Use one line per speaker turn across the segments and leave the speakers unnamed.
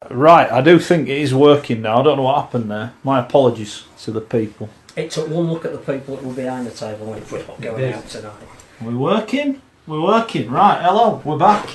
Right, I do think it is working now. I don't know what happened there. My apologies to the people.
It took one look at the people that were behind the table when it was not going out tonight.
We're working. We're working. Right, hello, we're back.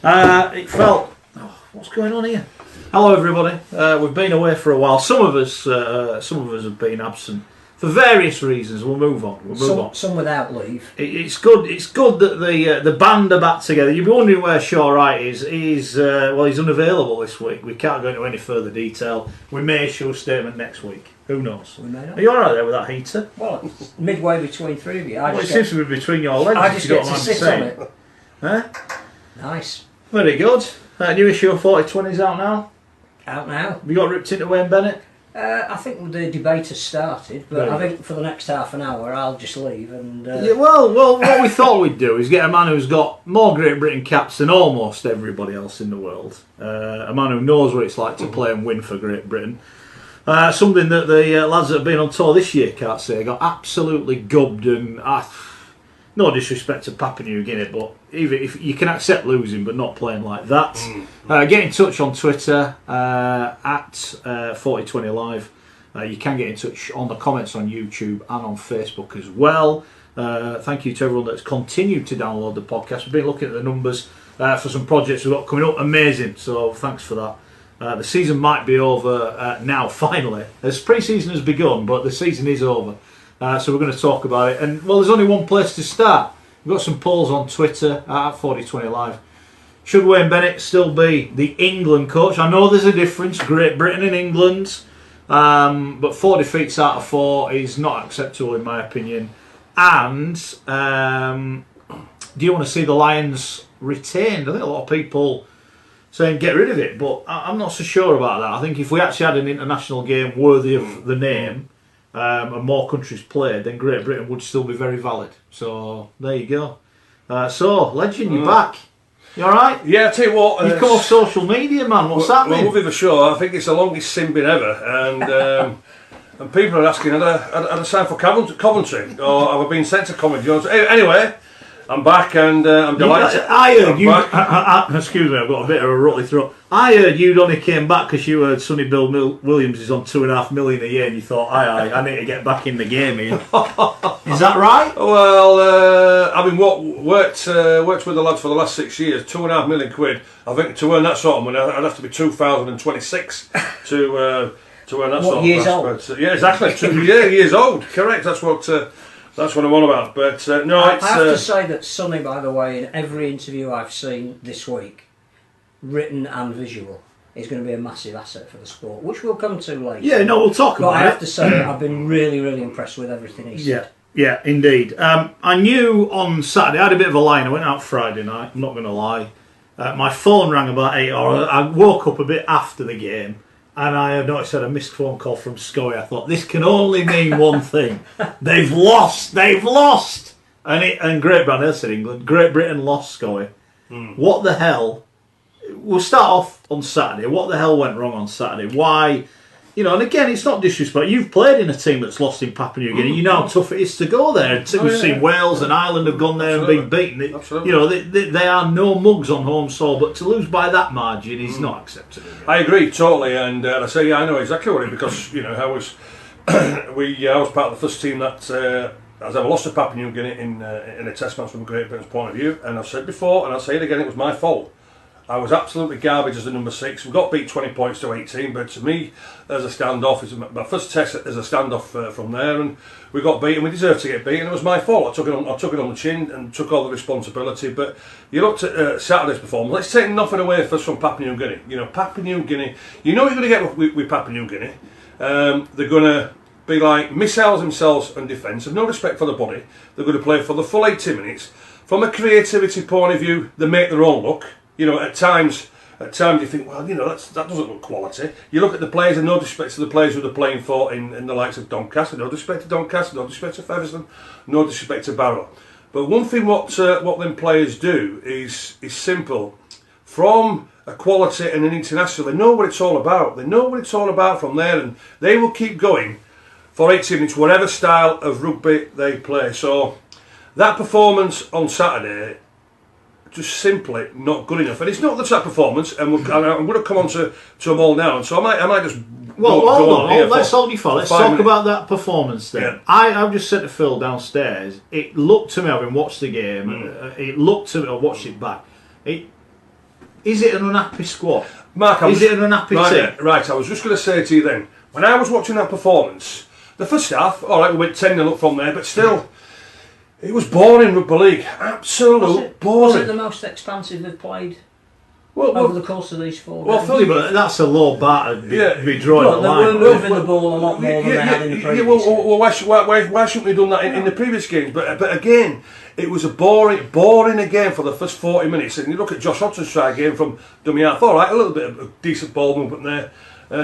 It felt... Oh, what's going on here? Hello, everybody. We've been away for a while. Some of us have been absent for various reasons. We'll move on.
Some without leave.
It's good. It's good that the band are back together. You'll be wondering where Shaw Wright is. He's unavailable this week. We can't go into any further detail. We may issue a statement next week. Who knows?
We may not.
Are you all right there with that heater?
Well, it's midway between three of you.
It seems to be between your legs.
I just get to sit on it.
Huh?
Nice.
Very good. New issue of 4020 is out now.
Out now.
Have you got ripped into Wayne Bennett?
I think the debate has started, but I think for the next half an hour I'll just leave and...
Yeah, well, what we thought we'd do is get a man who's got more Great Britain caps than almost everybody else in the world. A man who knows what it's like to play and win for Great Britain. Something that the lads that have been on tour this year can't say. Got absolutely gubbed and... no disrespect to Papua New Guinea, but even if you can accept losing but not playing like that. Get in touch on Twitter at Forty20 Live. You can get in touch on the comments on YouTube and on Facebook as well. Thank you to everyone that's continued to download the podcast. We've been looking at the numbers for some projects we've got coming up. Amazing, so thanks for that. The season might be over now, finally. As pre-season has begun, but the season is over. So we're going to talk about it. And, well, there's only one place to start. We've got some polls on Twitter at Forty20 Live. Should Wayne Bennett still be the England coach? I know there's a difference, Great Britain and England. But 4 defeats out of 4 is not acceptable in my opinion. And do you want to see the Lions retained? I think a lot of people saying get rid of it. But I'm not so sure about that. I think if we actually had an international game worthy of the name... and more countries played, then Great Britain would still be very valid. So there you go. Legend, you're back. You all right?
Yeah, I tell you what,
you've come off social media, man. What's happening?
Well, for sure. I think it's the longest sin bin ever, and people are asking, had I signed for Coventry, or have I been sent to Coventry? Anyway, I'm back, and I'm delighted.
I heard you. Excuse me, I've got a bit of a rotty throat. I heard you'd only came back because you heard Sonny Bill Williams is on $2.5 million a year, and you thought, I need to get back in the game here. Is that right?
Well, I mean, worked with the lads for the last 6 years, £2.5 million. I think to earn that sort of money, I'd have to be 2026 to earn that sort of money.
Years old.
But, yeah, exactly. 2 years old. Correct. That's what I'm on about. But no,
I have to say that Sonny, by the way, in every interview I've seen this week, written and visual, is going to be a massive asset for the sport, which we'll come to later.
Yeah, no, we'll talk about it.
But I have to say, I've been really, really impressed with everything he said.
Yeah, indeed. I knew on Saturday, I had a bit of a line. I went out Friday night, I'm not going to lie. My phone rang about 8 hours. I woke up a bit after the game, and I noticed I had a missed phone call from Scully. I thought, this can only mean one thing. They've lost! And Great Britain, I said England, Great Britain lost, Scully. What the hell? We'll start off on Saturday. What the hell went wrong on Saturday? Why? You know, and again, it's not disrespect. You've played in a team that's lost in Papua New Guinea. You know how tough it is to go there. We've seen Wales and Ireland have gone there and been beaten.
Absolutely.
You know, they are no mugs on home soil, but to lose by that margin is not acceptable.
I agree totally, and I say, yeah, I know exactly what it is, because you know I was part of the first team that has ever lost to Papua New Guinea in a test match from Great Britain's point of view. And I've said before, and I'll say it again, it was my fault. I was absolutely garbage as the number 6. We got beat 20 points to 18, but to me, there's a standoff. It's my first test as a standoff from there, and we got beaten. We deserved to get beaten. It was my fault. I took it on the chin and took all the responsibility. But you looked at Saturday's performance. Let's take nothing away first from Papua New Guinea. You know, Papua New Guinea. You know what you're going to get with Papua New Guinea. They're going to be like missiles themselves and defence. Have no respect for the body. They're going to play for the full 80 minutes. From a creativity point of view, they make their own look. You know, at times you think, well, you know, that doesn't look quality. You look at the players, and no disrespect to the players who they're playing for in the likes of Doncaster, no disrespect to Doncaster, no disrespect to Featherstone, no disrespect to Barrow. But one thing what them players do is simple. From a quality and an international, they know what it's all about. They know what it's all about from there, and they will keep going for 80 minutes, whatever style of rugby they play. So that performance on Saturday just simply not good enough. And it's not the type of performance, and I'm going to come on to them all now, and so I might just
Well,
go
hold
on here
on. Let's hold you for. Let's
for 5
talk
minutes.
about that performance then.
Yeah.
I've just said to Phil downstairs, it looked to me, having watched the game, it looked to me, I watched it back. Is it an unhappy squad?
Mark,
Is it an unhappy team?
Right, I was just going to say to you then, when I was watching that performance, the first half, all right, we went 10-0 up from there, but still, it was boring rugby league. Absolute boring.
Was it the most expansive they've played over the course of these 4 games?
Philly, but that's a low bar to be drawing
Well,
the
they
line.
were moving the ball a lot more than they had in the previous games.
Well, why shouldn't we have done that in the previous games? But again, it was a boring again for the first 40 minutes. And you look at Josh Hodson's try game from dummy half. All right, a little bit of a decent ball movement there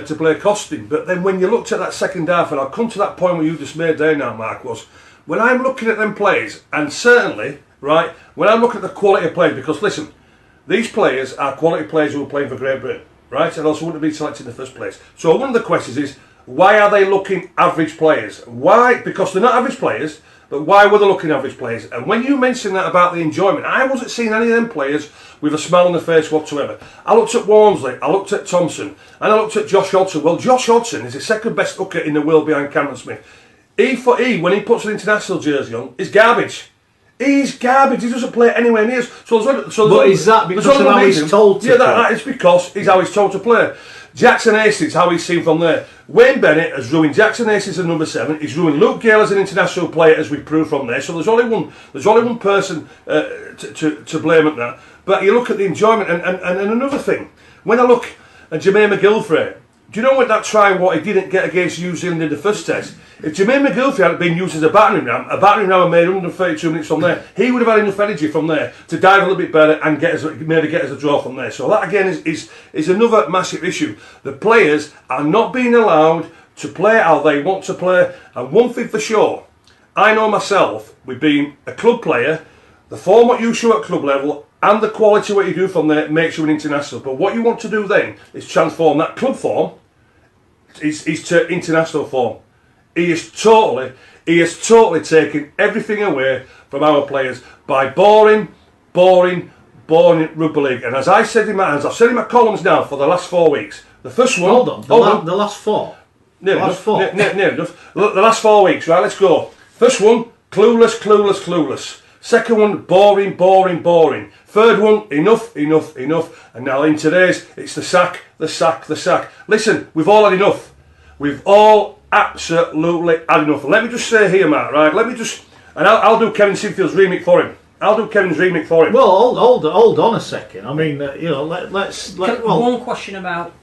to play costing. But then when you looked at that second half, and I'll come to that point where you just made there now, Mark, was when I'm looking at them players, and certainly, right, when I'm looking at the quality of players, because listen, these players are quality players who are playing for Great Britain, right? And also wouldn't have been selected in the first place. So one of the questions is, why are they looking average players? Why? Because they're not average players, but why were they looking average players? And when you mentioned that about the enjoyment, I wasn't seeing any of them players with a smile on their face whatsoever. I looked at Walmsley, I looked at Thompson, and I looked at Josh Hodgson. Well, Josh Hodgson is the second best hooker in the world behind Cameron Smith. E for E, when he puts an international jersey on, is garbage. He's garbage. He doesn't play anywhere near us.
But is that because of how he's told to play?
It's because he's how he's told to play. Jackson Hastings, how he's seen from there. Wayne Bennett has ruined Jackson Hastings as number 7. He's ruined Luke Gale as an international player, as we proved from there. So there's only one person to blame at that. But you look at the enjoyment, and another thing. When I look at Jermaine McGilvray, do you know what that try what he didn't get against New Zealand in the first test? If Jermaine McGilvray had been used as a battering ram and made 132 minutes from there, he would have had enough energy from there to dive a little bit better and maybe get us a draw from there. So that again is another massive issue. The players are not being allowed to play how they want to play. And one thing for sure, I know myself, with being a club player, the form what you show at club level and the quality what you do from there makes you an international. But what you want to do then is transform that club form is to international form. He has totally taken everything away from our players by boring rugby league. And as I said in I've said in my columns now for the last 4 weeks. The first one.
Hold on. The last 4.
Near enough. The last 4 weeks. Right, let's go. First one, clueless. Second one, boring. Third one, enough. And now in today's, it's the sack. Listen, we've all had enough. We've all absolutely had enough. Let me just say here, Matt, right? And I'll do Kevin Sinfield's remake for him. Well,
hold on a second. I mean, let's.
One question about.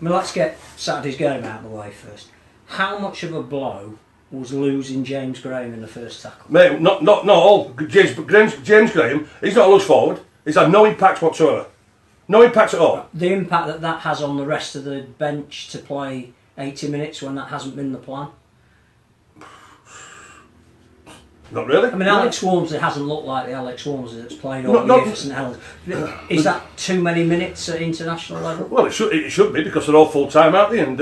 Let's get Saturday's game out of the way first. How much of a blow was losing James Graham in the first tackle?
Mate, not all. James Graham, he's not a loose forward. He's had no impact whatsoever. No impact at all.
The impact that has on the rest of the bench to play 80 minutes when that hasn't been the plan?
Not really.
I mean, Alex Walmsley hasn't looked like the Alex Walmsley that's playing all year for St Helens. Is that too many minutes at international level?
Well, it should be because they're all full time, aren't they? And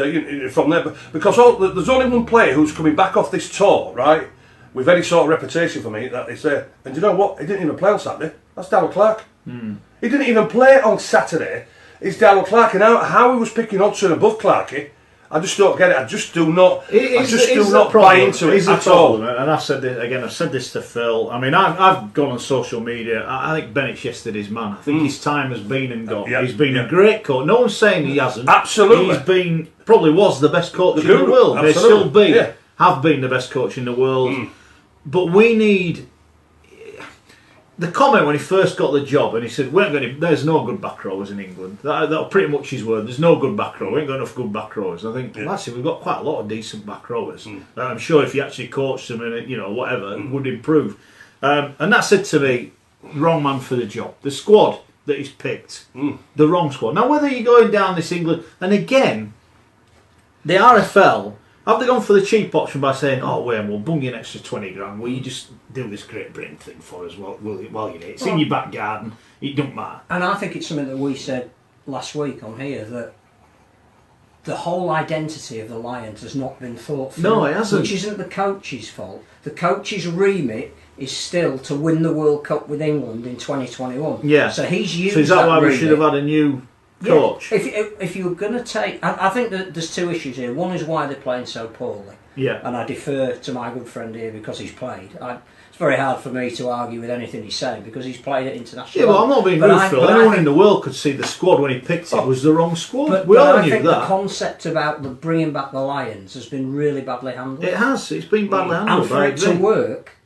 from there, because there's only one player who's coming back off this tour, right, with any sort of reputation for me that is there. And you know what? He didn't even play on Saturday. That's Darryl Clark. He didn't even play on Saturday. It's Darryl Clark, and how he was picking Hodgson above Clarkey. I just don't get it. I just do not buy into it at all.
And I've said this again. I've said this to Phil. I mean, I've gone on social media. I think Bennett's yesterday's man. I think his time has been and gone. He's been a great coach. No one's saying he hasn't.
Absolutely.
He's probably was the best coach in the world.
Absolutely.
They still have been the best coach in the world. But we need. The comment when he first got the job, and he said, there's no good back rowers in England. That was pretty much his word. There's no good back row. We ain't got enough good back rowers. I think, actually, we've got quite a lot of decent back rowers. I'm sure if you actually coached them and whatever, it would improve. And that said to me, wrong man for the job. The squad that he's picked, the wrong squad. Now, whether you're going down this England, and again, the RFL. Have they gone for the cheap option by saying, Wayne, we'll bung you an extra 20 grand, will you just do this Great Britain thing for us while you're there? It's in your back garden, it don't matter.
And I think it's something that we said last week on here, that the whole identity of the Lions has not been thought through.
No, it hasn't.
Which isn't the coach's fault. The coach's remit is still to win the World Cup with England in 2021.
Yeah.
So he's used.
So is that why we
remit.
should have had a new coach?
Yeah. If you're going to take, I think that there's two issues here. One is why they're playing so poorly.
Yeah.
And I defer to my good friend here because he's played. It's very hard for me to argue with anything he's saying because he's played at international.
Yeah, well, I'm not being rude, Phil. Anyone in the world could see the squad when he picked it was the wrong squad. We all knew that.
The concept about bringing back the Lions has been really badly handled.
It has. It's been badly handled.
And for it to work,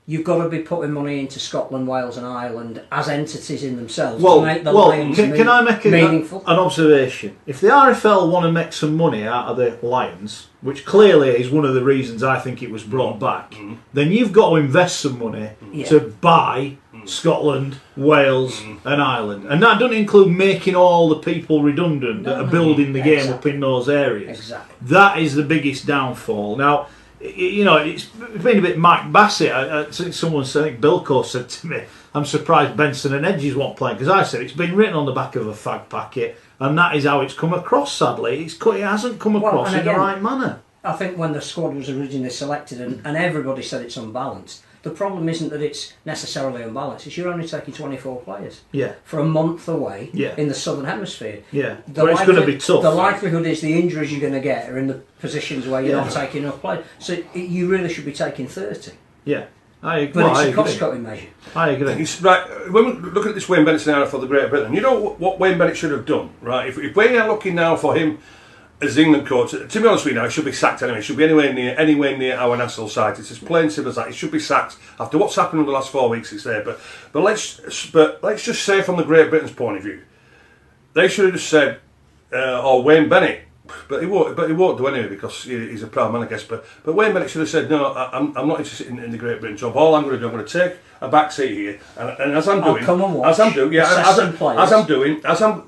you've got to be putting money into Scotland, Wales and Ireland as entities in themselves to make the Lions
can I make
meaningful.
An observation? If the RFL want to make some money out of the Lions, which clearly is one of the reasons I think it was brought back, then you've got to invest some money to buy Scotland, Wales and Ireland. And that doesn't include making all the people redundant that are building the game up in those areas.
Exactly.
That is the biggest downfall. Now, you know, it's been a bit Mike Bassett. I think someone said, I think Bilko said to me, I'm surprised Benson and Edges won't play, because I said it's been written on the back of a fag packet, and that is how it's come across, sadly. It hasn't come across in the right manner.
I think when the squad was originally selected and everybody said it's unbalanced, the problem isn't that it's necessarily unbalanced, it's you're only taking 24 players for a month away in the Southern Hemisphere.
But it's going to be tough.
The likelihood is the injuries you're going to get are in the positions where you're not taking enough players. So you really should be taking 30.
Yeah. I agree.
But it's a cost-cutting measure.
I agree.
Right, when we look at this Wayne Bennett scenario for the Great Britain, you know what Wayne Bennett should have done, right? If we are looking now for him as England coach, to be honest with you now, he should be sacked anyway. He should be anywhere near our national side. It's as plain and simple as that. He should be sacked after what's happened over the last 4 weeks. It's there, but let's just say from the Great Britain's point of view, they should have just said, Wayne Bennett. But he won't do anyway because he's a proud man, I guess. But Wayne Bennett should have said, no, I'm not interested in the Great Britain job. All I'm going to do, I'm going to take a back seat here, and as I'm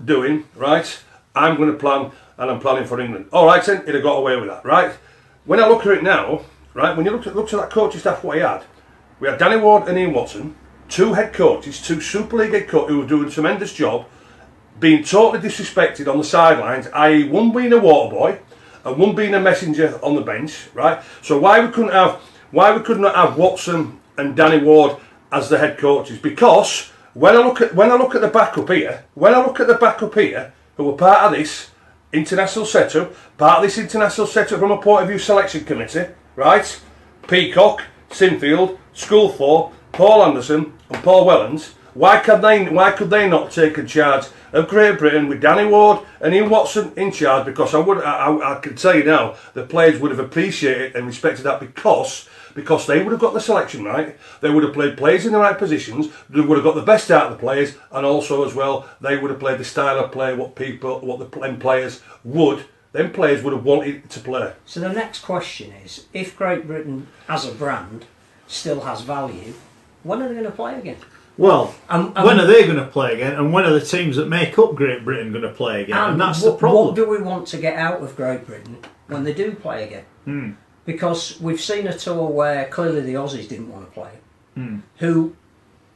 doing, right, I'm going to plan, and I'm planning for England. All right, then he'd have got away with that, right? When I look at it now, right, when you look at that coaching staff, what he had, we had Danny Ward and Ian Watson, two head coaches, two Super League head coaches who were doing a tremendous job, being totally disrespected on the sidelines, i.e. one being a water boy and one being a messenger on the bench, right? So why we couldn't have Watson and Danny Ward as the head coaches? Because when I look at the backup here, who were part of this international setup from a point of view selection committee, right? Peacock, Sinfield, Schoolthorpe, Paul Anderson and Paul Wellens. Why could they not take in charge of Great Britain with Danny Ward and Ian Watson in charge? Because I can tell you now, the players would have appreciated and respected that because they would have got the selection right. They would have played players in the right positions. They would have got the best out of the players, and also as well, they would have played the style of play them players would have wanted to play.
So the next question is, if Great Britain as a brand still has value, when are they going to play again?
Well, when are they going to play again, and when are the teams that make up Great Britain going to play again? And that's the problem.
What do we want to get out of Great Britain when they do play again? Because we've seen a tour where clearly the Aussies didn't want to play, who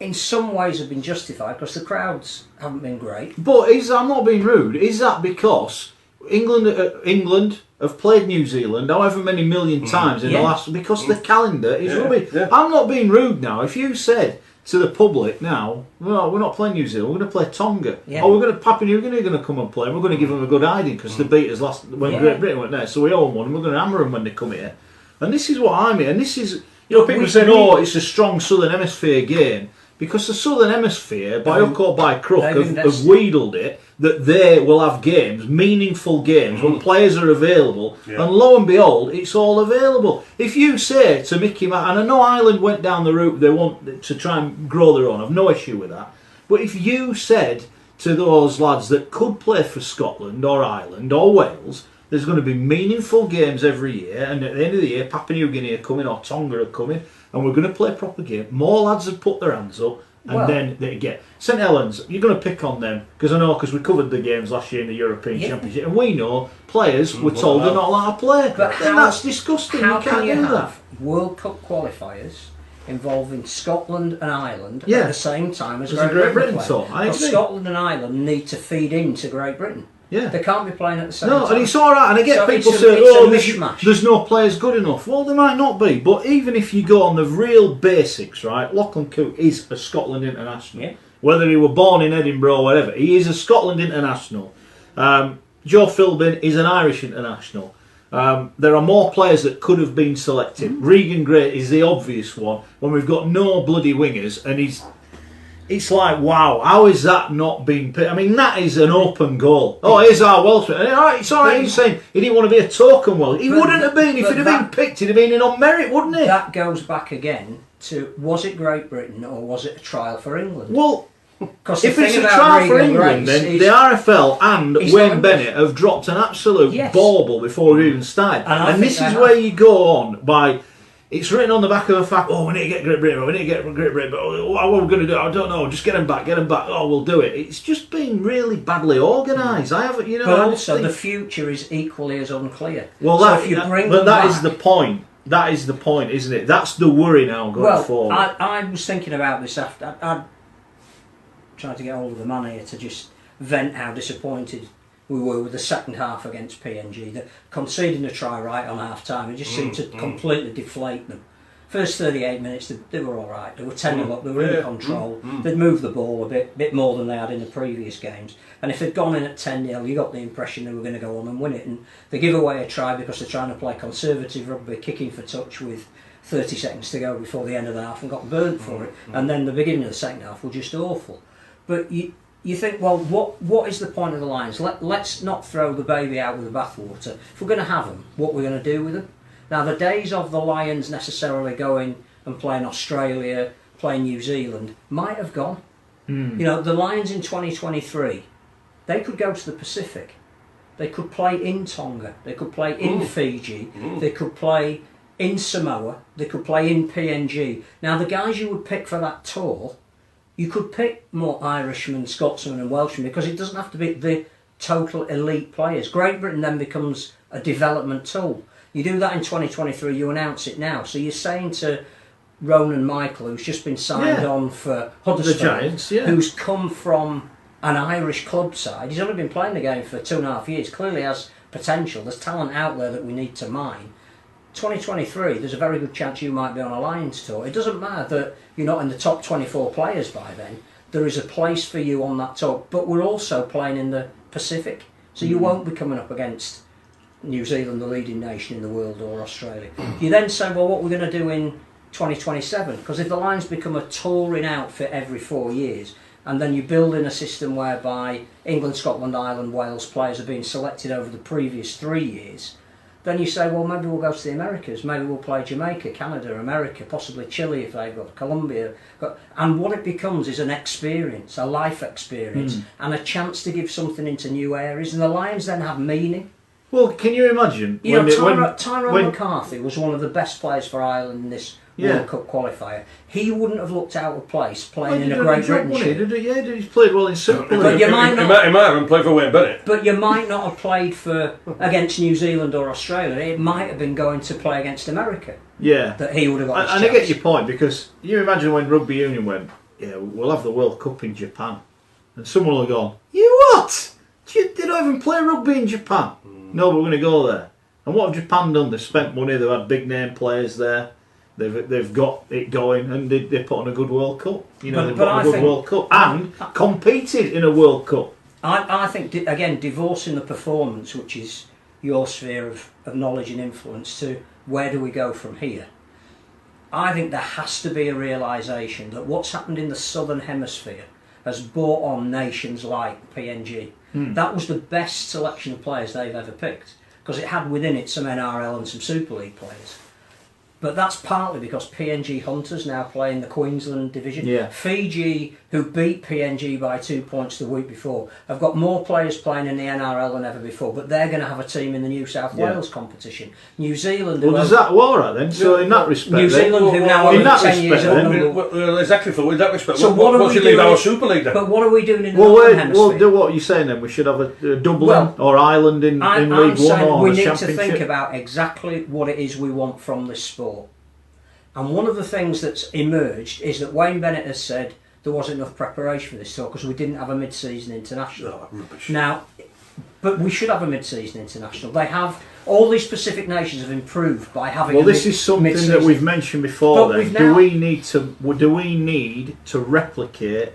in some ways have been justified because the crowds haven't been great.
But I'm not being rude. Is that because England have played New Zealand however many million times in the last, because the calendar is rubbish? Yeah. I'm not being rude now. If you said to the public now, well, we're not playing New Zealand, we're going to play Tonga. Yeah. We're going to Papua New Guinea, going to come and play. We're going to give them a good hiding because they beat us when Great Britain went there. So we owe them one, and we're going to hammer them when they come here. And this is what I mean. And this is, people saying, it's a strong Southern Hemisphere game. Because the Southern Hemisphere, by hook or by crook, have wheedled it that they will have games, meaningful games, when players are available, and lo and behold, it's all available. If you say to Mickey Mouse, and I know Ireland went down the route they want to try and grow their own, I've no issue with that, but if you said to those lads that could play for Scotland or Ireland or Wales, there's going to be meaningful games every year, and at the end of the year, Papua New Guinea are coming, or Tonga are coming, and we're going to play a proper game. More lads have put their hands up, and then they get St Helens. You're going to pick on them because we covered the games last year in the European Championship, and we know players were told they're not allowed to play. But that's disgusting.
How
you can't
can you
do
have
that.
World Cup qualifiers involving Scotland and Ireland at the same time as
Great Britain?
play? Because Scotland and Ireland need to feed into Great Britain.
Yeah.
They can't be playing at the same
No,
time.
and it's all right. And I get
So
people
it's
say,
a
"Oh, there's no players good enough." Well, there might not be, but even if you go on the real basics, right? Lachlan Cooke is a Scotland international.
Yeah.
Whether he were born in Edinburgh or whatever, he is a Scotland international. Joe Philbin is an Irish international. There are more players that could have been selected. Regan Gray is the obvious one when we've got no bloody wingers, and it's like, wow, how is that not being picked? I mean, that is an open goal. Oh, here's our Welshman. And it's all right, he's saying he didn't want to be a token Welsh. He wouldn't have been. If he'd have been picked, he'd have been in on merit, wouldn't he?
That goes back again to, was it Great Britain or was it a trial for England?
Well,
if
if it's a trial for England, then the RFL and Wayne Bennett have dropped an absolute bauble before we even started. And this is where you go on by... It's written on the back of a fact, oh, we need to get Great Britain, we need to get Great Britain, but what are we going to do? I don't know, just get them back, oh, we'll do it. It's just been really badly organised. I haven't, you know...
But also, the future is equally as unclear.
Well,
so if you bring
but that
back,
is the point. That is the point, isn't it? That's the worry now going forward.
I was thinking about this after... I'd tried to get hold of the man here to just vent how disappointed we were with the second half against PNG. That conceding a try right on half time, it just seemed to completely deflate them. First 38 minutes, they were all right. They were 10-0 up. They were in control. They'd moved the ball a bit more than they had in the previous games. And if they'd gone in at 10-0, you got the impression they were going to go on and win it. And they give away a try because they're trying to play conservative rugby, kicking for touch with 30 seconds to go before the end of the half, and got burnt for it. And then the beginning of the second half were just awful. But you think, well, what is the point of the Lions? Let's not throw the baby out with the bathwater. If we're going to have them, what we're going to do with them? Now, the days of the Lions necessarily going and playing Australia, playing New Zealand, might have gone. You know, the Lions in 2023, they could go to the Pacific. They could play in Tonga. They could play in Fiji. They could play in Samoa. They could play in PNG. Now, the guys you would pick for that tour... You could pick more Irishmen, Scotsmen and Welshmen because it doesn't have to be the total elite players. Great Britain then becomes a development tool. You do that in 2023, you announce it now. So you're saying to Ronan Michael, who's just been signed on for Huddersfield,
the Giants,
who's come from an Irish club side, he's only been playing the game for 2.5 years, clearly has potential, there's talent out there that we need to mine. 2023, there's a very good chance you might be on a Lions tour. It doesn't matter that you're not in the top 24 players by then. There is a place for you on that tour. But we're also playing in the Pacific. So you won't be coming up against New Zealand, the leading nation in the world, or Australia. You then say, well, what we're going to do in 2027? Because if the Lions become a touring outfit every 4 years, and then you build in a system whereby England, Scotland, Ireland, Wales players are being selected over the previous 3 years, then you say, well, maybe we'll go to the Americas. Maybe we'll play Jamaica, Canada, America, possibly Chile if they've got Colombia. And what it becomes is an experience, a life experience, and a chance to give something into new areas. And the Lions then have meaning.
Well, can you imagine?
You know, Tyrone McCarthy was one of the best players for Ireland in this World Cup qualifier. He wouldn't have looked out of place playing in a Great Britain shirt.
He's played well in Super League.
He might have played for Wayne Bennett.
But you might not have played against New Zealand or Australia. It might have been going to play against America.
Yeah.
That he would have got his
And I get your point, because you imagine when Rugby Union went, we'll have the World Cup in Japan. And someone will have gone, you what? They don't even play rugby in Japan. No, but we're going to go there. And what have Japan done? They've spent money, they've had big name players there. They've got it going, and they put on a good World Cup. You know, they've got a good World Cup and competed in a World Cup.
I think, again, divorcing the performance, which is your sphere of knowledge and influence, to where do we go from here? I think there has to be a realisation that what's happened in the Southern Hemisphere has brought on nations like PNG. That was the best selection of players they've ever picked, because it had within it some NRL and some Super League players. But that's partly because PNG Hunters now play in the Queensland division.
Yeah.
Fiji, who beat PNG by 2 points the week before, have got more players playing in the NRL than ever before, but they're going to have a team in the New South Wales competition. New Zealand...
Well, does that war right then? So in that respect...
New Zealand, who now are 10 years old...
Well, exactly, Phil, in that respect.
So what
should leave our Super League then?
But what are we doing in the Northern Hemisphere?
Well, do what you're saying then. We should have a Dublin or Ireland in League One or
we
a
need
Championship.
to think about exactly what it is we want from this sport. And one of the things that's emerged is that Wayne Bennett has said there wasn't enough preparation for this tour because we didn't have a mid-season international.
Oh, rubbish.
Now, But we should have a mid-season international. They have all these Pacific nations have improved by having.
Well, this is something
mid-season.
that we've mentioned before.
But
Then,
we've
do
now-
we need to replicate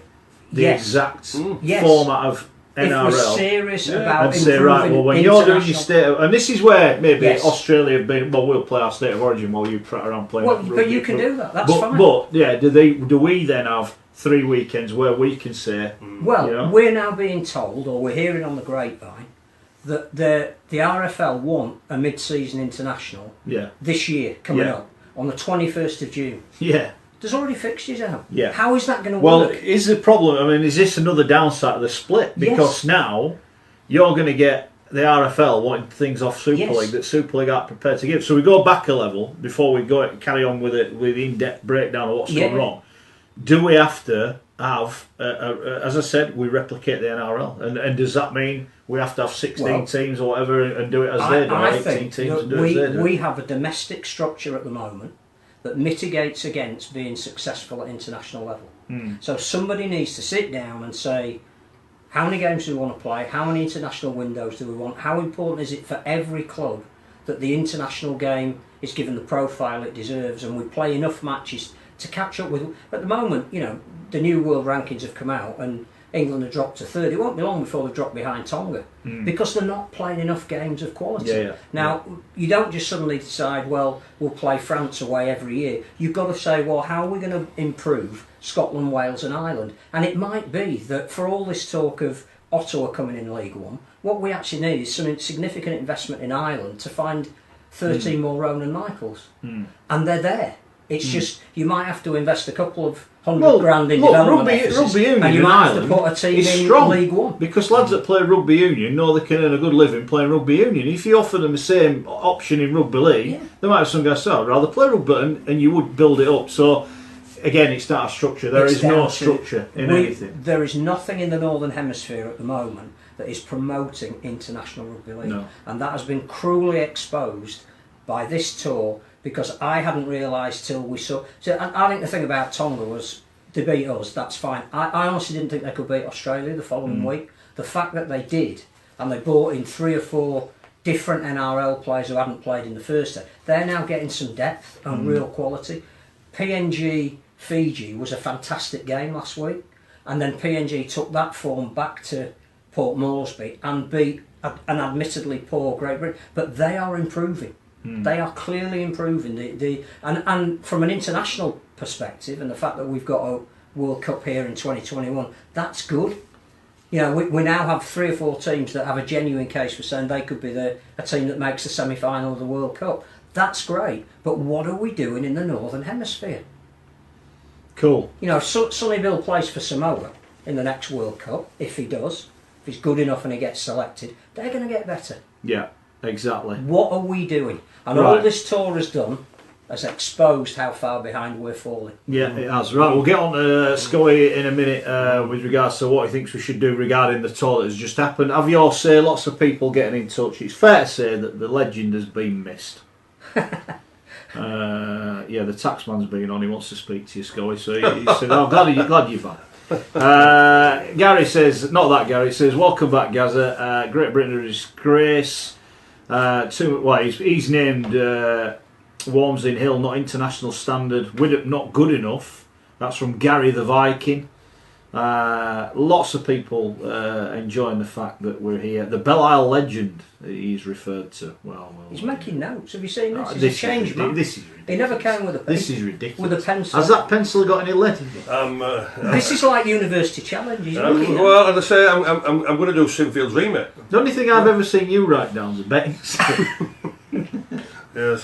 the
Yes.
exact
Yes.
format of
If we're
NRL?
serious about
And say, right, well, when you're doing your state of, and this is where maybe
Yes.
Australia have been, well, we'll play our state of origin while you trot around playing.
Well,
rugby.
but you can do that. That's fine.
But yeah, do we then have 3 weekends where we can say,
Well,
you know?
we're now being told, or we're hearing on the grapevine, that the RFL want a mid-season international
yeah,
this year coming
Yeah.
up on the 21st of June.
yeah.
There's already fixtures out.
Yeah.
How is that going to
Well,
work?
is the problem? I mean, is this another downside of the split? Because now you're going to get the RFL wanting things off Super
Yes.
League that Super League aren't prepared to give. So we go back a level before we go carry on with it with the in-depth breakdown of what's gone wrong. Do we have to have, as I said, we replicate the NRL, and does that mean we have to have 16 teams or whatever and do it as they do,
I
18
think
teams
that
and do it as they do?
we have a domestic structure at the moment that mitigates against being successful at international level. So somebody needs to sit down and say, how many games do we want to play? How many international windows do we want? How important is it for every club that the international game is given the profile it deserves and we play enough matches to catch up with? At the moment, you know, the new world rankings have come out and England have dropped to third. It won't be long before they drop behind Tonga because they're not playing enough games of quality.
Yeah.
Now, you don't just suddenly decide, well, we'll play France away every year. You've got to say, well, how are we going to improve Scotland, Wales and Ireland? And it might be that for all this talk of Ottawa coming in League One, what we actually need is some significant investment in Ireland to find 13 more Ronan Michaels. And they're there. It's just, you might have to invest a couple of $100,000 in development offices,
rugby union
and you
in
might have
Ireland
to put a team
is
in
strong
League One.
because lads that play rugby union know they can earn a good living playing rugby union. If you offer them the same option in rugby league, they might have some guys say, I'd rather play rugby, and you would build it up. So again, it's not a structure. There is no structure in anything.
There is nothing in the Northern Hemisphere at the moment that is promoting international rugby league,
No.
and that has been cruelly exposed by this tour. Because I hadn't realised till we saw. So I think the thing about Tonga was they beat us. That's fine. I honestly didn't think they could beat Australia the following week. The fact that they did, and they brought in 3 or 4 different NRL players who hadn't played in the first day. They're now getting some depth and real quality. PNG Fiji was a fantastic game last week, and then PNG took that form back to Port Moresby and beat an admittedly poor Great Britain, but they are improving. They are clearly improving. And from an international perspective, and the fact that we've got a World Cup here in 2021, that's good. You know, we now have 3 or 4 teams that have a genuine case for saying they could be a team that makes the semi-final of the World Cup. That's great. But what are we doing in the Northern Hemisphere?
Cool.
You know, Sonny Bill plays for Samoa in the next World Cup, if he does. If he's good enough and he gets selected, they're going to get better.
Yeah, exactly.
What are we doing? And all this tour has done has exposed how far behind we're falling.
Yeah, it has. Right, we'll get on to Scully in a minute with regards to what he thinks we should do regarding the tour that has just happened. Have your say, lots of people getting in touch. It's fair to say that the legend has been missed. Yeah, the taxman's been on. He wants to speak to you, Scully. So he said, "I'm glad you've had." Gary says, not that Gary says, welcome back, Gaza. Great Britain are a disgrace. He's named Walmsley Hill not international standard, Widdop not good enough. That's from Gary the Viking. Lots of people enjoying the fact that we're here. The Belle Isle legend he's referred to. Well,
he's making notes. Have you seen this? He's
this
a change man.
This is ridiculous.
He never came with a
This is ridiculous.
with a pencil.
Has that pencil got any lead in it?
This is like University Challenge. He's looking at.
Well, as I say, I'm going to do Sinfield's remake.
The only thing I've ever seen you write down is a betting slip.
Yes,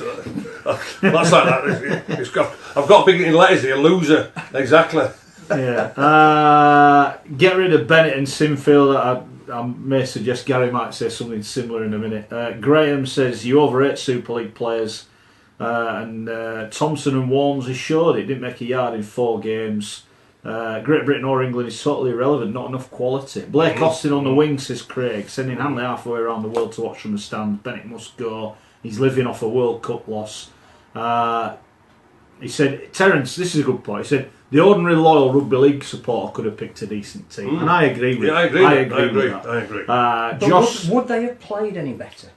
that's like that. I've got big in letters here. Loser, exactly.
Yeah. Get rid of Bennett and Sinfield. I may suggest Gary might say something similar in a minute. Graham says you overrate Super League players. And Thompson and Walmsley showed it. Didn't make a yard in 4 games. Great Britain or England is totally irrelevant. Not enough quality. Blake Austin on the wing, says Craig. Sending Hanley halfway around the world to watch from the stands. Bennett must go. He's living off a World Cup loss. He said, Terence, this is a good point. He said, the ordinary loyal rugby league supporter could have picked a decent team. And I agree with that.
I agree. I agree.
But
Josh,
would they have played any better?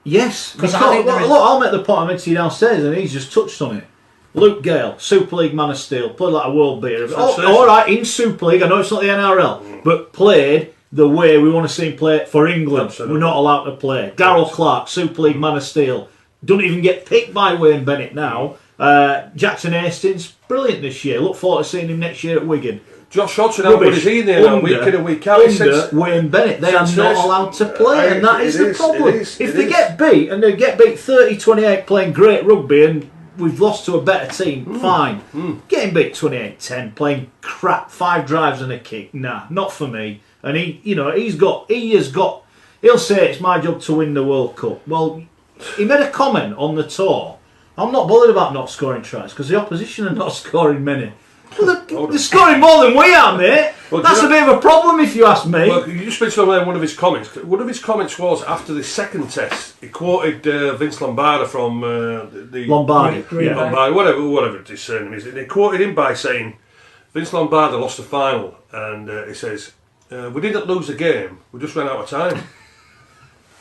yes.
Because
Look, I'll make the point I made to you downstairs, and he's just touched on it. Luke Gale, Super League man of steel, played like a world beater. All right, in Super League, I know it's not the NRL, but played the way we want to see him play for England.
Absolutely.
We're not allowed to play. Darryl Clark, Super League man of steel, don't even get picked by Wayne Bennett now. Jackson Hastings, brilliant this year. Look forward to seeing him next year at Wigan.
Josh Hodgson, how good is he there now, week in and week out?
Under Wayne Bennett, they are not allowed to play, and that is the problem. If they get beat, and they get beat 30-28 playing great rugby, and we've lost to a better team, fine. Getting beat 28-10, playing crap, 5 drives and a kick, nah, not for me. And he'll say it's my job to win the World Cup. Well, he made a comment on the tour. I'm not bothered about not scoring tries, because the opposition are not scoring many. Well, they're scoring more than we are, mate. Well, that's a bit of a problem, if you ask me.
Well, you just mentioned one of his comments. One of his comments was after the second test. He quoted Vince Lombardi from the
Lombardi,
Lombardi, whatever his surname is. And he quoted him by saying, "Vince Lombardi lost the final," and he says, "We didn't lose the game. We just ran out of time."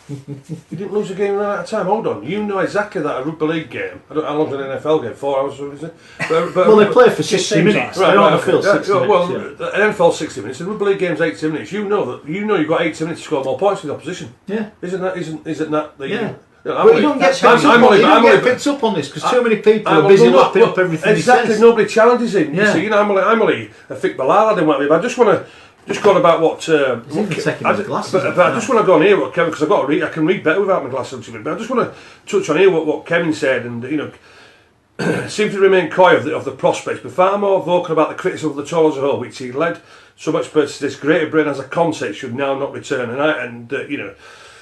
You didn't lose a game and ran out of time. Hold on, you know exactly that a rugby league game. I don't know how long's an NFL game? 4 hours, is it? But
well, they play for 60 minutes.
Right,
They're on the field 60 minutes.
Well, an NFL 60 minutes. A rugby league game's 80 minutes. You know you've got 80 minutes to score more points than the opposition.
Yeah.
Isn't that the?
Yeah. But you don't get picked up on this because too many people are busy lapping up everything
exactly,
he says.
Nobody challenges him.
Yeah.
You see, I'm only a thick ballad and what. I just want to. Just going about what.
He's even taking his glasses.
But I just want to go on here what Kevin, because I've got to read. I can read better without my glasses. But I just want to touch on here what Kevin said, and seemed to remain coy of the prospects, but far more vocal about the criticism of the tour as a whole, which he led some experts to this. Great Britain as a concept should now not return, and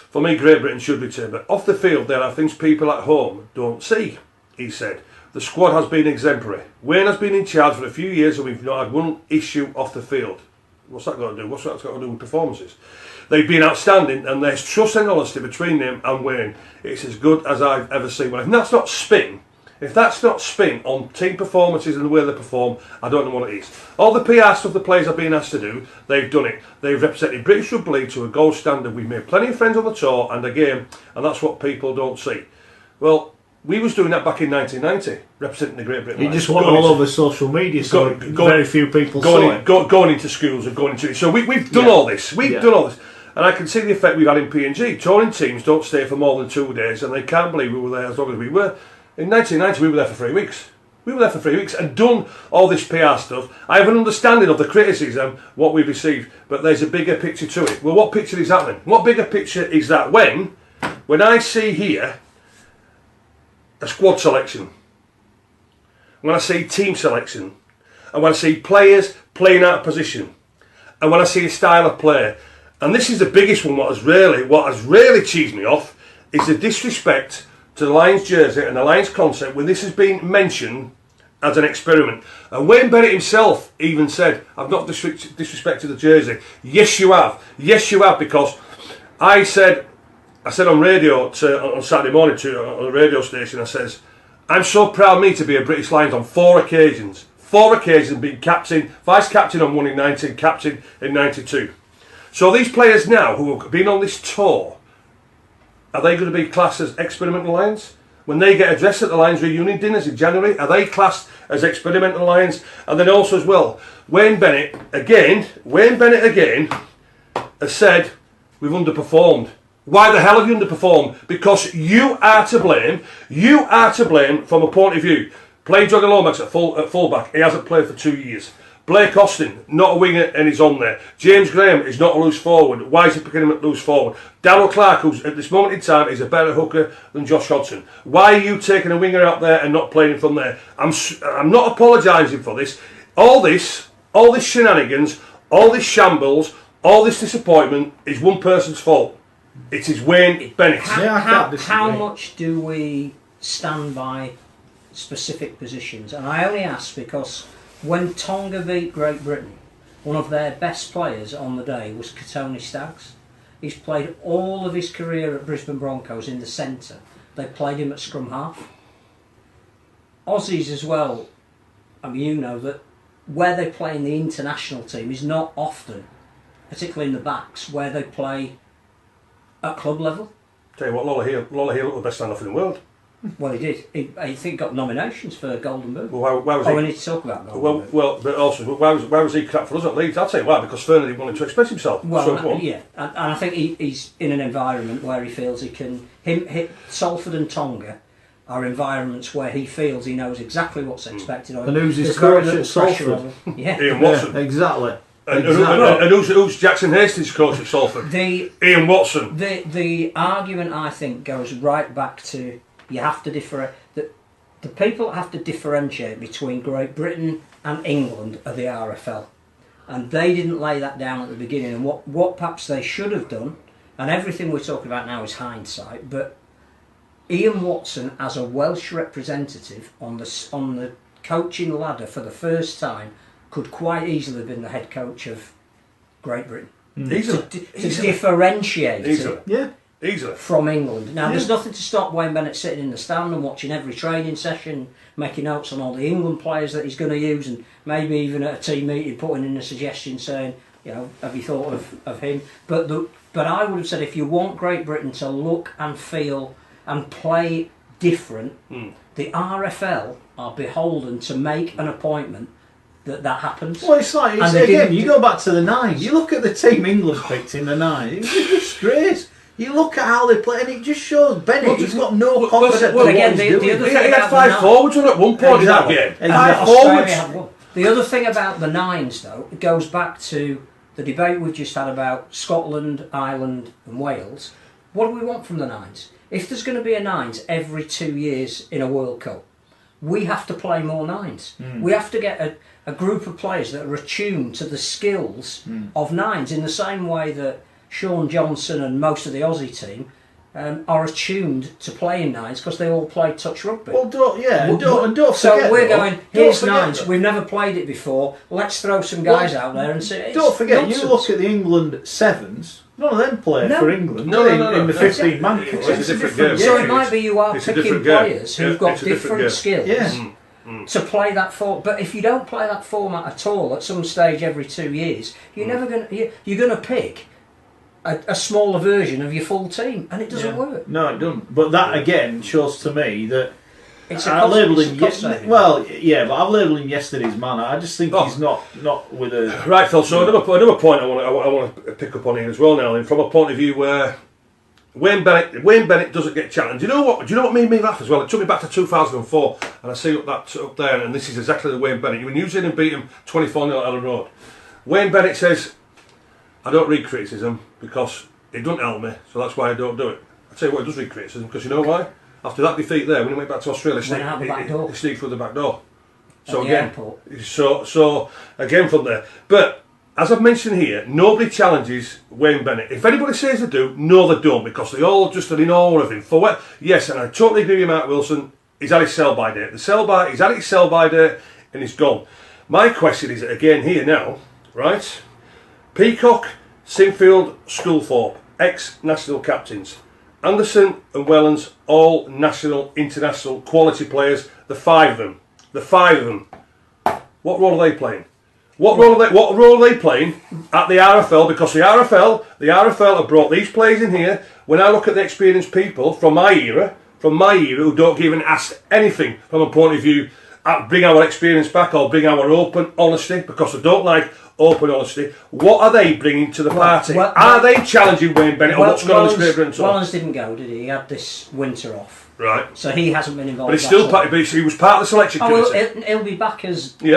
for me, Great Britain should return. But off the field, there are things people at home don't see. He said the squad has been exemplary. Wayne has been in charge for a few years, and we've not had one issue off the field. What's that got to do? What's that got to do with performances? They've been outstanding, and there's trust and honesty between them and Wayne. It's as good as I've ever seen. Well, if that's not spin on team performances and the way they perform, I don't know what it is. All the PR stuff the players have been asked to do, they've done it. They've represented British Rugby League to a gold standard. We've made plenty of friends on the tour and the game, and that's what people don't see. Well, we was doing that back in 1990, representing the Great Britain.
He just went all over social media, so very few people saw it.
Going into schools and going into... So we've done all this. We've done all this. And I can see the effect we've had in PNG. Touring teams don't stay for more than 2 days, and they can't believe we were there as long as we were. In 1990, we were there for 3 weeks. We were there for 3 weeks and done all this PR stuff. I have an understanding of the criticism, what we've received, but there's a bigger picture to it. Well, what picture is that then? What bigger picture is that when I see here a squad selection, when I see team selection, and when I see players playing out of position, and when I see a style of play, and this is the biggest one, what has really cheesed me off, is the disrespect to the Lions jersey and the Lions concept when this has been mentioned as an experiment. And Wayne Bennett himself even said, I've not disrespected the jersey. Yes, you have. Yes, you have, because I said on radio on Saturday morning on the radio station, I says, I'm so proud of me to be a British Lions on 4 occasions. 4 occasions, being captain, vice captain on 1 in 90, captain in 92. So these players now who have been on this tour, are they going to be classed as experimental Lions? When they get addressed at the Lions reunion dinners in January, are they classed as experimental Lions? And then also as well, Wayne Bennett again has said, we've underperformed. Why the hell have you underperformed? Because you are to blame. You are to blame from a point of view. Playing Johnny Lomax at fullback, he hasn't played for 2 years. Blake Austin, not a winger, and he's on there. James Graham is not a loose forward. Why is he picking him at loose forward? Darryl Clark, who's at this moment in time is a better hooker than Josh Hodgson. Why are you taking a winger out there and not playing him from there? I'm not apologising for this. All this shenanigans, all this shambles, all this disappointment is one person's fault. It is Wayne Bennett.
How much do we stand by specific positions? And I only ask because when Tonga beat Great Britain, one of their best players on the day was Katoni Staggs. He's played all of his career at Brisbane Broncos in the centre. They played him at scrum half. Aussies as well, I mean, you know that where they play in the international team is not often, particularly in the backs, where they play at club level.
Tell you what, Lola here looked the best stand-off in the world.
Well, he did. I think he got nominations for Golden Boot.
Well, why was he?
We need to talk about that.
Well, but also, why was he crap for us at Leeds? I'll tell you why, because Ferner didn't want him to express himself.
Well,
so,
yeah, and I think he's in an environment where he feels he can. Salford and Tonga are environments where he feels he knows exactly what's expected of him.
And who's his
There's very
coach at
little pressure
Salford?
on him. Yeah.
Ian Watson.
Yeah, exactly.
And
Exactly.
who's Jackson Hastings' coach at Salford? Ian Watson.
The argument, I think, goes right back to you have to the people have to differentiate between Great Britain and England are the RFL, and they didn't lay that down at the beginning. And what perhaps they should have done, and everything we're talking about now is hindsight, but Ian Watson as a Welsh representative on the coaching ladder for the first time could quite easily have been the head coach of Great Britain.
Easily.
To differentiate it
Yeah.
Easily.
from England. Now, there's nothing to stop Wayne Bennett sitting in the stand and watching every training session, making notes on all the England players that he's going to use, and maybe even at a team meeting putting in a suggestion saying, you know, have you thought of him? But I would have said if you want Great Britain to look and feel and play different, the RFL are beholden to make an appointment that happens.
Well, it's like, you go back to the nines, you look at the team England picked in the nines, it's a disgrace. You look at how they play and it just shows Bennett, he's got no confidence
well,
in
again,
what he's
the other
doing.
thing
He had
about
five
the
forwards on at one point in that game.
Exactly.
Five
Australia
forwards.
had one. The other thing about the nines, though, it goes back to the debate we've just had about Scotland, Ireland and Wales. What do we want from the nines? If there's going to be a nines every 2 years in a World Cup, we have to play more nines. We have to get a group of players that are attuned to the skills of nines in the same way that Sean Johnson and most of the Aussie team are attuned to playing nines because they all play touch rugby.
Well, don't forget.
So we're going, here's
don't forget
nines,
that.
we've never played it before, let's throw some guys out there and see.
Don't forget,
nonsense.
you look at the England sevens, none of them play for England in the 15-man kit.
It's a different game.
So it might be you are
It's a
picking
different game.
players who've got
it's a different
different skills to play that format. But if you don't play that format at all at some stage every 2 years, you're never going to. You're going to pick a smaller version of your full team, and it doesn't work.
No, it doesn't. But that again shows to me that
It's
I labelled him.
cost saving.
Well, yeah, but I've labelled him yesterday's man. I just think he's not with a.
Right, Phil. So another point I want to pick up on here as well now, and from a point of view where Wayne Bennett doesn't get challenged. Do you know what made me laugh as well? It took me back to 2004, and I see that up there, and this is exactly the Wayne Bennett. When New Zealand beat him 24-0 at Ellen Road, Wayne Bennett says, "I don't read criticism because it doesn't help me, so that's why I don't do it." I tell you what, he does read criticism because you know why? After that defeat there, when he went back to Australia, he sneaked through the back door. So again, so again from there, but. As I've mentioned here, nobody challenges Wayne Bennett. If anybody says they do, no they don't, because they all just are in awe of him. Yes, and I totally agree with Mark Wilson, he's had his sell-by date. He's had his sell-by date and he's gone. My question is, again here now, right? Peacock, Sinfield, Schoolthorpe, ex-national captains. Anderson and Wellens, all national, international quality players. The five of them. What role are they playing? What role are they playing at the RFL? Because the RFL have brought these players in here. When I look at the experienced people from my era who don't even ask anything from a point of view, bring our experience back or bring our open honesty, because I don't like open honesty. What are they bringing to the party? Are they challenging Wayne Bennett on what's going on in Great Britain?
Wellens didn't go, did he? He had this winter off.
Right.
So he hasn't been involved.
But he was part of the selection committee.
Well, he'll be back as
But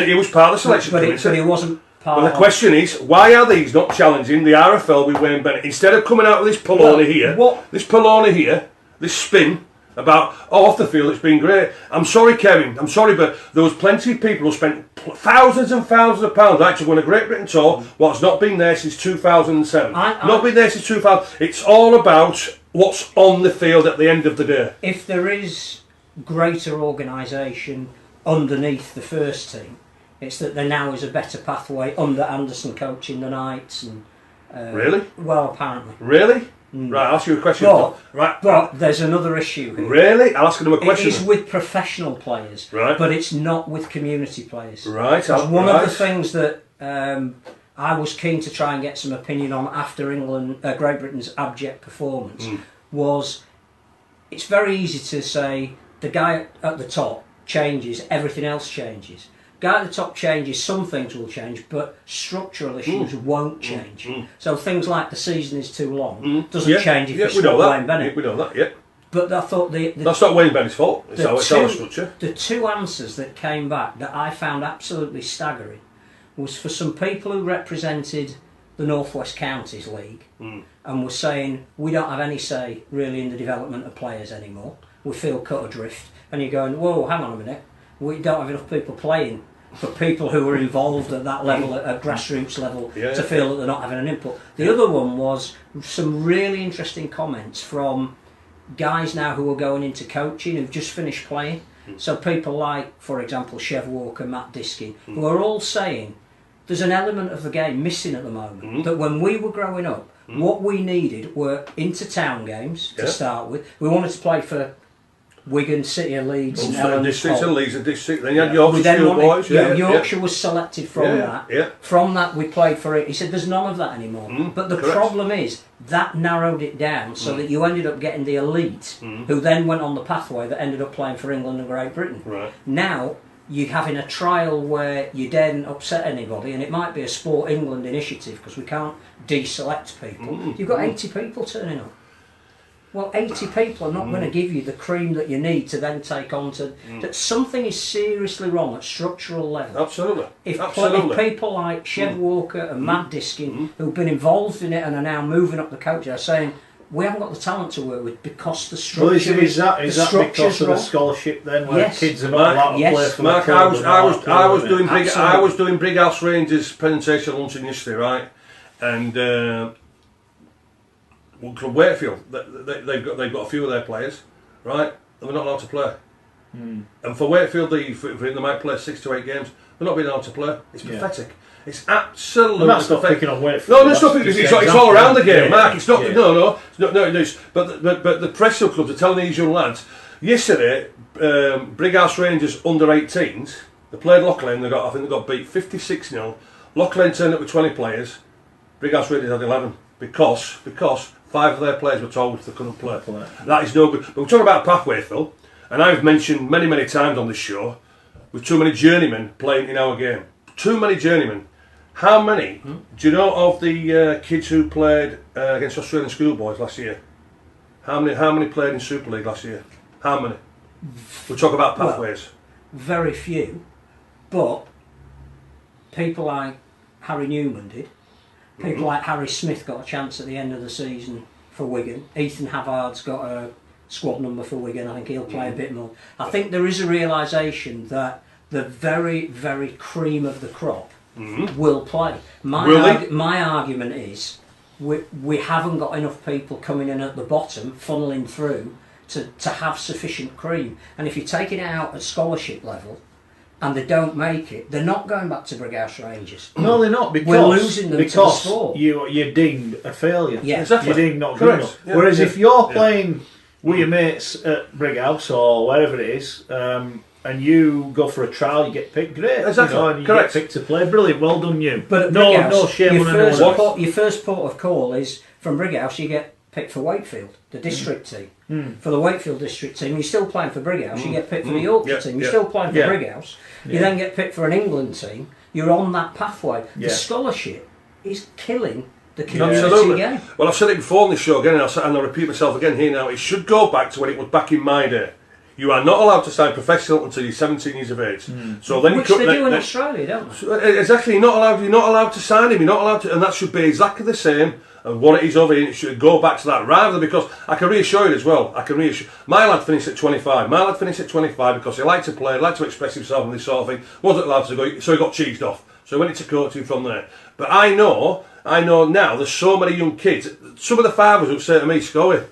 he was part of the selection committee.
But he wasn't part.
But the question is, why are these not challenging the RFL with Wayne Bennett instead of coming out with this Poloni here, this spin about off the field? It's been great. I'm sorry, Kevin. I'm sorry, but there was plenty of people who spent thousands and thousands of pounds actually won a Great Britain tour. What's not been there since 2007. Not been there since 2000. It's all about what's on the field at the end of the day.
If there is greater organisation underneath the first team, it's that there now is a better pathway under Anderson coaching the Knights. And
really?
Well, apparently.
Really? Right, I'll ask you a question.
But there's another issue here.
Really? I'll ask them a question.
It is with professional players,
right?
But it's not with community players.
Right.
One of the things that I was keen to try and get some opinion on after Great Britain's abject performance was it's very easy to say the guy at the top changes, everything else changes. Guy at the top changes, some things will change, but structural issues won't change. So things like the season is too long doesn't change if you swap Wayne Bennett.
We know that, yeah.
But I thought
that's not Wayne Bennett's fault. It's our structure.
The two answers that came back that I found absolutely staggering was for some people who represented the North West Counties League and were saying we don't have any say really in the development of players anymore. We feel cut adrift. And you're going, whoa, hang on a minute. We don't have enough people playing for people who are involved at that level, at grassroots level, to feel that they're not having an input. The other one was some really interesting comments from guys now who are going into coaching who've just finished playing. So people like, for example, Chev Walker, Matt Diskin, who are all saying there's an element of the game missing at the moment. That when we were growing up, what we needed were inter-town games to start with. We wanted to play for Wigan, City of Leeds, and Elland
district and Leeds and district. Then you had Yorkshire schoolboys.
Yorkshire was selected from that.
Yeah.
From that, we played for it. He said, "There's none of that anymore." But the problem is that narrowed it down so that you ended up getting the elite, who then went on the pathway that ended up playing for England and Great Britain.
Right.
Now you're having a trial where you daren't upset anybody, and it might be a Sport England initiative because we can't deselect people. You've got 80 people turning up. Well, 80 people are not going to give you the cream that you need to then take on to... That something is seriously wrong at structural level.
Absolutely.
If people like Chev Walker and Matt Diskin, who've been involved in it and are now moving up the coach, are saying, we haven't got the talent to work with because the structure
is that because of the scholarship then, where kids are not allowed to play for
Mark,
the club?
I was doing Brig House Rangers presentation luncheon yesterday, right? And... Club Wakefield, they've got a few of their players, right? And they're not allowed to play. And for Wakefield, they might play 6 to 8 games. They're not being allowed to play. It's pathetic. It's absolutely pathetic.
Picking on Wakefield.
No, it's not picking. It's all around the game, Mark. It's not. No. It is. But the press clubs are telling these young lads. Yesterday, Brig House Rangers under 18s. They played Loughlane. I think they got beat 56-0. Loughlane turned up with 20 players. Brig House Rangers had 11 because 5 of their players were told they couldn't play. That is no good. But we're talking about pathway, Phil, and I've mentioned many times on this show, with too many journeymen playing in our game. Too many journeymen. How many do you know of the kids who played against Australian schoolboys last year? How many played in Super League last year? How many? We talk about pathways.
Well, very few, but people like Harry Newman did. People like Harry Smith got a chance at the end of the season for Wigan. Ethan Havard's got a squad number for Wigan. I think he'll play a bit more. I think there is a realisation that the very, very cream of the crop will play. My argument is we haven't got enough people coming in at the bottom, funneling through, to have sufficient cream. And if you're taking it out at scholarship level, and they don't make it, they're not going back to Brig House Rangers.
No, they're not, because
we're losing them to the sport.
You're deemed a failure.
Yeah,
exactly.
You're deemed not good enough. Yeah. Whereas if you're playing with your mates at Brig House or wherever it is, and you go for a trial, you get picked, great.
Exactly.
And you get picked to play, brilliant, well done you.
But at Brig House,
no shame on anyone.
Your first port of call is from Brig House, you get picked for Wakefield, the district team. For the Wakefield district team, you're still playing for Brig House, you get picked for the Yorkshire team, you're still playing for Brig House, you then get picked for an England team, you're on that pathway. The scholarship is killing the community game.
Well, I've said it before on this show again, and I'll repeat myself again here now. It should go back to when it was back in my day. You are not allowed to sign professional until you're 17 years of age. So then
Which they do in Australia, don't they?
Exactly, you're not allowed to sign him. You're not allowed to, and that should be exactly the same. And what it is over here, it should go back to that rather than, because I can reassure you as well. My lad finished at 25. My lad finished at 25 because he liked to play, liked to express himself and this sort of thing. Wasn't allowed to go, so he got cheesed off. So he went into coaching from there. But I know now. There's so many young kids. Some of the fathers would say to me, "Scully,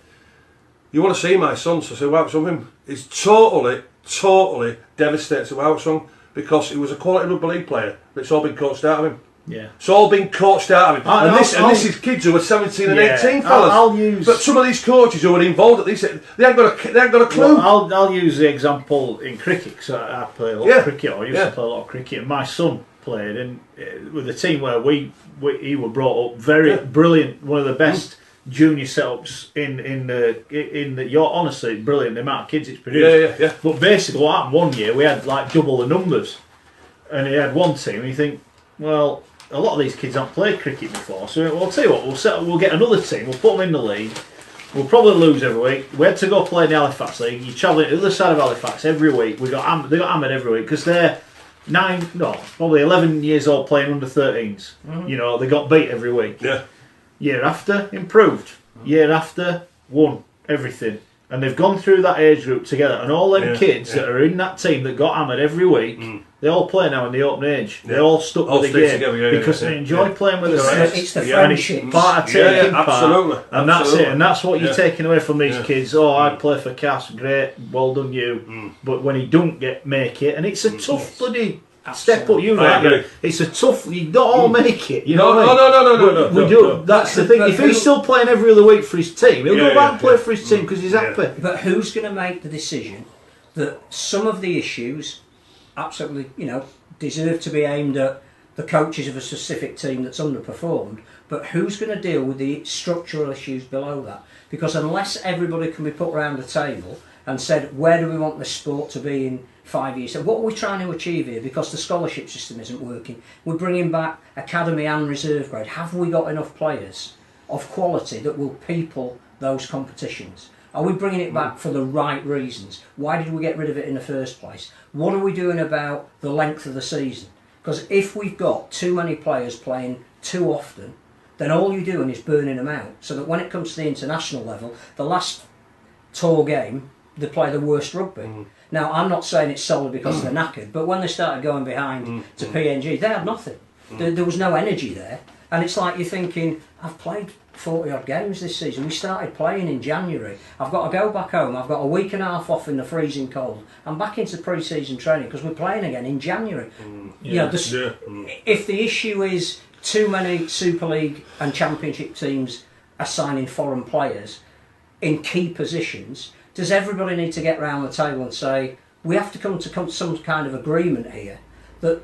you want to see my son?" So I said, "What's with him?" He's totally devastated to Wowsong because he was a quality rugby league player, but it's all been coached out of him.
Yeah.
It's all been coached out of it. And this is kids who are 17 and 18, fellas. But some of these coaches who are involved at these, they ain't got a clue.
Well, I'll use the example in cricket, because I play a lot of cricket, or I used to play a lot of cricket, and my son played in with a team where he was brought up, very brilliant, one of the best junior setups in the you're honestly brilliant, the amount of kids it's produced.
Yeah.
But basically what happened one year, we had like double the numbers, and he had one team, and you think, well, a lot of these kids haven't played cricket before, so I'll tell you what, we'll get another team, we'll put them in the league, we'll probably lose every week. We had to go play in the Halifax League. You're travelling to the other side of Halifax every week. They got hammered every week because they're probably 11 years old playing under 13s. You know, they got beat every week.
Yeah.
Year after, improved. Year after, won everything. And they've gone through that age group together. And all them kids that are in that team that got hammered every week, they all play now in the open age. They all stuck with the game
together,
because they enjoy playing with the mates.
It's the friendship.
And it's part of taking part.
Absolutely.
And that's it. And that's what you're taking away from these kids. Oh, I'd play for Cass. Great. Well done, you. But when he don't make it, and it's a tough bloody step up. It's a tough. You don't all make it. You know what I mean?
No.
We do. That's the thing. If he's still playing every other week for his team, he'll go back and play for his team because he's happy.
But who's going to make the decision that some of the issues absolutely, deserve to be aimed at the coaches of a specific team that's underperformed, but who's going to deal with the structural issues below that? Because unless everybody can be put around a table and said, where do we want this sport to be in 5 years? So what are we trying to achieve here? Because the scholarship system isn't working. We're bringing back academy and reserve grade. Have we got enough players of quality that will people those competitions? Are we bringing it back for the right reasons? Why did we get rid of it in the first place? What are we doing about the length of the season? Because if we've got too many players playing too often, then all you're doing is burning them out. So that when it comes to the international level, the last tour game, they play the worst rugby. Now, I'm not saying it's solely because they're knackered, but when they started going behind to PNG, they had nothing. There was no energy there. And it's like you're thinking, I've played 40 odd games this season. We started playing in January. I've got to go back home. I've got a week and a half off in the freezing cold. I'm back into pre-season training because we're playing again in January. If the issue is too many Super League and Championship teams assigning foreign players in key positions, does everybody need to get round the table and say, we have to come to some kind of agreement here that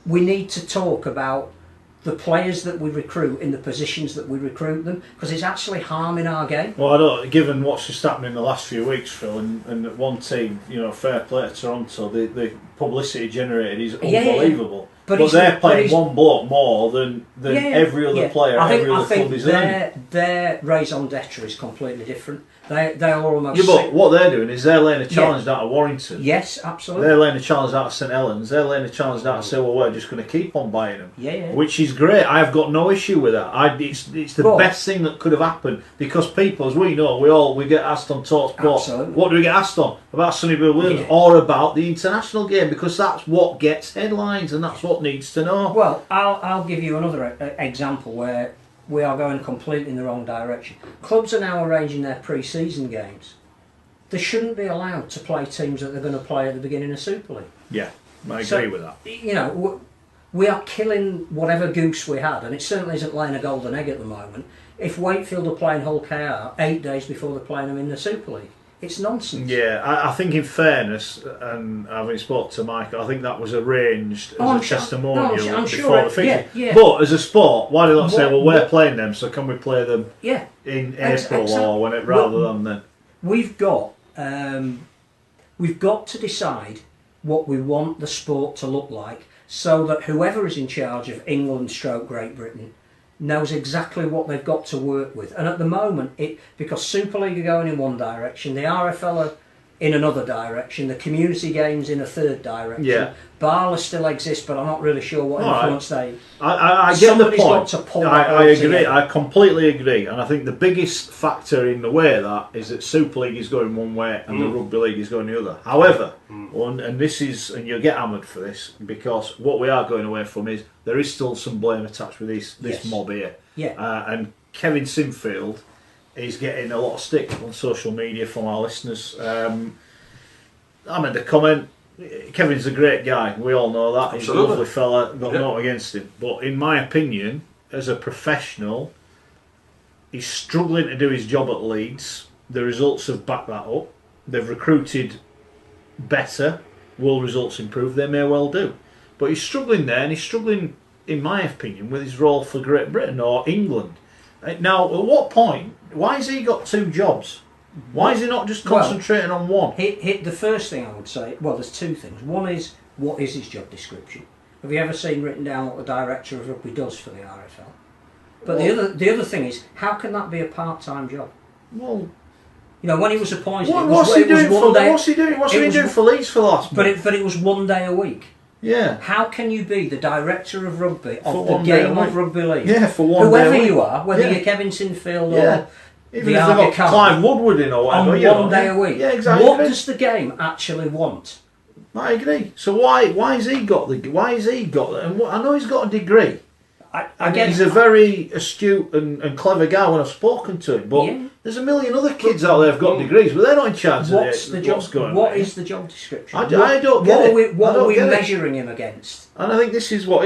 we need to talk about the players that we recruit in the positions that we recruit them, because it's actually harming our game.
Well, I don't. Given what's just happened in the last few weeks, Phil, and one team, fair play to Toronto, the publicity generated is unbelievable. But they're playing one block more than every other player, every other club is earning.
Their raison d'etre is completely different. They're almost.
Yeah, but what they're doing is they're laying a challenge out of Warrington.
Yes, absolutely.
They're laying a challenge out of St Helens. They're laying a challenge out of say, well, we're just going to keep on buying them.
Yeah.
Which is great. I've got no issue with that. It's the best thing that could have happened, because people, as we know, we get asked on Talk Sport.
Absolutely.
What do we get asked on? About Sonny Bill Williams or about the international game, because that's what gets headlines and that's what needs to know.
Well, I'll give you another example where we are going completely in the wrong direction. Clubs are now arranging their pre-season games. They shouldn't be allowed to play teams that they're going to play at the beginning of Super League.
Yeah, I agree with that.
We are killing whatever goose we had, and it certainly isn't laying a golden egg at the moment. If Wakefield are playing Hull KR 8 days before they're playing them in the Super League, it's nonsense.
Yeah, I think in fairness, and having spoke to Mike, I think that was arranged as a testimonial before the fixture.
Yeah.
But as a sport, why do they not say, well, we're playing them, so can we play them in April or when rather than then?
We've got to decide what we want the sport to look like, so that whoever is in charge of England / Great Britain knows exactly what they've got to work with. And at the moment, because Super League are going in one direction, the RFL are in another direction, the community games in a third direction.
Yeah.
Barla still exists, but I'm not really sure what influence they.
I get the point.
Got to pull
I agree.
together.
I completely agree, and I think the biggest factor in the way of that is that Super League is going one way and the Rugby League is going the other. However, and this is, and you'll get hammered for this, because what we are going away from is there is still some blame attached with this mob here.
Yeah.
And Kevin Sinfield is getting a lot of stick on social media from our listeners. I made the comment, Kevin's a great guy. We all know that. He's
Absolutely.
a lovely fella. Got naught against him. But in my opinion, as a professional, he's struggling to do his job at Leeds. The results have backed that up. They've recruited better. Will results improve? They may well do. But he's struggling there, and he's struggling, in my opinion, with his role for Great Britain or England. Now, at what point? Why has he got 2 jobs? Why is he not just concentrating on one?
The first thing I would say, well, there's 2 things. One is, what is his job description? Have you ever seen written down what the director of rugby does for the RFL? But the other thing is, how can that be a part-time job?
Well,
when he was appointed,
what's he doing for Leeds for the last month?
But it was 1 day a week.
Yeah.
How can you be the director of rugby
For
of the
1 day
game
a week?
of rugby league?
Yeah, for 1 day
Whoever
a week.
you are, whether
Yeah.
you're Kevin Sinfield
Yeah.
or
Even
the
if they've got
Army
Clive Woodward in or whatever,
on 1 day a week.
Yeah, exactly.
What does the game actually want?
I agree. So why has he got and I know he's got a degree.
Again,
He's a very astute and clever guy when I've spoken to him, but
Yeah.
there's a million other kids out there who've got degrees, but they're not in charge
what's
of
the job?
what's going on.
What is the job description?
I don't get it.
What
I don't
are we
get it.
measuring him against?
And I think this is what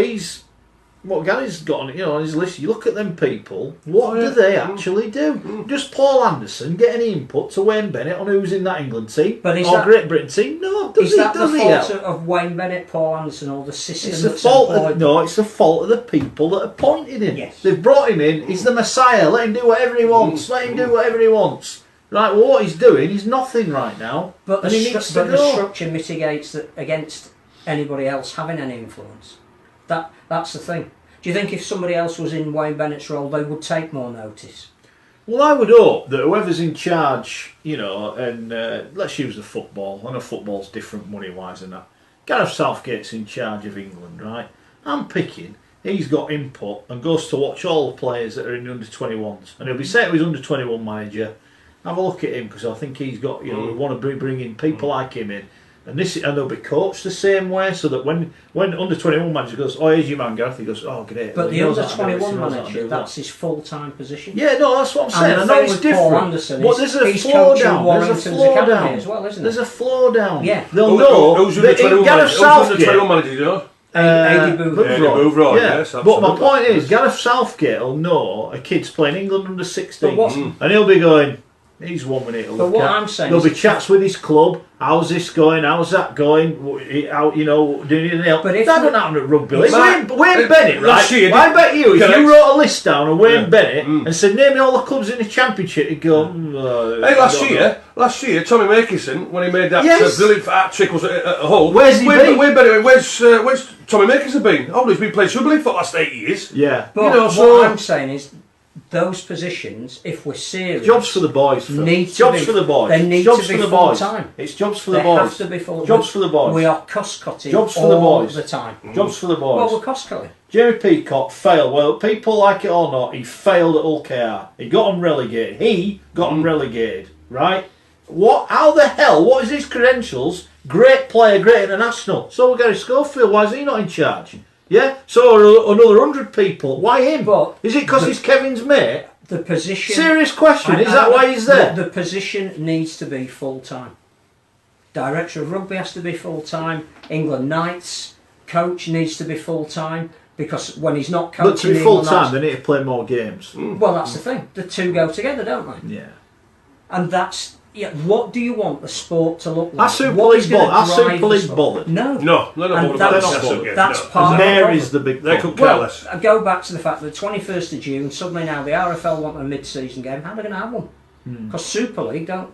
Gary's got on his list. You look at them people, what do they actually do? Does Paul Anderson get any input to Wayne Bennett on who's in that England team
But is
or
that-
Great Britain team? No,
Is that the
does he
fault
help?
of Wayne Bennett, Paul Anderson, or the system
It's the
that's
fault
employed?
it's the fault of the people that appointed him.
Yes.
They've brought him in, he's the Messiah, let him do whatever he wants, let him do whatever he wants. Right, well what he's doing is nothing right now.
But,
and he needs to
the
go.
structure mitigates that against anybody else having any influence. That's the thing. Do you think if somebody else was in Wayne Bennett's role, they would take more notice?
Well, I would hope that whoever's in charge, and let's use the football. I know football's different money-wise and that. Gareth Southgate's in charge of England, right? I'm picking. He's got input and goes to watch all the players that are in the under-21s. And he'll be saying to his under-21 manager, have a look at him because I think he's got, we want to bring in people like him in. And they'll be coached the same way, so that when under-21 manager goes, oh, here's your man, Gareth, he goes, oh, great.
But
he
the
knows how to do this, he
under-21
knows how to
manager,
do
that's
that.
his full-time position.
Yeah, no, that's what I'm saying. I
And
know
the
it's
thing with Paul
different.
Anderson
But
is
there's a
he's
flow
coaching
down. There's a
Warrington's
flow
academy
down
as well, isn't
There's
it?
a flow down.
Yeah.
They'll know.
Who's the 21
Gareth
manager? Who's the
Southgate.
21 manager, do you know?
Eddie Booth.
Eddie Booth, yes,
But my
absolutely.
point is, Gareth Southgate will know a kid's playing England under 16,
But what-
and he'll be going, he's 1 minute to
But
look
what
at.
I'm saying
There'll
is-
be chats with his club. How's this going? How's that going? How, do you need any help?
But if
that
we-
doesn't happen at rugby. League.
Mark,
Wayne Bennett, right?
last year,
I bet you, if
correct.
you wrote a list down of Wayne
Yeah.
Bennett and said, name me all the clubs in the Championship, he'd go,
Hey, last year, Tommy Makinson, when he made that
Yes.
brilliant hat-trick was at Hull.
Where's he been?
Where's Tommy Makinson been? Oh, he's been playing Super League for the last 8 years.
Yeah.
But
so-
what I'm saying is, those positions, if we're serious,
Jobs for the boys, Phil.
Need to
Jobs
be-
for the boys.
they need
jobs
to be
for the boys.
full-time.
It's jobs for the
they
boys.
have to be full.
Jobs for the boys.
We are cost-cutting
Jobs for the
all
boys.
the time.
Jobs for the boys.
Well, we're cost-cutting.
Jeremy Peacock failed. Well, people like it or not, he failed at Hull KR. He got them relegated. He got them relegated, right? What? How the hell? What is his credentials? Great player, great international. So Gary Schofield. Why is he not in charge? Yeah. So another 100 people. Why him?
But
is it because he's Kevin's mate?
The position.
Serious question. Is that why he's there?
The position needs to be full-time. Director of rugby has to be full-time. England Knights coach needs to be full-time. Because when he's not coaching,
But to be full time, they need to play more games.
Well, that's the thing. The two go together, don't they?
Yeah.
And that's what do you want the sport to look like?
Our Super
What is
League
gonna
our
drive
Super
the
League
sport?
bothered.
No,
No,
And
bothered
that's-
about that again.
that's
No.
part-
There is the big
They
problem.
could care
Well,
less.
I go back to the fact that the 21st of June, suddenly now the RFL want a mid-season game. How are they going to have one? Because Super League don't.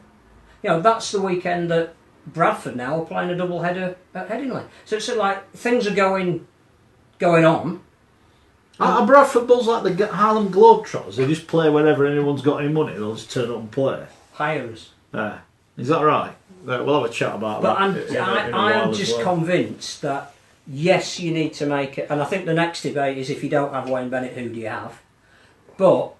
That's the weekend that Bradford now are playing a double header at Headingley. So it's like things are going on.
Are Bradford Bulls like the Harlem Globetrotters? They just play whenever anyone's got any money. They'll just turn up and play.
Hires.
Is that right? We'll have a chat about
But
that.
I'm just convinced that yes, you need to make it. And I think the next debate is if you don't have Wayne Bennett, who do you have? But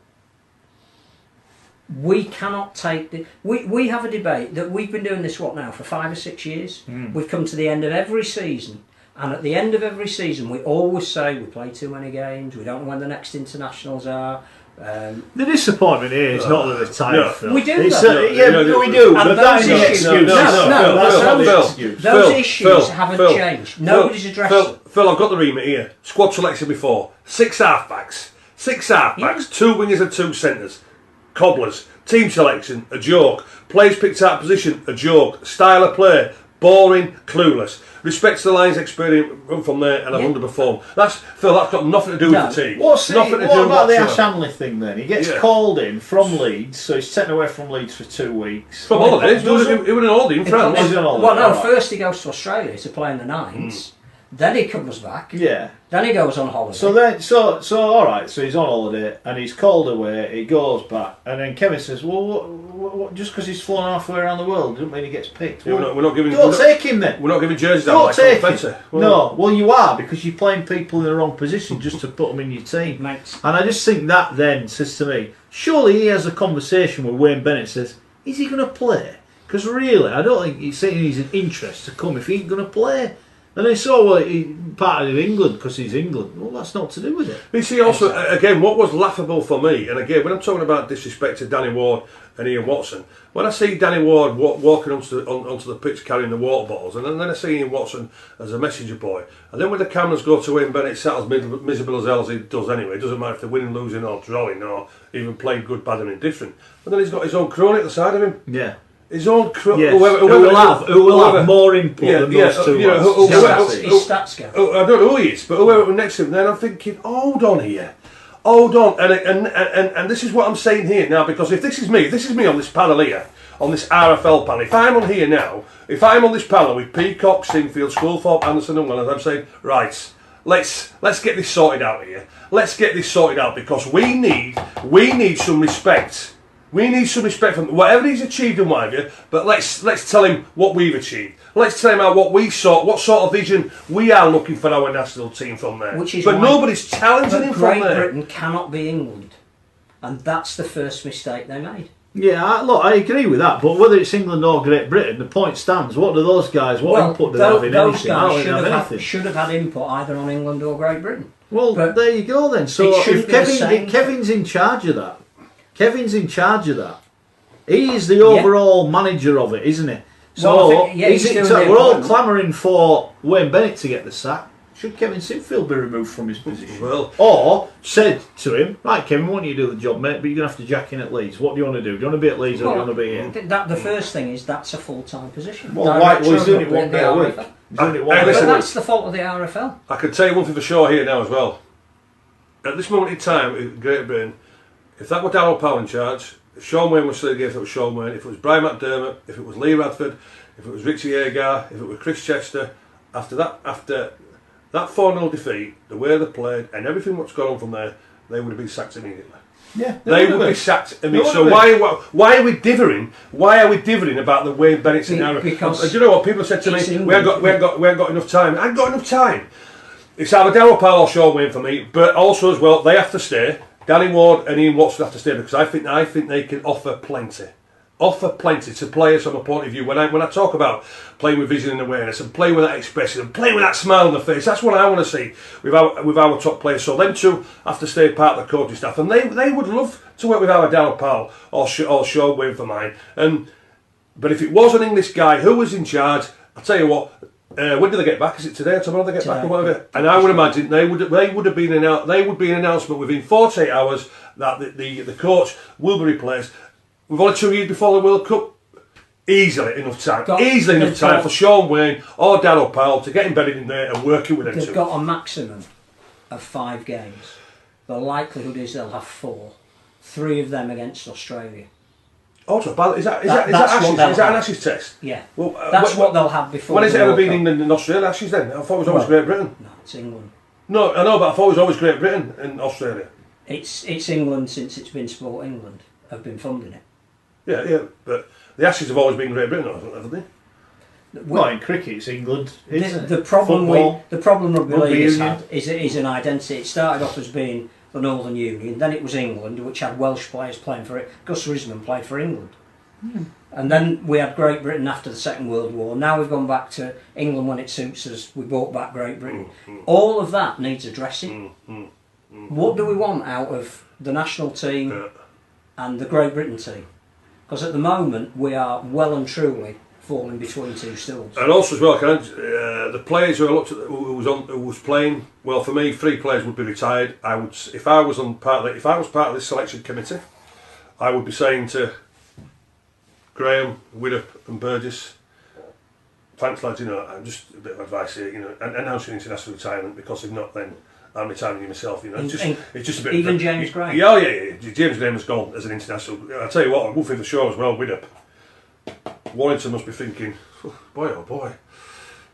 we cannot take we have a debate that we've been doing this for 5 or 6 years. We've come to the end of every season, and at the end of every season we always say we play too many games, we don't know when the next internationals are,
The disappointment here is not that they're tired, Phil.
We do,
It's,
though.
we do, but that is an excuse.
That's not the excuse. Those issues haven't
Phil,
changed. Nobody's addressed them.
Phil, I've got the remit here. Squad selection before. 6 halfbacks. 6 halfbacks, 2 wingers and 2 centres. Cobblers. Team selection, a joke. Players picked out of position, a joke. Style of play, boring, clueless. Respect to the line's experience, run from there and I've underperformed. Phil, that's got nothing to do with the team.
What about the Ash
whatsoever.
Hanley thing then? He gets called in from Leeds, so he's taken away from Leeds for 2 weeks.
From holidays, he was on holiday in France.
First he goes to Australia to play in the Nines. Then he comes back.
Yeah.
Then he goes on holiday.
So all right. So he's on holiday and he's called away. He goes back, and then Kevin says, "Well, what, just because he's flown halfway around the world doesn't mean he gets picked."
Yeah, we're not giving.
Take him then.
We're not giving jerseys out
Don't
like
take
him.
No, well you are, because you're playing people in the wrong position just to put them in your team.
Mates.
And I just think that then says to me, surely he has a conversation with Wayne Bennett. Says, is he going to play? Because really, I don't think he's saying he's an interest to come if he ain't going to play. And they saw he's part of England because he's England. Well, that's not to do with it.
You see, also, again, what was laughable for me, and again, when I'm talking about disrespect to Danny Ward and Ian Watson, when I see Danny Ward walking onto the pitch carrying the water bottles, and then I see Ian Watson as a messenger boy, and then when the cameras go to Wayne Bennett, sat as miserable as hell as he does anyway, it doesn't matter if they're winning, losing, or drawing, or even playing good, bad, and indifferent. But then he's got his own crony at the side of him.
Yeah.
His own
yes. Who will have more input than those two lads.
His stats guy.
I don't know who he is, but whoever was next to him, then I'm thinking, hold on here. Hold on. And this is what I'm saying here now, because if this is me on this panel here, on this RFL panel, if I'm on here now, if I'm on this panel with Peacock, Sinfield, Schoolthorpe, Anderson and Welland, I'm saying, right, let's get this sorted out here. Let's get this sorted out, because we need some respect. We need some respect from whatever he's achieved and what have you, but let's tell him what we've achieved. Let's tell him what sort of vision we are looking for our national team from there. But nobody's challenging him from there.
Great Britain cannot be England, and that's the first mistake they made.
Yeah, I agree with that, but whether it's England or Great Britain, the point stands. What do those guys, input do they have in anything?
Those guys should have had input either on England or Great Britain.
Well, but there you go then. So if Kevin's in charge of that, he is the overall manager of it, isn't he? So we're all clamouring for Wayne Bennett to get the sack. Should Kevin Sinfield be removed from his position?
Well,
or said to him, right, Kevin, why don't you do the job, mate, but you're going to have to jack in at Leeds. What do you want to do? Do you want to be at Leeds or do you want to be here?
The first thing is that's a full-time position.
Well, he's doing it 1 day a week.
But that's the fault of the RFL.
I can tell you one thing for sure here now as well. At this moment in time, in Great Britain, if that were Darryl Powell in charge, if Sean Wayne was still again, if it was Sean Wayne, if it was Brian McDermott, if it was Lee Radford, if it was Richie Agar, if it was Chris Chester, after that 4-0 defeat, the way they played and everything what's gone on from there, they would have been sacked immediately.
Yeah,
they would be sacked immediately. So why are we divering? Why are we divering about the Wayne Bennett scenario?
Because
do you know what people said to me? We haven't got enough time. I haven't got enough time. It's either Darryl Powell or Sean Wayne for me, but also as well they have to stay. Danny Ward and Ian Watson have to stay, because I think they can offer plenty to players from a point of view. When I talk about playing with vision and awareness and playing with that expression and playing with that smile on the face, that's what I want to see with our top players. So them two have to stay part of the coaching staff, and they would love to work with our Darryl Powell or Sean Wayne for mine. But if it was an English guy who was in charge, I'll tell you what. When do they get back? Is it today or tomorrow they get back or whatever? And I would imagine they would be an announcement within 48 hours that the coach will be replaced. We've only 2 years before the World Cup. Easily enough time for Sean Wayne or Darryl Powell to get embedded in there and working with them.
They've got a maximum of 5 games. The likelihood is they'll have 4. 3 of them against Australia.
Also, is that an Ashes test?
Yeah. Well, that's what they'll have before.
When has it ever been England and Australia Ashes then? I thought it was always Great Britain.
No, it's England.
No, I know, but I thought it was always Great Britain and Australia.
It's England since it's been Sport England have been funding it.
Yeah, but the Ashes have always been Great Britain, haven't they?
Well, in cricket, it's England.
The problem Rugby League has had is an identity. It started off as being the Northern Union, then it was England, which had Welsh players playing for it. Gus Risman played for England. And then we had Great Britain after the Second World War. Now we've gone back to England when it suits us. We brought back Great Britain. All of that needs addressing. What do we want out of the national team and the Great Britain team? Because at the moment we are well and truly falling between two stools.
And also as well, the players who I looked at who was playing, well, for me, 3 players would be retired. I would, if I was part of this selection committee, I would be saying to Graham, Widdop and Burgess, thanks lads, just a bit of advice here, announcing international retirement, because if not, then I'm retiring you myself, it's just a bit.
Even James Graham.
Yeah. James Graham has gone as an international. I'll tell you what, I'll go through the show as well, Widdop. Warrington must be thinking, boy oh boy.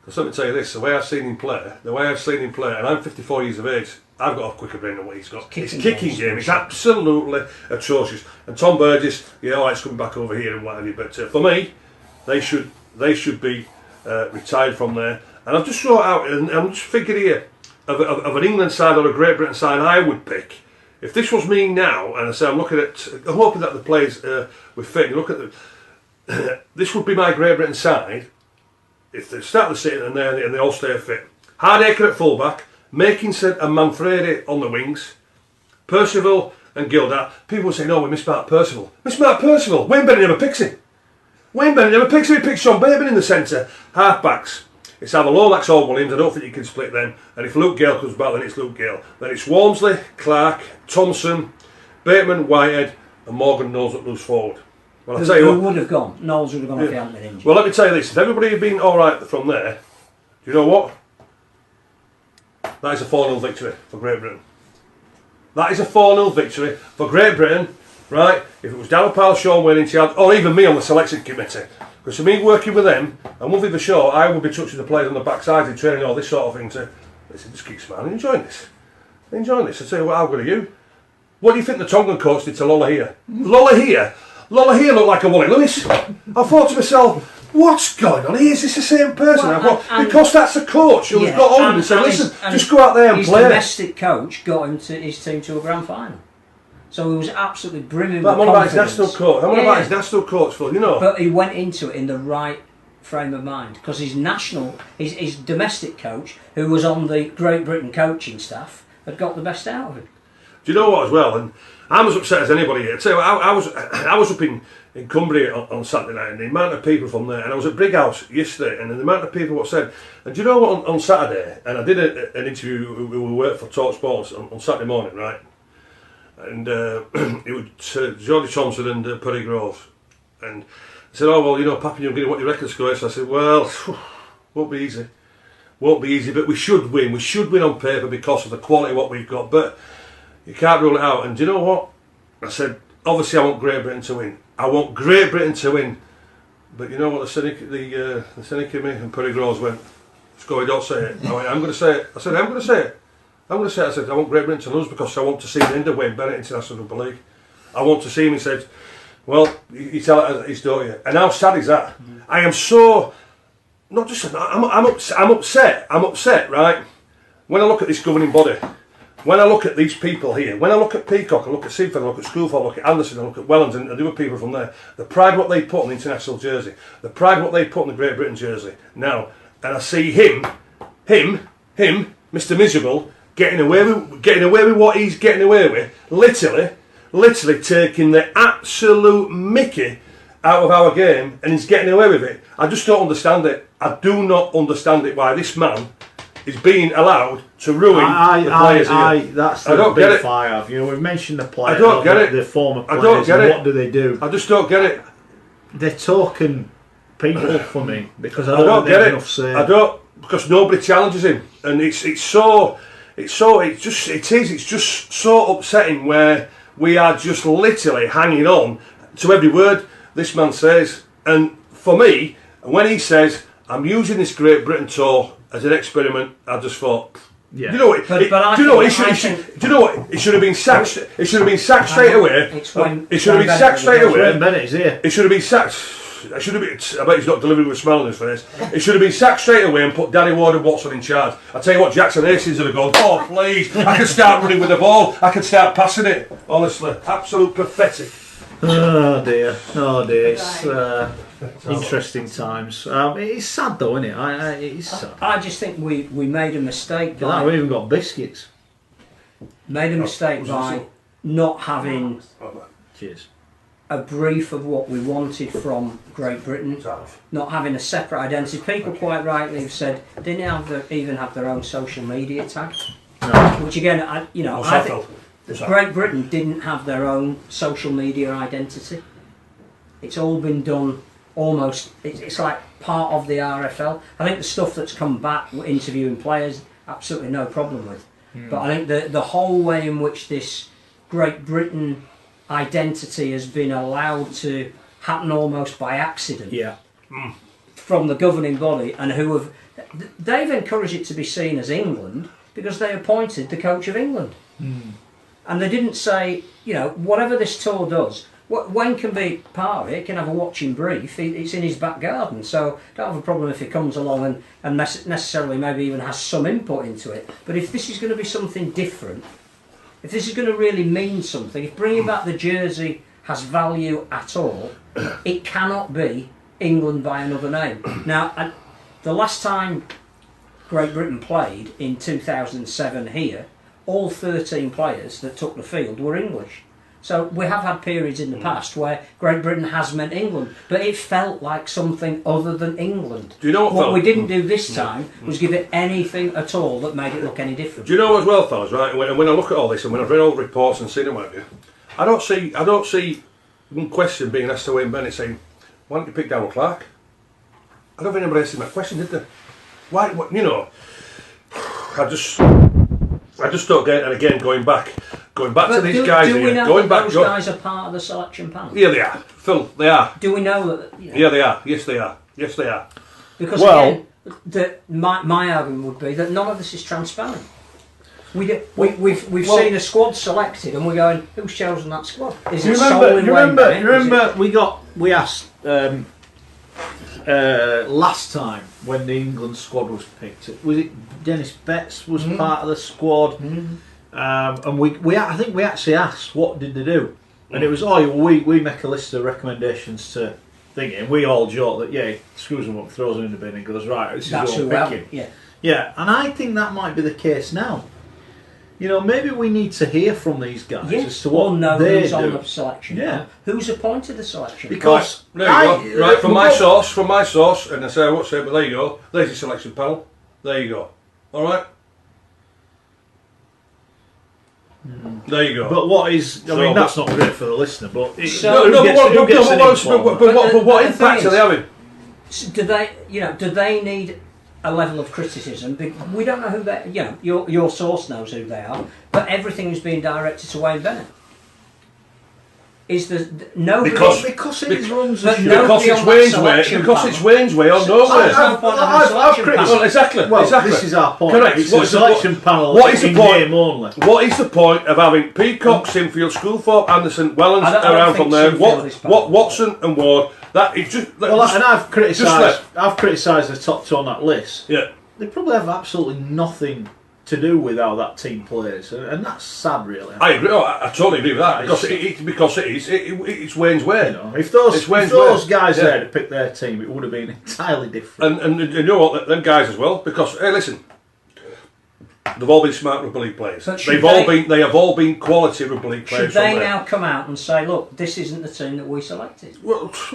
Because let me tell you this, the way I've seen him play, and I'm 54 years of age, I've got a quicker brain than what he's got. His kicking game is absolutely atrocious. And Tom Burgess, it's coming back over here and what have you, but for me, they should be retired from there. And I've just thought out, and I'm just thinking here of an England side or a Great Britain side I would pick. If this was me now, and I say I'm hoping that the players were fit. You look at this would be my Great Britain side if they start the season and they all stay fit. Hardacre at fullback, Makinson and Manfredi on the wings, Percival and Gildart. People will say, no, we missed Mark Percival. Wayne Bennett never picks him. He picks Sean Bateman in the centre. Half-backs. It's either Lomax or Williams. I don't think you can split them. And if Luke Gale comes back, then it's Luke Gale. Then it's Walmsley, Clark, Thompson, Bateman, Whitehead and Morgan Knowles at loose forward. Well, I'll tell you what.
Would have gone? Knowles would have gone if he hadn't been injured.
Well, let me tell you this. If everybody had been alright from there, do you know what? That is a 4-0 victory for Great Britain. That is a 4-0 victory for Great Britain, right? If it was Darryl Powell, Sean Wayne in charge, or even me on the selection committee. Because for me working with them, and one thing for sure, I would be touching the players on the backside in training, all this sort of thing, to listen, just keep smiling, enjoying this. I tell you what, how good are you? What do you think the Tongan coach did to Lola here? Lola here looked like a Wally Lewis. I thought to myself, what's going on here? Is this the same person? Because that's the coach who's got hold of him and said, listen, just go out there and play.
His domestic coach got his team to a grand final. So he was absolutely brimming with confidence.
What about his national coach? About his national coach, Phil?
But he went into it in the right frame of mind, because his domestic coach, who was on the Great Britain coaching staff, had got the best out of him.
Do you know what as well? And I'm as upset as anybody here. I tell you what, I was up in Cumbria on Saturday night, and the amount of people from there, and I was at Brighouse yesterday, and the amount of people what said, and do you know what, on Saturday, and I did an interview, we worked for Talk Sports on Saturday morning, right? And it was Geordie Thompson and Perry Groves, and I said, oh well, Papa, you're getting what your record score is. So I said, well, won't be easy, but we should win on paper because of the quality of what we've got, but you can't rule it out. And do you know what? I said, obviously I want Great Britain to win. But you know what, the cynic in me and Perry Groves went, Scully, don't say it. I went, I'm going to say it. I said, I'm going to say it. I said, I want Great Britain to lose because I want to see the end of Wayne Bennett International Rugby League. I want to see him. He said, well, you tell it as it is, don't you? And how sad is that? I am so, not just, I'm upset, right? When I look at this governing body, when I look at these people here, when I look at Peacock, I look at Sinford, I look at Schoolford, I look at Anderson, I look at Wellens and the other people from there, the pride what they put on the international jersey, the pride what they put on the Great Britain jersey. Now, and I see him, Mr. Miserable, getting away with what he's getting away with, literally taking the absolute mickey out of our game, and he's getting away with it. I just don't understand it. I do not understand it, why this man is being allowed to ruin the players here.
That's the big fire. We've mentioned the players.
I don't get it.
The former players.
I don't get it.
What do they do?
I just don't get it.
They're talking people for me because I don't get enough say.
I don't, because nobody challenges him, and it's just so upsetting where we are just literally hanging on to every word this man says. And for me, when he says, I'm using this Great Britain tour as an experiment, I just thought,
Yeah.
Do you know what? Do you know what? It should have been sacked. It should have been sacked straight away. It should have been sacked straight away.
Wayne Bennett's here.
It should have been sacked. I should have been. I bet he's not delivering with a smile on his face. It should have been sacked straight away and put Danny Ward and Watson in charge. I tell you what, Jackson Hastings would have gone, oh please, I can start running with the ball. I can start passing it. Honestly, absolute pathetic.
Oh dear. It's interesting times. It's sad though, isn't it? It's sad.
I just think we made a mistake.
We've even got biscuits.
made a mistake by not having
Cheers.
a brief of what we wanted from Great Britain, not having a separate identity. People quite rightly have said they didn't even have their own social media tag, which again, I think Great Britain didn't have their own social media identity. It's all been done almost, it's like part of the RFL. I think the stuff that's come back, interviewing players, absolutely no problem with. But I think the whole way in which this Great Britain identity has been allowed to happen almost by accident from the governing body, and they've encouraged it to be seen as England because they appointed the coach of England. And they didn't say, whatever this tour does, Wayne can be part of it, can have a watching brief, it's in his back garden, so don't have a problem if he comes along and necessarily maybe even has some input into it. But if this is going to be something different, if this is going to really mean something, if bringing back the jersey has value at all, it cannot be England by another name. Now, the last time Great Britain played in 2007 here, all 13 players that took the field were English. So we have had periods in the past where Great Britain has meant England, but it felt like something other than England.
Do you know
what we didn't do this time was give it anything at all that made it look any different.
Do you know as well, fellas, right? When I look at all this and when I've read all the reports and seen them, what have you, I don't see one question being asked to Wayne Bennett saying, "Why don't you pick Darryl Clark?" I don't think anybody asked him that question, did they? Why? I just don't get it. And again, going back to these guys
do we
here.
know that those guys are part of the selection panel?
Yeah, they are. Phil, they are.
Do we know that?
Yeah, they are. Yes, they are. Yes, they are.
Because again, my argument would be that none of this is transparent. We've seen a squad selected, and we're going, who's chosen that squad? Is it solely Wayne Bennett?
You remember we asked last time when the England squad was picked. Was it Dennis Betts was part of the squad? And I think we actually asked what did they do, and it was we make a list of recommendations to thingy, and we all joke that screws them up, throws them in the bin, and goes right. This is who we're picking. Yeah, and I think that might be the case now. Maybe we need to hear from these guys as to what they
who's
do.
on the selection. Who's appointed the selection?
Because
from my source, and I say I won't say, but there you go. There's your selection panel. There you go. All right. There you go.
But what is? I mean, that's not great for the listener. But
what impact are they having?
Do they need a level of criticism? We don't know who they. Your source knows who they are, but everything is being directed to Wayne Bennett. Is there nobody?
Because it runs the show.
Because it's Wayne's way. Because it's Wayne's way or no way. Exactly.
This is our point.
Correct.
It's a selection panel.
What is the point?
Only.
What is the point of having Peacock, Sinfield, Schoolthorpe, Anderson, Wellens around from there? Watson and Ward. That is just.
And I've criticised the top two on that list.
Yeah.
They probably have absolutely nothing to do with how that team plays, and that's sad, really.
I agree. I totally agree with that because it's Wayne's way.
If those guys there to pick their team, it would have been entirely different.
And you know what? Them guys as well, because hey, listen, they've all been smart rugby league players. They have all been quality rugby league players.
Should they now come out and say, look, this isn't the team that we selected?
Because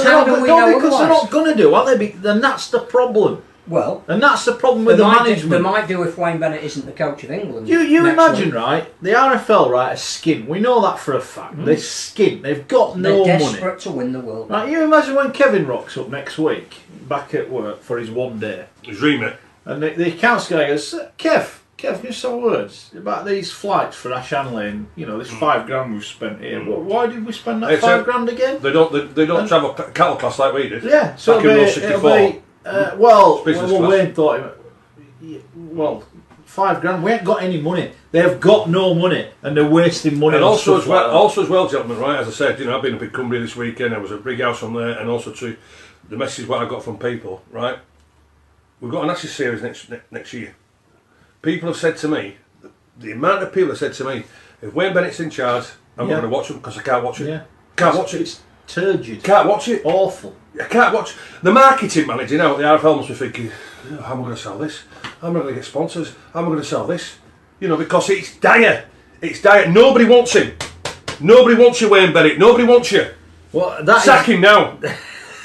they're not going to do, are they? Then that's the problem.
Well,
and that's the problem with the management.
They might do if Wayne Bennett isn't the coach of England.
You imagine, right? The RFL, right, are skin. We know that for a fact. They're skin. They've got no money.
They're desperate to win the world.
Right? You imagine when Kevin rocks up next week, back at work for his one day.
His remit.
And the accounts guy goes, Kev, just some words about these flights for Ash Hanley and this $5,000 we've spent here. Why did we spend that $5,000 again?
They don't have a cattle class like we did.
Yeah, so it'll be Wayne thought, $5,000. We ain't got any money. They've got no money, and they're wasting money.
And
on
also
stuff
as well, gentlemen. Right, as I said, I've been up in Cumbria this weekend. I was at Brig House on there, and also to the message what I got from people. Right, we've got an Ashes series next year. People have said to me, the amount of people have said to me, if Wayne Bennett's in charge, I'm not going to watch him because I can't watch it.
Yeah.
Can't watch it.
It's turgid.
Can't watch it.
Awful.
I can't watch. The marketing manager now at the RFL must be thinking, how am I going to sell this? How am I going to get sponsors? How am I going to sell this? You know, because it's dire. It's dire. Nobody wants him. Nobody wants you, Wayne Bennett. Nobody wants you.
Well,
Sack him now.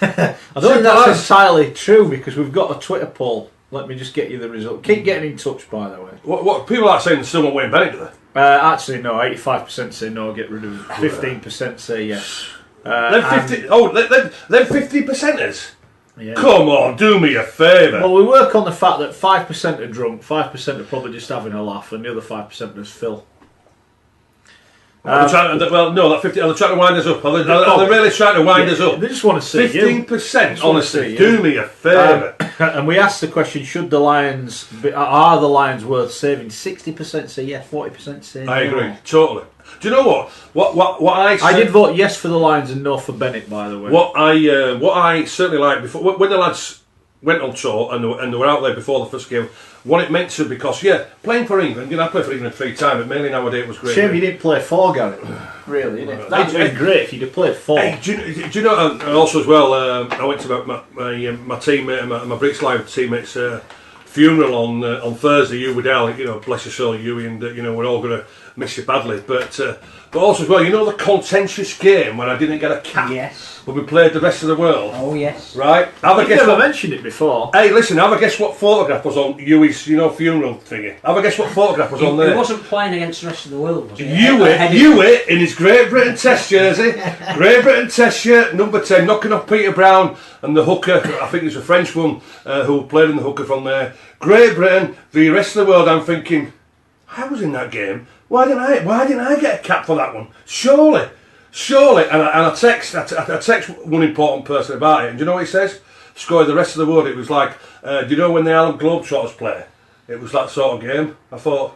I don't think that's entirely true because we've got a Twitter poll. Let me just get you the result. Keep getting in touch, by the way.
What people are saying they still want Wayne Bennett, do they?
Actually, no. 85% say no, get rid of him. 15% say yes.
Them 50%ers?
Yeah.
Come on, do me a favour.
Well, we work on the fact that 5% are drunk, 5% are probably just having a laugh, and the other 5% is Phil.
That 50. Are they trying to wind us up? Are they really trying to wind us up?
They just want to see
15%. Honestly, do me a favour.
And we asked the question: should the Lions are the Lions worth saving? 60% say yes, 40% say no.
I agree totally. Do you know what
I did vote yes for the Lions and no for Bennett, by the way.
What I certainly liked before when the lads went on tour and they were out there before the first game. What it meant to, because playing for England, I played for England 3 times, but mainly nowadays it was great.
Shame you didn't play 4, Gary. Really, isn't it? That'd been great if you'd have played 4.
Hey, do you know? And also as well, I went to my teammate, my Brits Live teammate's funeral on Thursday. You, Waddell, bless your soul, you, and we're all going to miss you badly. But also as well, the contentious game when I didn't get a cap.
Yes.
When we played the rest of the world.
Oh yes.
Right.
I've never mentioned it before.
Hey, listen. Have a guess what photograph was on Huey's, funeral thingy. Have a guess what photograph was on there.
He wasn't playing against the rest of the world, was he?
Huey in his Great Britain Test jersey, Great Britain Test shirt, number 10, knocking off Peter Brown and the hooker. I think it's a French one who played in the hooker from there. Great Britain for the rest of the world. I'm thinking, I was in that game. Why didn't I get a cap for that one? Surely, and I text one important person about it, and do you know what he says? Scored the rest of the world. It was like, do you know when the Harlem Globetrotters play? It was that sort of game. I thought,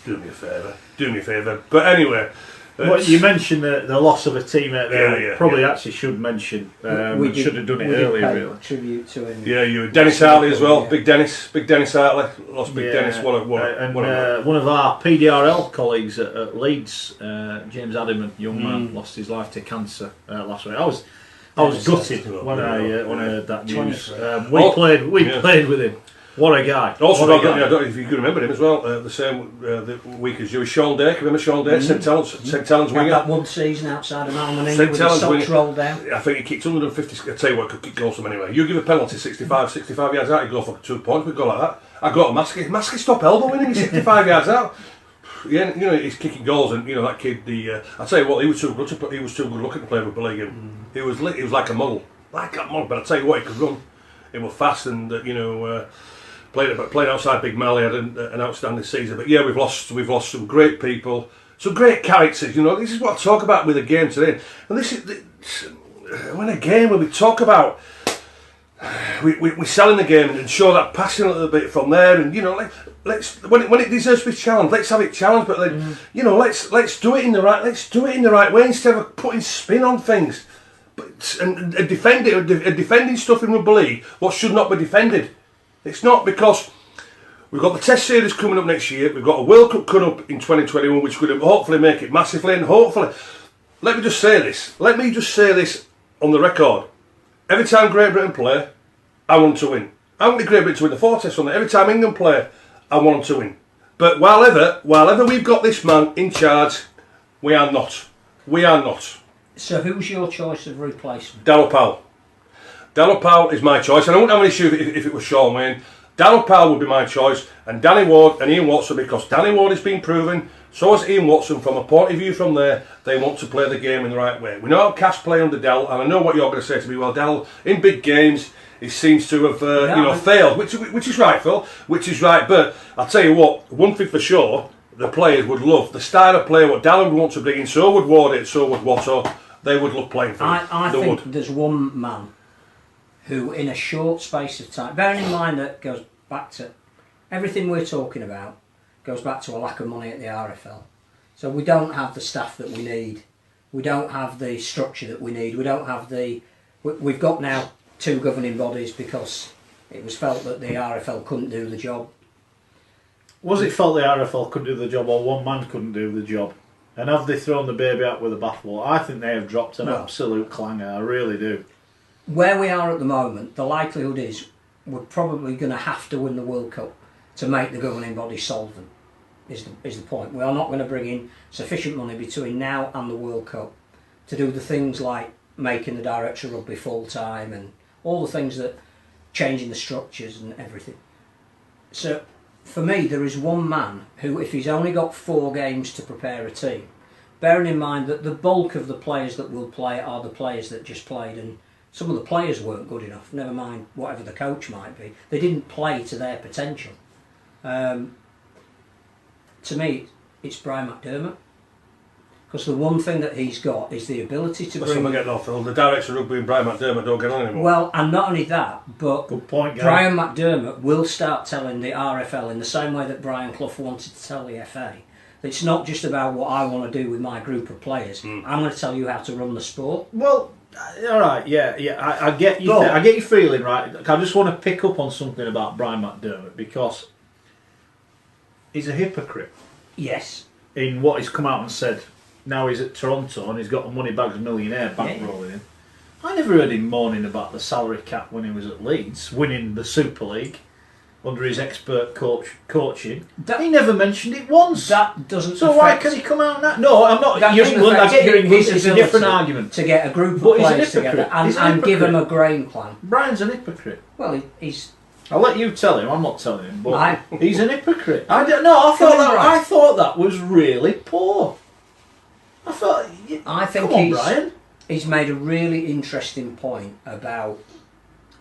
do me a favour. But anyway,
well, you mentioned the loss of a teammate there.
Yeah,
probably actually should mention. We should have done it earlier, really.
Tribute to him.
Yeah, you Dennis Hartley as well. Big Dennis Hartley. Lost Big Dennis. What a
one of our PDRL colleagues at Leeds, James Adamant, young man, lost his life to cancer last week. I was gutted when I heard that news. We played with him. What a guy!
Also, I don't know if you can remember him as well. The same the week as you, Sean Day. Remember Sean Day? St Helens winger.
That one season outside of Malmedy with his socks rolled down.
I think he kicked 150. I tell you what, could kick goals from anywhere. You give a penalty 65 yards out, you go for 2 points. We go like that. I got a Maskey stop elbowing him 65 yards out. Yeah, he's kicking goals, and that kid. I tell you what, he was too good. He was too good looking to play rugby league. He was like a model, But I tell you what, he could run. He was fast, and playing outside Big Mal, he had an outstanding season. But yeah, we've lost some great people, some great characters. This is what I talk about with the game today. And this is when we talk about we selling the game and show that passion a little bit from there, and let's when it deserves to be challenged, let's have it challenged. But let's do it in the right way instead of putting spin on things. And defending stuff in rugby league what should not be defended. It's not, because we've got the Test series coming up next year. We've got a World Cup coming up in 2021, which could hopefully make it massively. And hopefully, let me just say this on the record. Every time Great Britain play, I want them to win. I want the Great Britain to win the 4 Tests on there. Every time England play, I want them to win. But while ever we've got this man in charge, we are not. We are not.
So who's your choice of replacement?
Darryl Powell. Darryl Powell is my choice, and I wouldn't have an issue if it was Sean Wayne. Darryl Powell would be my choice, and Danny Ward and Ian Watson, because Danny Ward has been proven, so has Ian Watson. From a point of view from there, they want to play the game in the right way. We know how Cass play under Dell, and I know what you're going to say to me. Well, Dell, in big games, he seems to have failed, which is right, Phil, which is right. But I'll tell you what, one thing for sure, the players would love the style of play what Dell would want to bring in. So would Ward, so would Watto. They would love playing for him.
I think there's one man who, in a short space of time, bearing in mind that goes back to everything we're talking about, goes back to a lack of money at the RFL. So we don't have the staff that we need. We don't have the structure that we need. We don't have we've got now 2 governing bodies because it was felt that the RFL couldn't do the job.
Was it felt the RFL couldn't do the job, or one man couldn't do the job? And have they thrown the baby out with the bathwater? I think they have dropped an absolute clanger. I really do.
Where we are at the moment, the likelihood is we're probably going to have to win the World Cup to make the governing body solvent. is the point. We are not going to bring in sufficient money between now and the World Cup to do the things like making the director of rugby full time and all the things that changing the structures and everything. So for me, there is one man who, if he's only got 4 games to prepare a team, bearing in mind that the bulk of the players that will play are the players that just played, and some of the players weren't good enough, never mind whatever the coach might be. They didn't play to their potential. To me, it's Brian McDermott. Because the one thing that he's got is the ability to
Let's
bring...
not get off, Phil. The director of rugby and Brian McDermott don't get on anymore.
Well, and not only that, but
Good point, Gary.
Brian McDermott will start telling the RFL in the same way that Brian Clough wanted to tell the FA. That it's not just about what I want to do with my group of players. I'm going to tell you how to run the sport.
Well, all right, yeah, I get you. I get your feeling, right? I just want to pick up on something about Brian McDermott because he's a hypocrite.
Yes.
In what he's come out and said. Now he's at Toronto and he's got a money-bags millionaire bankrolling him. I never heard him moaning about the salary cap when he was at Leeds, winning the Super League under his expert coaching. He never mentioned it once.
That doesn't.
So why can he come out now? No, I'm not. You're England. I get you're England. It's a different argument.
To get a group of players together and give them a game plan.
Brian's an hypocrite.
Well, he's.
I'll let you tell him. I'm not telling him. But he's an hypocrite. I thought that was really poor.
I think he's made a really interesting point about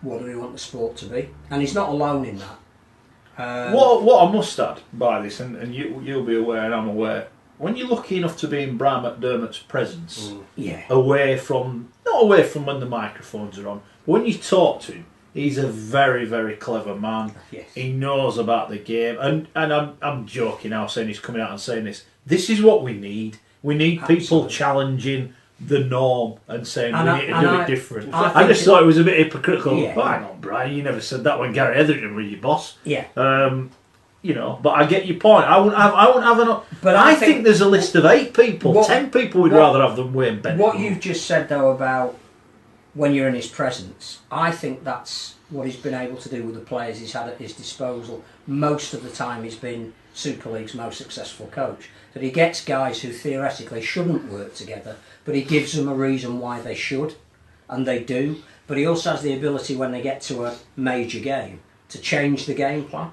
what do we want the sport to be, and he's not alone in that.
What I must add by this, and you'll be aware and I'm aware, when you're lucky enough to be in Brian McDermott's presence, not away from when the microphones are on, when you talk to him, he's a very, very clever man.
Yes.
He knows about the game, and I'm joking now saying he's coming out and saying this. This is what we need. We need people challenging the norm and saying we need to do it different. I just thought it was a bit hypocritical. Yeah. Oh, hang on, Brian, you never said that when Gary Etherington was your boss.
Yeah.
But I get your point. I wouldn't have enough. But I think there's a list of 8 people, 10 people we'd rather have than Wayne Bennett.
What you've just said though about when you're in his presence, I think that's what he's been able to do with the players he's had at his disposal. Most of the time he's been Super League's most successful coach. That he gets guys who theoretically shouldn't work together, but he gives them a reason why they should, and they do. But he also has the ability when they get to a major game to change the game plan.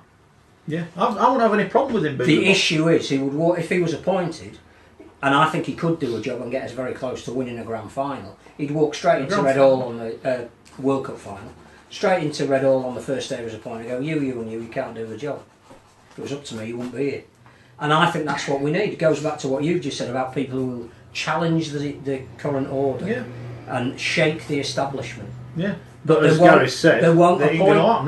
Yeah, I wouldn't have any problem with him.
The issue is he would walk, if he was appointed, and I think he could do a job and get us very close to winning a grand final. He'd walk straight into Red Hall on the World Cup final, straight into Red Hall on the first day he was appointed. And go, you can't do the job. If it was up to me, you wouldn't be here. And I think that's what we need. It goes back to what you've just said about people who will challenge the current order and shake the establishment.
Yeah, but as Gary said,
they won't appoint people.
Well,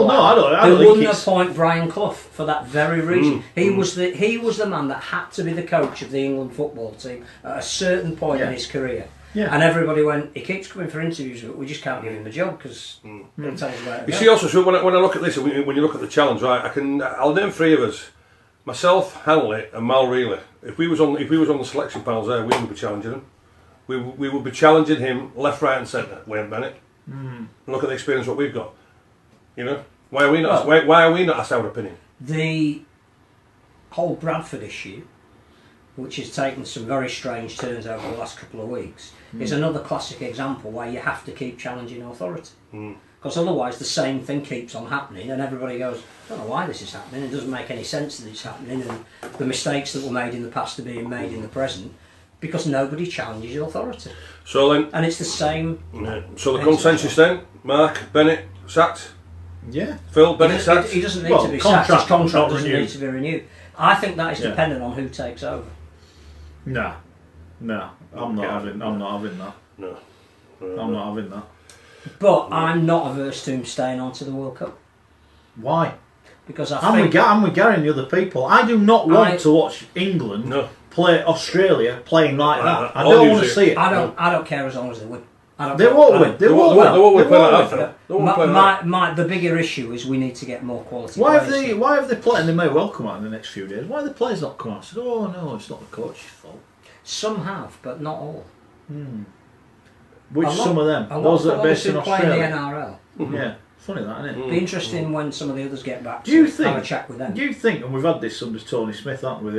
no, I don't.
They wouldn't appoint Brian Clough for that very reason. He was the man that had to be the coach of the England football team at a certain point in his career. Yeah. And everybody went, he keeps coming for interviews, but we just can't give him a job because they'll tell us where to go.
You see, also, so when I look at this, when you look at the challenge, right, I'll name 3 of us. Myself, Hanley, and Mal Reilly. If we was on the selection panels there, we would be challenging him. We would be challenging him left, right, and centre. Wayne Bennett. And look at the experience what we've got. You know, why are we not? Why are we not asked our opinion?
The whole Bradford issue, which has taken some very strange turns over the last couple of weeks, is another classic example where you have to keep challenging authority. Because otherwise the same thing keeps on happening and everybody goes, I don't know why this is happening, it doesn't make any sense that it's happening, and the mistakes that were made in the past are being made in the present because nobody challenges authority.
So then,
and it's the same.
So the consensus then, Mark Bennett sacked.
Yeah.
Phil Bennett sacked.
He doesn't need to be sacked. His contract doesn't need to be renewed. I think that is dependent on who takes over.
No, I'm not having that.
No.
I'm not having that.
But I'm not averse to him staying on to the World Cup.
Why?
Because
I'm with Gary and the other people. I do not want to watch England play Australia playing like that. I don't want to see it.
I don't care as long as they win.
They won't win. They won't
win. The bigger issue is we need to get more quality.
Why have they played? And they may well come out in the next few days. Why have the players not come out and said, "Oh no, it's not the coach's fault"?
Some have, but not all.
Which some of them? Those that are based in Australia.
Playing the NRL.
Yeah. Funny that, isn't it?
Be interesting when some of the others get back.
Do you
to
think?
have a chat with them?
Do you think? And we've had this under Tony Smith, haven't we?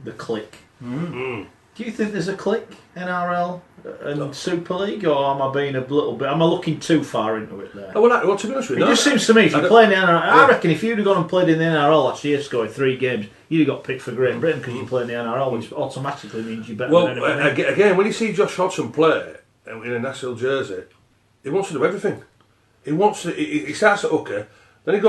The click. Do you think there's a click NRL and Super League, or am I being a little bit? Am I looking too far into it there?
Oh, well, to be honest with you,
It just seems to me if you're playing the NRL, I reckon if you'd have gone and played in the NRL last year, scored 3 games, you'd have got picked for Great Britain because you're playing the NRL, which automatically means you're better than anyone else.
Again, when you see Josh Hodgson play in a national jersey, he wants to do everything. He wants to. He starts at hooker, then he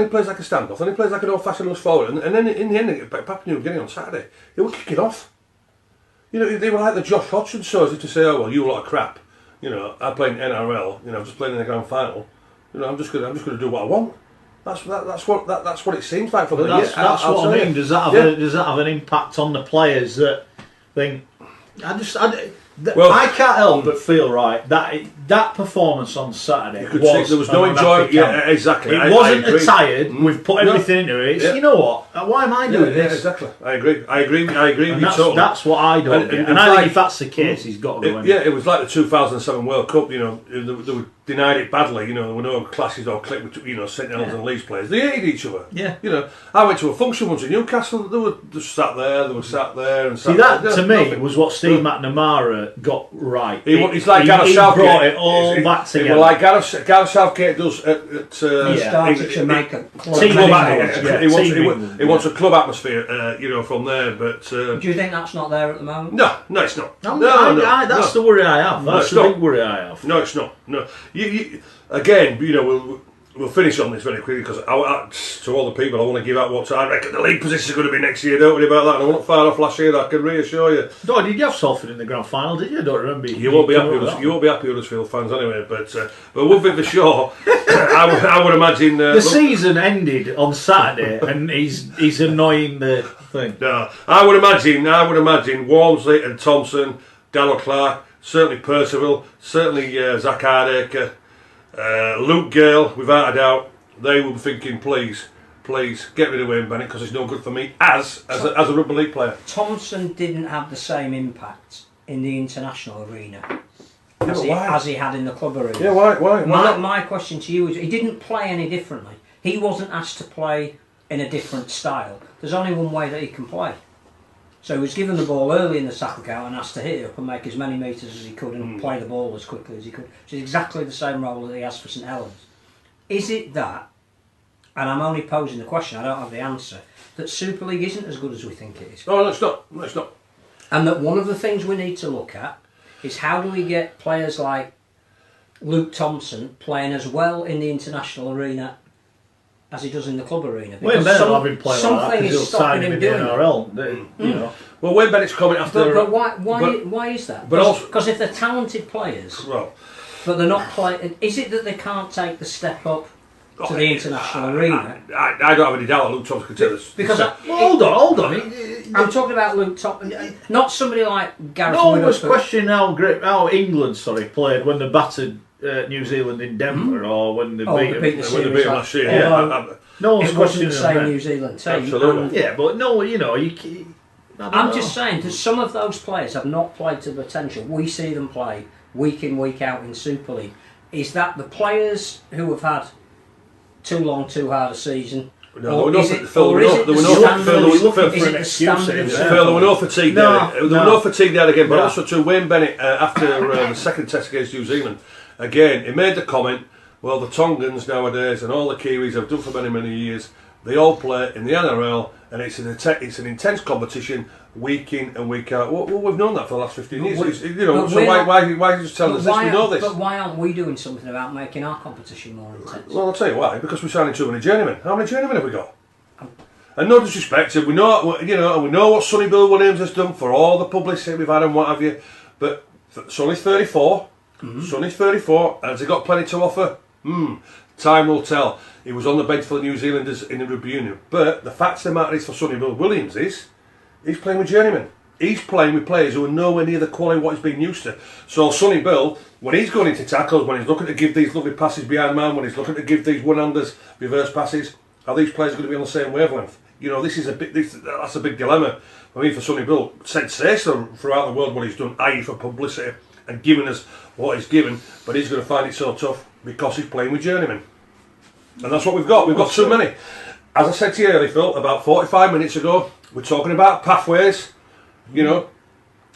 plays like a standoff, then he plays like an old-fashioned loose forward, and then in the end, Papua New Guinea on Saturday, he will kick it off. You know, they were like the Josh Hodgson shows to say, "Oh well, you lot of crap." You know, I play in NRL. You know, I'm just playing in the grand final. You know, I'm just going to do what I want. That's what it seems like for them.
That's what I mean. Does that have an impact on the players that think? I can't help but feel that performance on Saturday
there was no enjoyment. Yeah, exactly.
It wasn't tired. We've put everything into it. Yeah. You know what? Why am I doing this?
Exactly. I agree with you totally.
That's what I don't get. And I think if that's the case, he's got to go in.
Yeah, it was like the 2007 World Cup. You know, they were denied it badly. You know, there were no clashes or click between Sentinels and Leeds players. They hated each other.
Yeah.
You know, I went to a function once in Newcastle. They were just sat there. They were sat there and sat.
See, that to me was what Steve McNamara got right.
He's like Gareth Southgate.
He brought it all back together.
Well, like Gareth Southgate does at
he started to make a
he wants a club atmosphere, you know, from there. But
do you think that's not there at the moment?
No, it's not.
That's the worry I have. That's the big worry I have.
No, it's not. No, you again, you know, we'll finish on this very quickly because to all the people I want to give out what I reckon the league position is going to be next year. Don't worry about that. And I'm not far off last year. I can reassure you.
No, did you have Salford in the grand final? Did you? I don't remember.
You won't be happy with us. You won't be happy with Huddersfield fans anyway. But one thing for sure, I would imagine
the season ended on Saturday, and he's annoying the thing.
No, I would imagine Walmsley and Thompson, Darrell Clark, certainly Percival, certainly Zach Hardacre. Luke Gale, without a doubt, they will be thinking, please get rid of Wayne Bennett because it's no good for me as a rugby league player.
Thompson didn't have the same impact in the international arena as he had in the club arena.
Yeah, why?
My question to you is, he didn't play any differently. He wasn't asked to play in a different style. There's only one way that he can play. So he was given the ball early in the tackle count and asked to hit it up and make as many metres as he could and play the ball as quickly as he could. Which is exactly the same role that he has for St Helens. Is it that, and I'm only posing the question, I don't have the answer, that Super League isn't as good as we think it is?
Oh, no, it's not. No, it's not.
And that one of the things we need to look at is how do we get players like Luke Thompson playing as well in the international arena as he does in the club arena.
Wayne Bennett will have him playing like that because he'll sign him in the NRL. You know.
Well, Wayne Bennett's coming after...
But why is that? Because if they're talented players, but they're not playing... Is it that they can't take the step up to the international arena?
I don't have any doubt that Luke Thompson could take this.
Because
hold on.
I'm talking about Luke Thompson, not somebody like Gareth.
No one was questioning how England played when they battered New Zealand in Denver, or when they beat
them last year.
No one's questioning
the same New Zealand team.
Absolutely.
Yeah, but no, you know,
I'm just saying that some of those players have not played to potential. We see them play week in, week out in Super League. Is that the players who have had too long, too hard a season?
No, there were no fatigue there again, but also to Wayne Bennett after the second test against New Zealand. Again, he made the comment, well, the Tongans nowadays and all the Kiwis have done for many, many years, they all play in the NRL and it's an intense competition week in and week out. Well, we've known that for the last 15 years. Why are you just telling us this? We know this.
But why aren't we doing something about making our competition more intense?
Well, I'll tell you why. Because we're signing too many journeymen. How many journeymen have we got? And no disrespect, we know what Sonny Bill Williams has done for all the publicity we've had and what have you. But Sonny's 34. Sonny's 34. Has he got plenty to offer? Time will tell. He was on the bench for the New Zealanders in the Rugby Union. But the fact of the matter is for Sonny Bill Williams is he's playing with journeymen. He's playing with players who are nowhere near the quality of what he's been used to. So Sonny Bill, when he's going into tackles, when he's looking to give these lovely passes behind man, when he's looking to give these one-handers reverse passes, are these players going to be on the same wavelength? You know, that's a big dilemma. I mean, for Sonny Bill, sensational throughout the world what he's done, i.e. for publicity and giving us what he's given, but he's going to find it so tough because he's playing with journeymen. And that's what we've got. We've got too many. As I said to you earlier, Phil, about 45 minutes ago, we're talking about pathways. You know,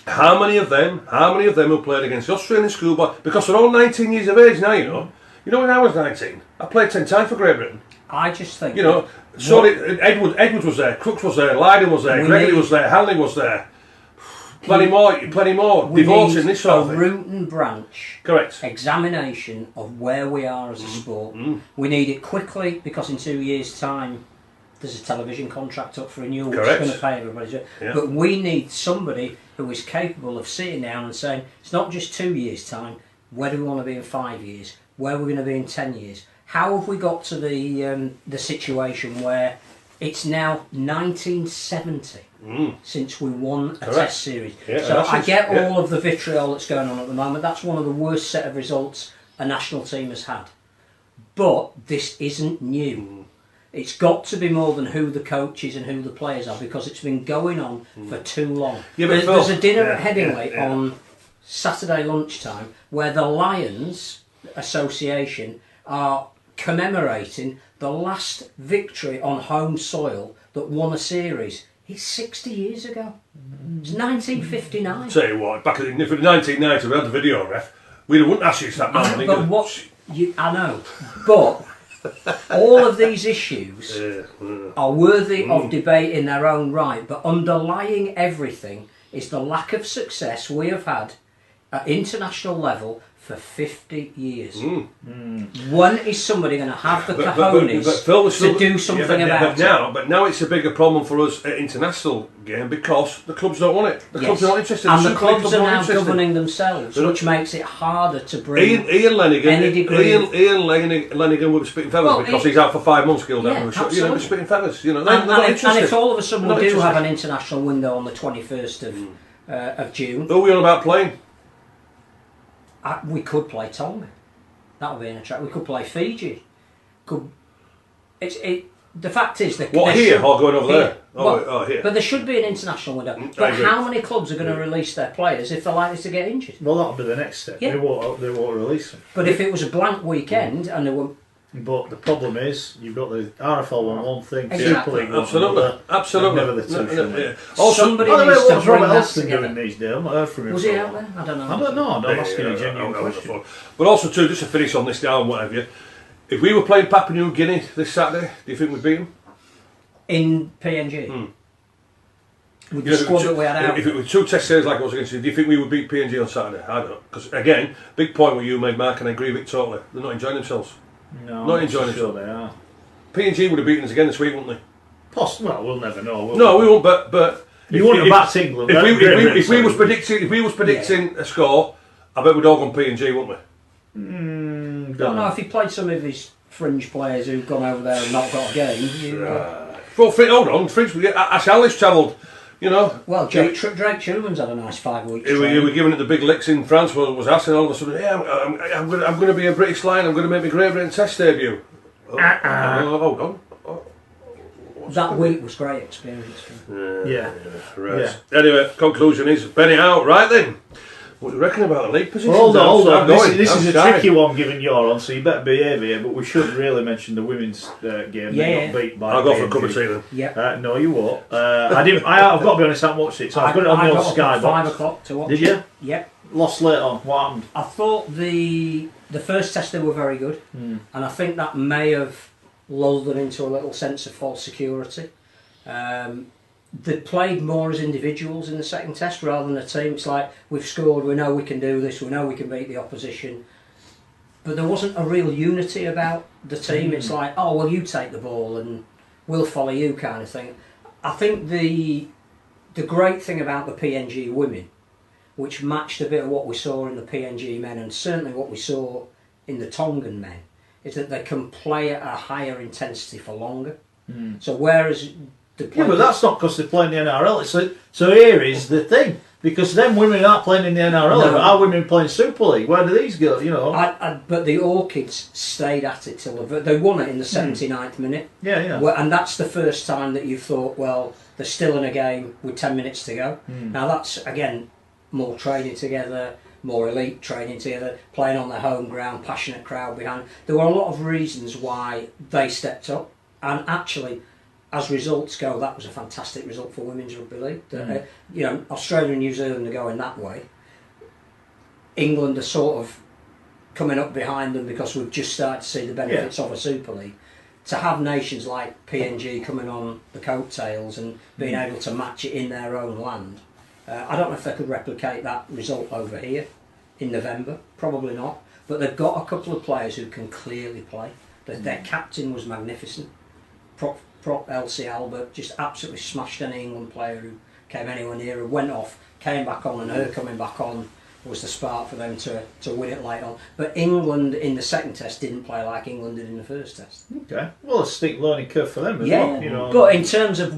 how many of them who played against the Australian schoolboy? Because they're all 19 years of age now, you know. You know, when I was 19, I played 10 times for Great Britain.
I just think...
You know, so Edwards was there, Crooks was there, Lydon was there, Gregory was there, Hanley was there. Plenty more. Divorcing this sort of thing.
Root and branch.
Correct.
Examination of where we are as a sport. We need it quickly because in 2 years' time there's a television contract up for renewal which is going to pay everybody. Yeah. But we need somebody who is capable of sitting down and saying, it's not just 2 years' time, where do we want to be in 5 years? Where are we going to be in 10 years? How have we got to the situation where it's now 1970 since we won a Test series? So I get all of the vitriol that's going on at the moment. That's one of the worst set of results a national team has had. But this isn't new. It's got to be more than who the coaches and who the players are because it's been going on for too long. Yeah, there's a dinner at Headingley on Saturday lunchtime where the Lions Association are commemorating the last victory on home soil that won a series. It's 60 years ago. It's 1959.
Tell you what, back in 1990 we had the video ref, we wouldn't ask you that man.
I know, but all of these issues are worthy of debate in their own right, but underlying everything is the lack of success we have had at international level for 50 years. When is somebody going to have the cojones to do something about it?
But now it's a bigger problem for us at international game because the clubs don't want it. The clubs are not interested.
And the clubs are now governing themselves, which makes it harder to bring any degree.
Ian Lenigan will be spitting feathers because he's out for 5 months, Gildan. They're spitting feathers. You know,
and if all of a sudden we do have an international window on the 21st of June...
Who are we on about playing?
We could play Tonga. That would be an attract. We could play Fiji. The fact is that
here or going over there? Here.
But there should be an international window. But how many clubs are going to release their players if they're likely to get injured?
Well, that'll be the next step. Yeah. They won't release them.
But if it was a blank weekend and there were...
But the problem is, you've got the RFL one thing,
Super
League
absolutely.
Never the two.
Somebody needs to bring that together.
Doing these days? I've not heard from him.
Was he out there? I don't know.
I'm asking a genuine question.
But also too, just to finish on this now and whatever, if we were playing Papua New Guinea this Saturday, do you think we'd beat them?
In PNG? With the squad that we had out?
If it were 2 Test series like it was against you, do you think we would beat PNG on Saturday? I don't know. Because again, big point what you made, Mark, and I agree with it totally. They're not enjoying themselves.
No,
not enjoying themselves.
They are.
PNG would have beaten us again this week, wouldn't they?
Well, we'll never know.
We won't. But
you wouldn't have backed England.
If we was predicting a score, I bet we'd all gone PNG, wouldn't we?
Don't know if he played some of his fringe players who've gone over there and not got a game.
Well, hold on, fringe. Ash Alice travelled. You know.
Well, Drake Chilwell's had a nice 5 weeks.
He were giving it the big licks in France. Was asking all of a sudden, "Yeah, I'm going to be a British Lion. I'm going to make my Great Britain Test debut." Hold on.
That week was great experience.
Right. Anyway, conclusion is Benny out. Right then. What do you reckon about the league position?
Hold on. This is a tricky one given you're on, so you better behave here. But we should really mention the women's game. They got beat by.
I'll go for a cup of tea then.
Yeah.
No, you won't. I've got to be honest. I haven't watched it, so I've got it on the old Sky box.
5 o'clock to watch.
Did you?
Yep.
Lost late on. What happened?
I thought the first test they were very good, and I think that may have lulled them into a little sense of false security. They played more as individuals in the second test rather than a team. It's like, we've scored, we know we can do this, we know we can beat the opposition. But there wasn't a real unity about the team. It's like, oh, well, you take the ball and we'll follow you kind of thing. I think the great thing about the PNG women, which matched a bit of what we saw in the PNG men and certainly what we saw in the Tongan men, is that they can play at a higher intensity for longer. So whereas...
but that's not because they're playing the NRL. So here is the thing, because them women aren't playing in the NRL. No. Our women playing Super League. Where do these go? You know.
But the Orchids stayed at it till they won it in the 79th minute.
Yeah.
And that's the first time that you thought, well, they're still in a game with 10 minutes to go. Now that's again more training together, more elite, training together, playing on their home ground, passionate crowd behind. There were a lot of reasons why they stepped up, and actually, as results go, that was a fantastic result for Women's Rugby League. You know, Australia and New Zealand are going that way. England are sort of coming up behind them because we've just started to see the benefits of a Super League. To have nations like PNG coming on the coattails and being able to match it in their own land, I don't know if they could replicate that result over here in November. Probably not. But they've got a couple of players who can clearly play. Their captain was magnificent. Prop Elsie Albert just absolutely smashed any England player who came anywhere near her, went off, came back on, and her coming back on was the spark for them to win it late on. But England in the second test didn't play like England did in the first test.
Okay. Well, a steep learning curve for them as well. You know.
But in terms of,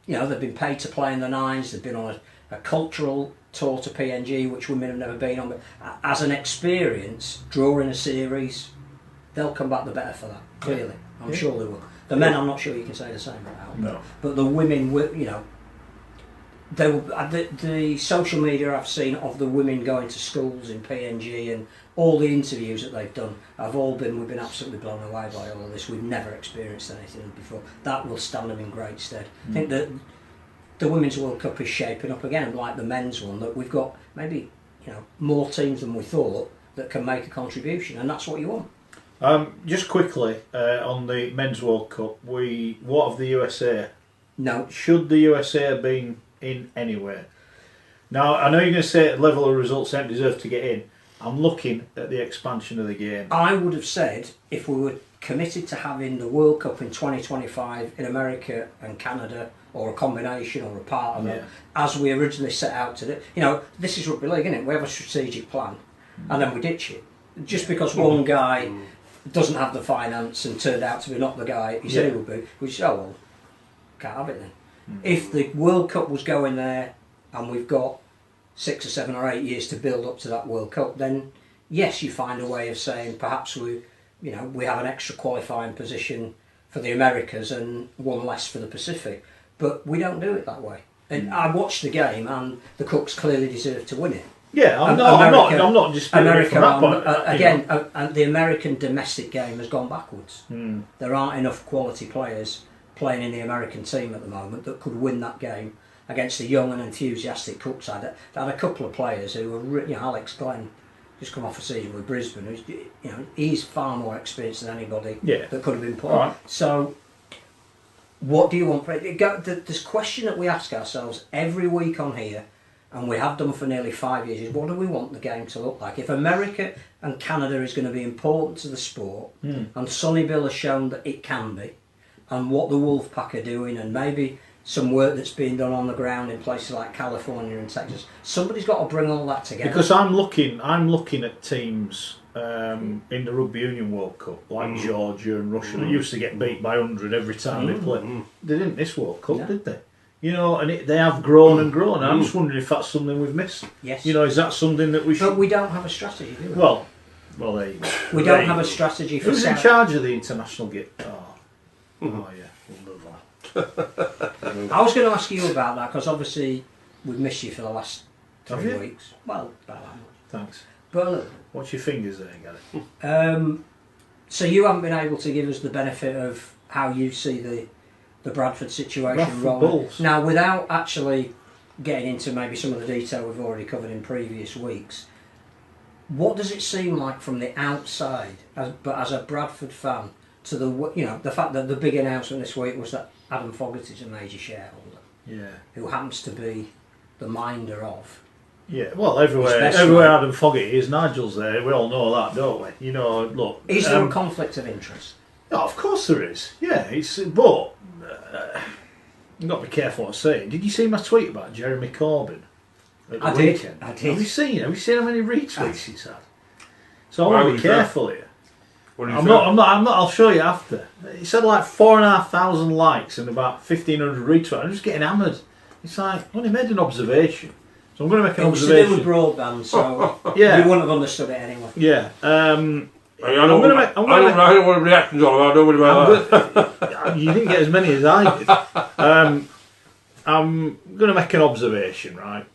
you know, they've been paid to play in the nines, they've been on a cultural tour to PNG, which women have never been on. But as an experience, drawing a series, they'll come back the better for that, clearly. I'm sure they will. The men, I'm not sure you can say the same about.
No.
But the women, you know, they will, the social media I've seen of the women going to schools in PNG and all the interviews that they've done we've been absolutely blown away by all of this. We've never experienced anything before. That will stand them in great stead. I think that the Women's World Cup is shaping up again, like the men's one, that we've got maybe, you know, more teams than we thought that can make a contribution, and that's what you want.
Just quickly, on the Men's World Cup, what of the USA?
No.
Should the USA have been in anywhere? Now, I know you're going to say at level of results they don't deserve to get in. I'm looking at the expansion of the game.
I would have said, if we were committed to having the World Cup in 2025 in America and Canada, or a combination or a part of it, as we originally set out to do, you know, this is rugby league, isn't it? We have a strategic plan, and then we ditch it. Just because one guy doesn't have the finance and turned out to be not the guy he said he would be, we say, oh well, can't have it then. If the World Cup was going there and we've got 6 or 7 or 8 years to build up to that World Cup, then yes, you find a way of saying perhaps we have an extra qualifying position for the Americas and one less for the Pacific, but we don't do it that way. And I watched the game, and the Cooks clearly deserved to win it.
Yeah, I'm not disputing
America,
from that point.
Again, the American domestic game has gone backwards. There aren't enough quality players playing in the American team at the moment that could win that game against a young and enthusiastic Cook side. They had a couple of players who were, you know, Alex Glenn, just come off a season with Brisbane. Who's, you know, he's far more experienced than anybody that could have been put. Right. So, what do you want? This question that we ask ourselves every week on here, and we have done for nearly 5 years, is what do we want the game to look like? If America and Canada is going to be important to the sport, and Sonny Bill has shown that it can be, and what the Wolfpack are doing, and maybe some work that's being done on the ground in places like California and Texas, somebody's got to bring all that together.
Because I'm looking at teams in the Rugby Union World Cup, like Georgia and Russia, that used to get beat by 100 every time they played. They didn't this World Cup, did they? You know, and they have grown and grown. I'm just wondering if that's something we've missed.
Yes.
You know, is that something that we should...
But we don't have a strategy, do we?
Well, there you go.
We don't have a strategy for...
Who's in charge of the international game? Oh yeah, we'll move on.
I was going to ask you about that, because obviously we've missed you for the last 3 weeks. Well, about that much.
Thanks.
But
watch your fingers there, Gary.
So you haven't been able to give us the benefit of how you see the Bradford situation rolling. Now, without actually getting into maybe some of the detail we've already covered in previous weeks, what does it seem like from the outside, but as a Bradford fan, to the fact that the big announcement this week was that Adam Fogarty is a major shareholder, who happens to be the minder of. Yeah,
well, everywhere Adam Fogarty is, Nigel's there. We all know that, don't we? You know, look.
Is there a conflict of interest?
Oh, of course there is. Yeah, but you've got to be careful what I say. Did you see my tweet about Jeremy Corbyn at the weekend?
I did.
Have you seen how many retweets he's had? So I want to be careful here. I'm not. I'll show you after. He said like 4,500 likes and about 1,500 retweets. I'm just getting hammered. It's like, I only made an observation. So I'm going to make an observation.
It was to do with broadband, so you wouldn't have understood it anyway.
Yeah.
I don't know what reactions are about. Nobody about
that. You didn't get as many as I did. I'm going to make an observation, right?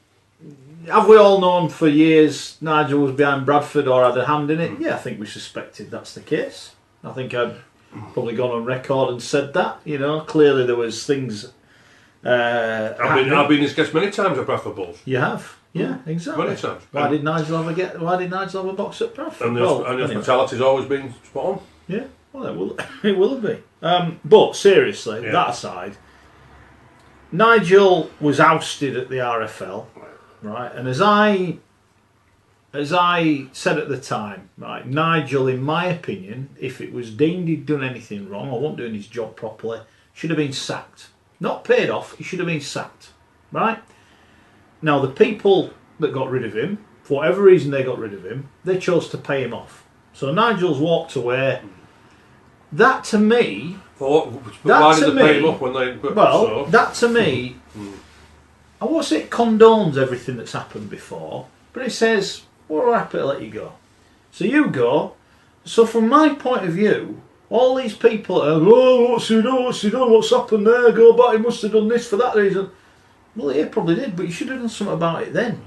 have we all known for years Nigel was behind Bradford or had a hand in it? Yeah, I think we suspected that's the case. I think I'd probably gone on record and said that. You know, clearly there was things.
I've been his guest many times at Bradford Bulls.
You have, yeah, exactly.
Many times.
Why did Nigel have a box at Bradford?
And the hospitality's always been spot on.
Yeah, well, it will be. But seriously, that aside, Nigel was ousted at the RFL, right? And as I said at the time, right, Nigel, in my opinion, if it was deemed he'd done anything wrong or wasn't doing his job properly, should have been sacked. Not paid off, he should have been sacked, right? Now, the people that got rid of him, for whatever reason they got rid of him, they chose to pay him off. So Nigel's walked away. That to me...
Why did they pay him off when they...
that to me... I won't say it condones everything that's happened before, but it says, we're happy to let you go. So you go. So from my point of view, all these people are, what's he done, what's happened there, go back, he must have done this for that reason. Well, yeah, probably did, but you should have done something about it then.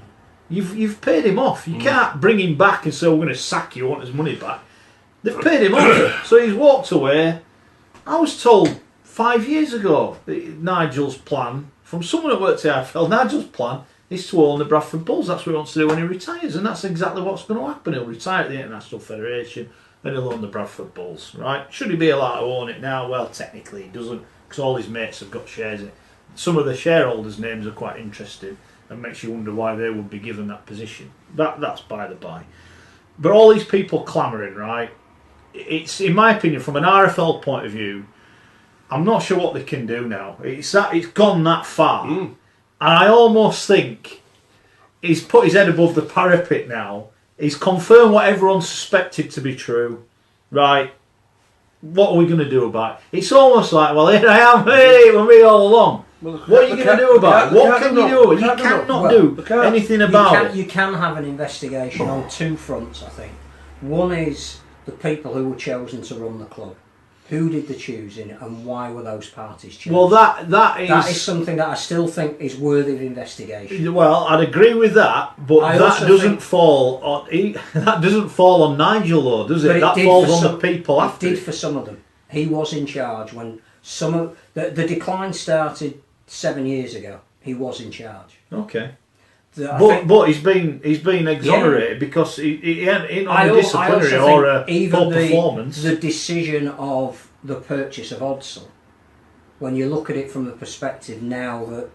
You've paid him off. You can't bring him back and say, we're going to sack you, want his money back. They've paid him off, so he's walked away. I was told 5 years ago that Nigel's plan, from someone that worked at AFL, Nigel's plan is to own the Bradford Bulls. That's what he wants to do when he retires, and that's exactly what's going to happen. He'll retire at the International Federation and he'll own the Bradford Bulls, right? Should he be allowed to own it now? Well, technically he doesn't, because all his mates have got shares in it. Some of the shareholders' names are quite interesting and makes you wonder why they would be given that position. That's by the by. But all these people clamouring, right? It's, in my opinion, from an RFL point of view, I'm not sure what they can do now. It's gone that far. And I almost think he's put his head above the parapet now. He's confirmed what everyone suspected to be true. Right? What are we going to do about it? It's almost like, well, here I am, hey, we're me all along. Well, what are you going to do about it? What can you do? You cannot do anything about it.
You can have an investigation on two fronts, I think. One is the people who were chosen to run the club. Who did the choosing and why were those parties chosen?
Well, that
is something that I still think is worthy of investigation.
Well, I'd agree with that, but that doesn't fall on Nigel, though, does it? That falls on the people after.
It did for some of them. He was in charge when some of the decline started 7 years ago. He was in charge.
Okay. But he's been exonerated because he ain't on a disciplinary or a poor performance.
The decision of the purchase of Odsal, when you look at it from the perspective now that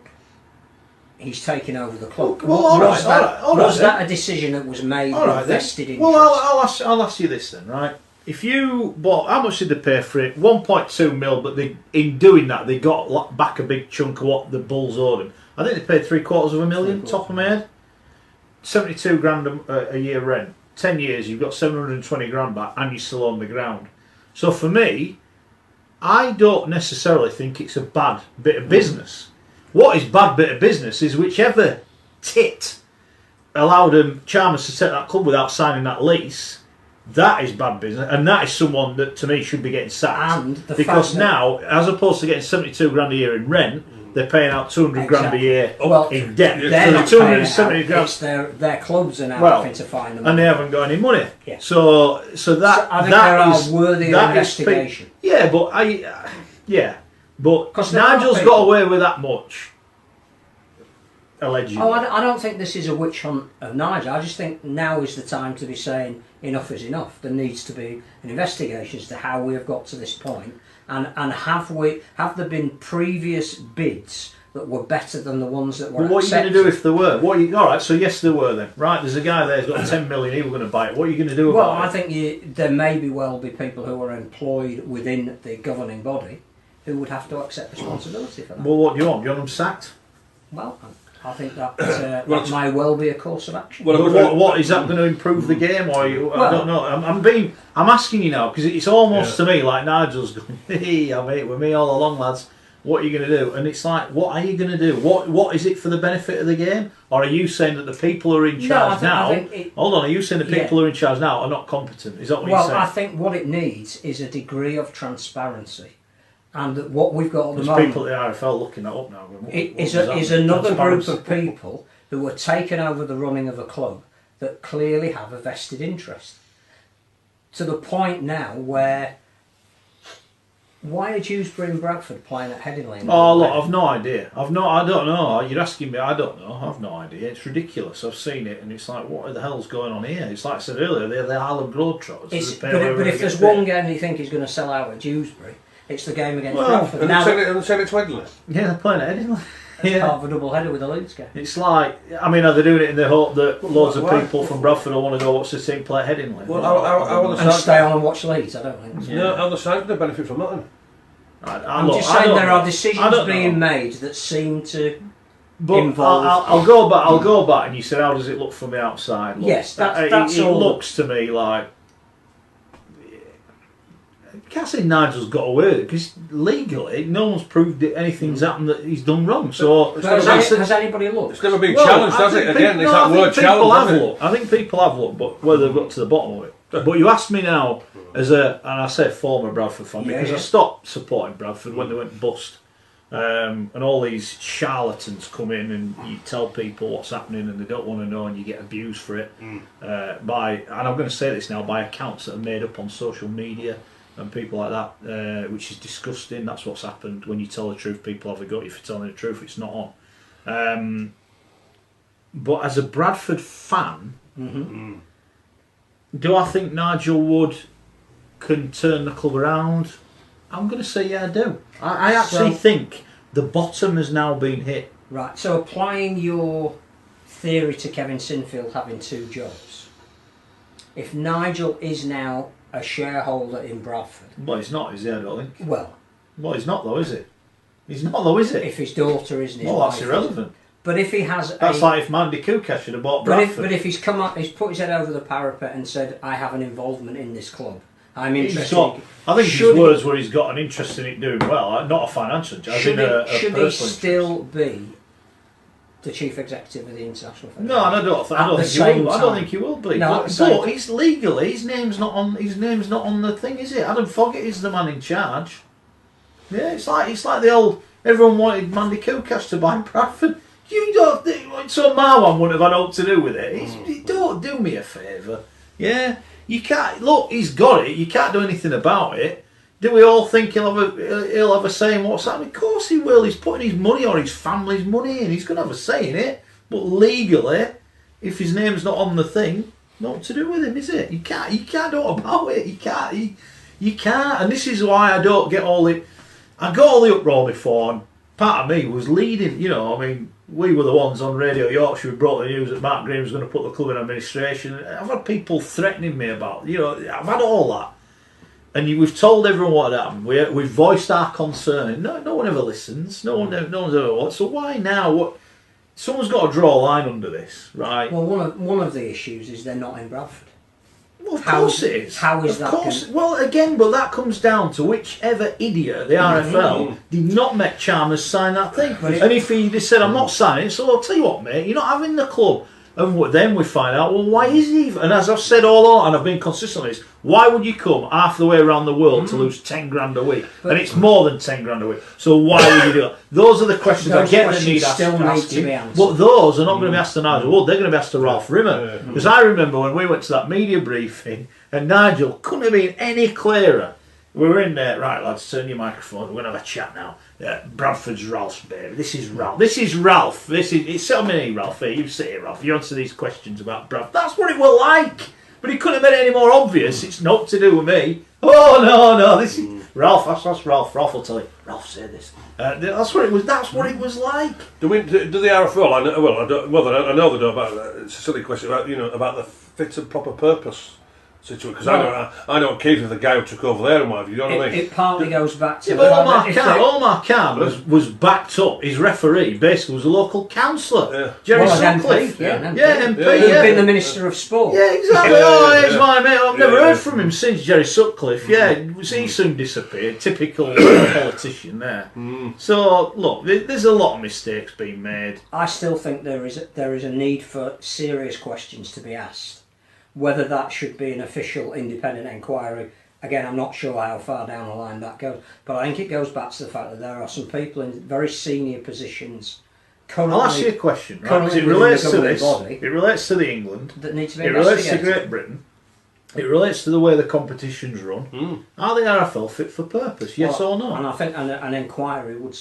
he's taken over the club, was that a decision that was made with vested interest?
Well, I'll ask you this then, right? If you bought, how much did they pay for it? 1.2 mil, but in doing that, they got back a big chunk of what the Bulls owed him. I think they paid $750,000, top of my head. 72 grand a year rent. 10 years, you've got 720 grand back, and you still own the ground. So for me, I don't necessarily think it's a bad bit of business. What is bad bit of business is whichever tit allowed Chalmers to set that club without signing that lease. That is bad business, and that is someone that to me should be getting sacked. Because now, as opposed to getting 72 grand a year in rent, they're paying out 200 grand a year in debt.
They're not
270 grand.
It's their clubs are now having to find them,
and they haven't got any money.
Yeah.
So
I think there is worthy of investigation.
But Nigel's got away with that much. Allegedly.
I don't think this is a witch hunt of Nigel. I just think now is the time to be saying enough is enough. There needs to be an investigation as to how we have got to this point, and have there been previous bids that were better than the ones that were accepted?
What are you going to do if there were? All right, so yes, there were then. Right, there's a guy there who's got 10 million. He was going to buy it. What are you going to do about it?
Well, I think there may be people who are employed within the governing body who would have to accept responsibility for that.
Well, what do you want? Do you want them sacked?
Well, I think that may well be a course of action.
Well, what is that going to improve the game? Or I don't know. I'm asking you now because it's almost to me like Nigel's going, "Hey, I'm here with me all along, lads. What are you going to do?" And it's like, what are you going to do? What is it for the benefit of the game? Or are you saying that the people who are in charge hold on, are you saying the people who are in charge now are not competent? Is that what you're saying?
Well, I think what it needs is a degree of transparency. And what we've got at the moment...
There's people at the RFL looking that up now.
Is another group of people who are taking over the running of a club that clearly have a vested interest. To the point now where, why are Dewsbury and Bradford playing at Headingley?
Oh, look, I've no idea. I don't know. You're asking me, I don't know. I've no idea. It's ridiculous. I've seen it, and it's like, what the hell's going on here? It's like I said earlier, they're the Highland Globetrotters.
But if there's one game you think he's going to sell out at Dewsbury, it's the game against Bradford.
And they're sending it to Headingley?
Yeah, they're playing at Headingley.
It's part of a double header with the Leeds game.
It's like, I mean, are they doing it in the hope that loads of people from Bradford will want to go watch the team play at Headingley?
Well,
and stay on and watch Leeds, I don't think.
So. No, other side, they benefit from that then.
I'm just saying there are decisions being made that seem to involve.
I'll go back, and you said, how does it look from the outside? Look,
yes, that's
it
all.
It looks to me like. I can't say Nigel's got away with it because legally no one's proved that anything's happened that he's done wrong. So
has anybody looked?
It's never been challenged, has it? Again, it's that word challenge.
I think people have looked, but whether they've got to the bottom of it. But you asked me now, and I say former Bradford fan because I stopped supporting Bradford when they went bust, and all these charlatans come in and you tell people what's happening and they don't want to know and you get abused for it by, and I'm going to say this now, by accounts that are made up on social media. And people like that, which is disgusting. That's what's happened. When you tell the truth, people have a go at you for telling the truth. It's not on. But as a Bradford fan, do I think Nigel Wood can turn the club around? I'm going to say yeah, I do. I actually think the bottom has now been hit.
Right, so applying your theory to Kevin Sinfield having two jobs, if Nigel is now a shareholder in Bradford.
Well, he's not, is he? I don't think.
Well,
he's not though, is he? He's not though, is he?
If his daughter isn't his
well,
wife,
that's irrelevant.
But if he has,
that's like if Mandy Kuka should have bought Bradford.
But if he's come up, he's put his head over the parapet and said, "I have an involvement in this club. I'm interested."
I think his words were he's got an interest in it doing well, not a financial judge.
Should he still be the chief executive of the International Federation?
No, I don't think he will be.
No,
but he's legally his name's not on the thing, is it? Adam Foggett is the man in charge. Yeah, it's like the old everyone wanted Mandy Kukas to buy Bradford. You don't think so Marwan wouldn't have had all to do with it. Don't do me a favour. Yeah? You can't look, he's got it, you can't do anything about it. Do we all think he'll have a say in what's happening? Of course he will. He's putting his money or his family's money in. He's going to have a say in it. But legally, if his name's not on the thing, not to do with him, is it? You can't do about it. You can't. And this is why I don't get all the. I got all the uproar before, and part of me was leading. You know, I mean, we were the ones on Radio Yorkshire who brought the news that Mark Green was going to put the club in administration. I've had people threatening me about. You know, I've had all that. And we've told everyone what had happened. We've voiced our concern. No one ever listens. No one's ever watched. So why now? What? Someone's got to draw a line under this, right?
Well, one of the issues is they're not in Bradford.
Well, of course it is.
How is that?
Of course. Well, again, but that comes down to whichever idiot the RFL did not make Chalmers sign that thing. And if he just said, "I'm not signing," so I'll tell you what, mate, you're not having the club. And then we find out, well, why is he? And as I've said all along, and I've been consistent on this, why would you come half the way around the world to lose 10 grand a week? And it's more than 10 grand a week. So why would you do it? Those are the questions I get that need asking. But those are not going to be asked to Nigel Wood. They're going to be asked to Ralph Rimmer. Because I remember when we went to that media briefing, and Nigel couldn't have been any clearer. We were in there, right, lads, turn your microphone. We're going to have a chat now. Bradford's Ralph's baby. This is Ralph. It's sit on me, Ralph. Here, you sit here, Ralph. You answer these questions about Bradford. That's what it were like. But he couldn't have made it any more obvious. It's not to do with me. Oh no, this is Ralph. That's Ralph. Ralph will tell you. Ralph said this. That's what it was. That's what it was like.
Do the RFL? I know they do about. It's a silly question about the fit and proper purpose situation, because I know Keith, the guy who took over there and what have you, know what I mean?
It partly goes back to
Omar Khan was backed up. His referee basically was a local councillor, Jerry Sutcliffe, MP,
who'd been the Minister of Sport.
Yeah, exactly. Here's my mate. I've never heard from him since Jerry Sutcliffe. Yeah, he soon disappeared. Typical politician there. So look, there's a lot of mistakes being made.
I still think there is a need for serious questions to be asked. Whether that should be an official independent inquiry, again, I'm not sure how far down the line that goes. But I think it goes back to the fact that there are some people in very senior positions currently,
I'll ask you a question. Right?
currently
It
within
relates
the
to
governing
this.
body
It relates to the England.
that need to be
It relates to
investigated.
Great Britain. It relates to the way the competition's run. Are the RFL fit for purpose? Yes or no?
And I think an inquiry would,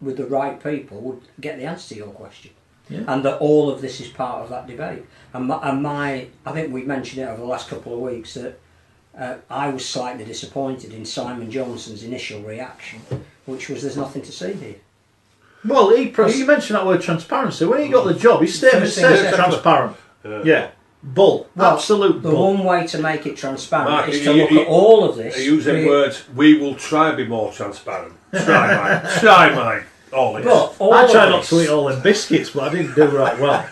with the right people, would get the answer to your question.
Yeah.
And that all of this is part of that debate. And I think we've mentioned it over the last couple of weeks that I was slightly disappointed in Simon Johnson's initial reaction, which was there's nothing to see here.
Well, you mentioned that word transparency. When he got the job, his statement
First thing he
says
said.
transparent. Yeah. Bull. Absolute
The
bull.
one way to make it transparent
Mark,
is to look at all of this.
Using words, we will try and be more transparent. Try, mate. Try, mate. All this.
But all
I
of
tried not
this-
to eat all them biscuits, but I didn't do right well.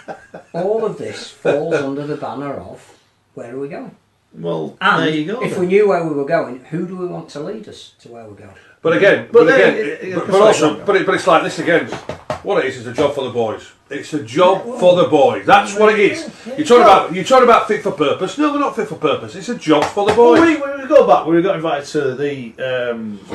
All of this falls under the banner of where are we going?
Well,
And
there you go.
if
then.
we knew where we were going, who do we want to lead us to where we're going?
But again,
But
but
then-
it's like this again. What it is a job for the boys. It's a job for the boys. That's what it is. You're talking about fit for purpose. No, we're not fit for purpose. It's a job for the boys.
Well, we go back. We got invited to the.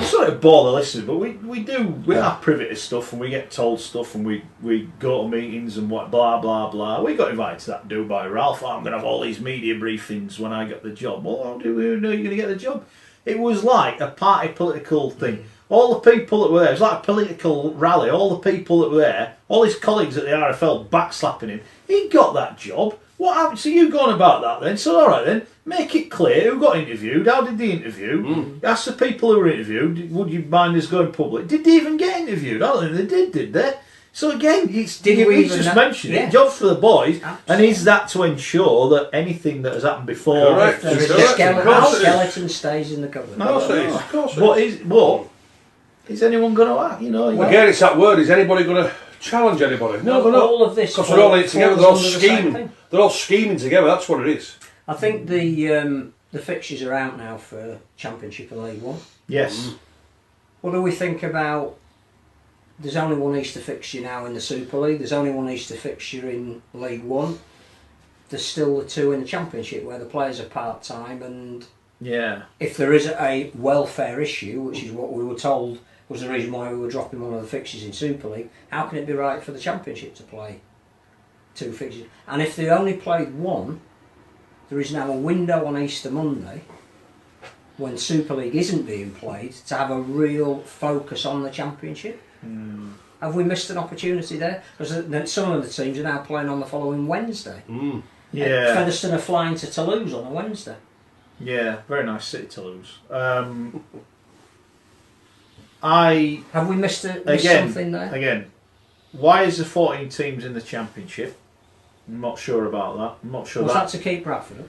Sorry to bore the listeners, but we are privy to stuff, and we get told stuff, and we go to meetings and what blah blah blah. We got invited to that Dubai. Ralph, I'm going to have all these media briefings when I get the job. Well, how do we know you're going to get the job? It was like a party political thing. All the people that were there, it was like a political rally. All the people that were there, all his colleagues at the RFL backslapping him. He got that job. What happened? So you going about that then? So all right then, make it clear who got interviewed. How did they interview? Ask the people who were interviewed. Would you mind us going public? Did they even get interviewed? I don't think they did they? So again, he's just mentioned it. Jobs for the boys, and is that to ensure that anything that has happened before?
Correct.
There is
Correct.
a skeleton stays in the cupboard.
Of course it is.
What is anyone going to act?
Again, it's that word. Is anybody going to challenge anybody? No, they're not.
All of this
Because they're all in it together. They're all
falls under the same
scheming.
thing.
They're all scheming together. That's what it is.
I think the fixtures are out now for Championship and League One.
Yes.
What do we think about? There's only one Easter fixture now in the Super League. There's only one Easter fixture in League One. There's still the two in the Championship where the players are part time, and
Yeah.
if there is a welfare issue, which is what we were told was the reason why we were dropping one of the fixtures in Super League, how can it be right for the Championship to play two fixtures? And if they only played one, there is now a window on Easter Monday when Super League isn't being played to have a real focus on the Championship. Have we missed an opportunity there? Because some of the teams are now playing on the following Wednesday.
Yeah.
Featherstone are flying to Toulouse on a Wednesday.
Yeah. Very nice city to lose.
Have we missed something there?
Again, why is there 14 teams in the Championship? I'm not sure about that. I'm not sure
Was that to keep Bradford up?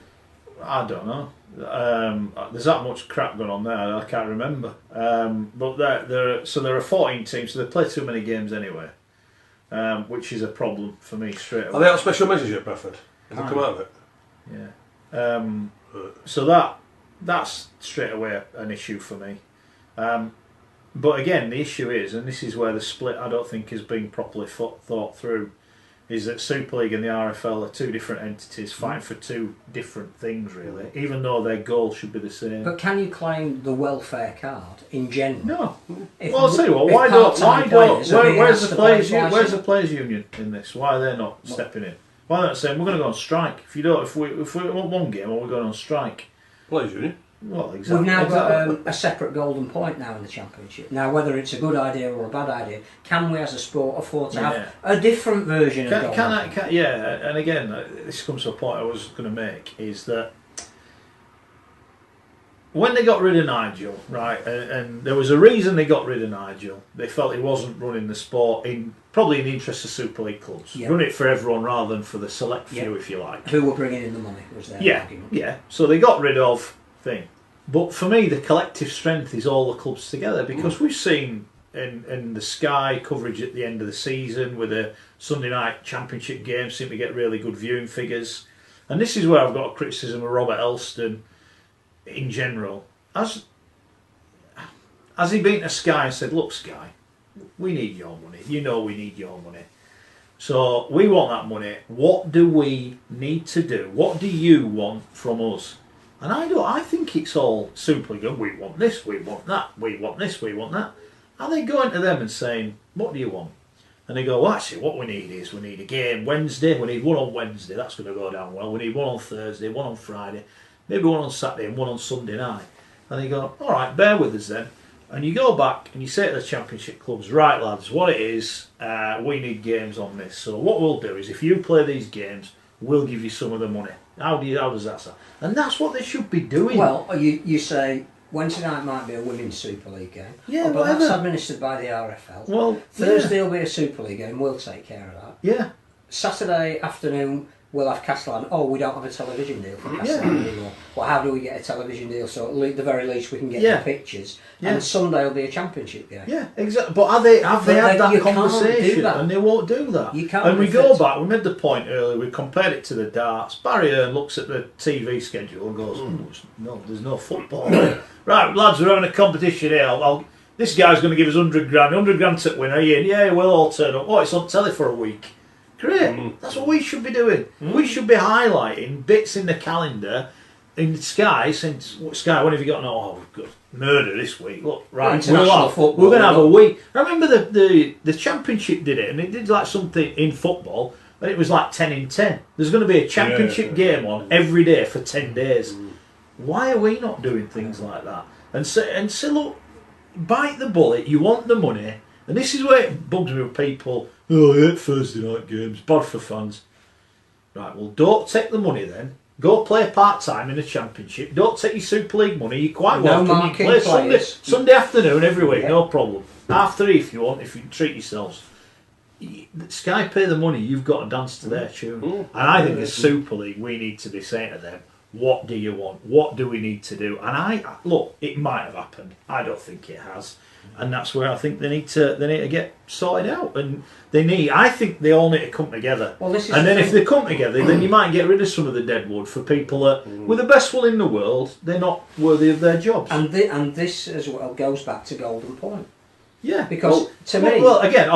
I don't know. There's that much crap going on there. I can't remember. But there are 14 teams, so they play too many games anyway, which is a problem for me straight away.
Are they on special measures yet, Bradford? Have they come out of it?
Yeah. So that's straight away an issue for me. But again, the issue is, and this is where the split I don't think has been properly thought through, is that Super League and the RFL are two different entities fighting for two different things, really, even though their goal should be the same.
But can you claim the welfare card in general?
No.
If-
Well, I'll tell you what.
if part-time players are being
Where's
asked
the
to play
players?
twice
Where's
a-
the players' union in this? Why are they not stepping in? Why are they not saying we're going to go on strike? If we want one game, or we're going on strike?
Players union.
Well, exactly.
We've now
exactly.
got a separate golden point now in the Championship. Now, whether it's a good idea or a bad idea, can we as a sport afford to have a different version of golden point?
Yeah, and again, this comes to a point I was going to make, is that when they got rid of Nigel, right, and there was a reason they got rid of Nigel. They felt he wasn't running the sport probably in the interest of Super League clubs.
Yeah.
Run it for everyone rather than for the select few, if you like.
Who were bringing in the money was their argument.
Yeah. So they got rid of thing. But for me, the collective strength is all the clubs together, because we've seen in the Sky coverage at the end of the season with a Sunday night Championship game seem to get really good viewing figures. And this is where I've got a criticism of Robert Elston in general. Has he been to Sky and said, look, Sky, we need your money. You know we need your money. So we want that money. What do we need to do? What do you want from us? And I think it's all simply good. We want this, we want that, we want this, we want that. Are they going to them and saying, what do you want? And they go, well, actually, what we need is we need a game Wednesday. We need one on Wednesday. That's going to go down well. We need one on Thursday, one on Friday, maybe one on Saturday and one on Sunday night. And they go, all right, bear with us then. And you go back and you say to the Championship clubs, right, lads, what it is, we need games on this. So what we'll do is if you play these games, we'll give you some of the money. How does that sound? And that's what they should be doing.
Well, you say Wednesday night might be a Women's Super League game.
Yeah,
but
whatever.
that's administered by the RFL.
Well,
Thursday will be a Super League game. We'll take care of that.
Yeah.
Saturday afternoon we'll have Castellan. Oh, we don't have a television deal for Castellan anymore. Well, how do we get a television deal? So at the very least we can get the pictures.
Yeah.
And Sunday will be a Championship game.
Yeah, exactly. But have they had that
you
conversation?
can't do that.
And they won't do that.
You can't.
And we go back. We made the point earlier. We compared it to the darts. Barry Hearn looks at the TV schedule and goes, "No, there's no football." Right, lads, we're having a competition here. This guy's going to give us 100 grand. 100 grand to win. Are you in? Yeah, we'll all turn up. Oh, it's on telly for a week. Great. That's what we should be doing. We should be highlighting bits in the calendar in Sky. Since Sky, when have you got? Oh, we've got murder this week. Look, right,
International football.
we're going to have a week. I remember the Championship did it, and it did like something in football, and it was like 10 in 10. There's going to be a Championship game on every day for 10 days. Why are we not doing things like that? And so look, bite the bullet. You want the money, and this is where it bugs me with people. Oh, I hate Thursday night games. Bad for fans. Right, well, don't take the money then. Go play part-time in a Championship. Don't take your Super League money. You're quite welcome. You can play Sunday afternoon every week, no problem. 3:30 if you want, if you treat yourselves. Sky pay the money, you've got to dance to their tune. And I think as Super League, we need to be saying to them, what do you want? What do we need to do? And look, it might have happened. I don't think it has. And that's where I think they need to get sorted out. And I think they all need to come together.
Well, this is
and then if they come together, then you might get rid of some of the deadwood for people that, with the best will in the world, they're not worthy of their jobs.
And this as well goes back to Golden Point.
Yeah,
because to me,
again,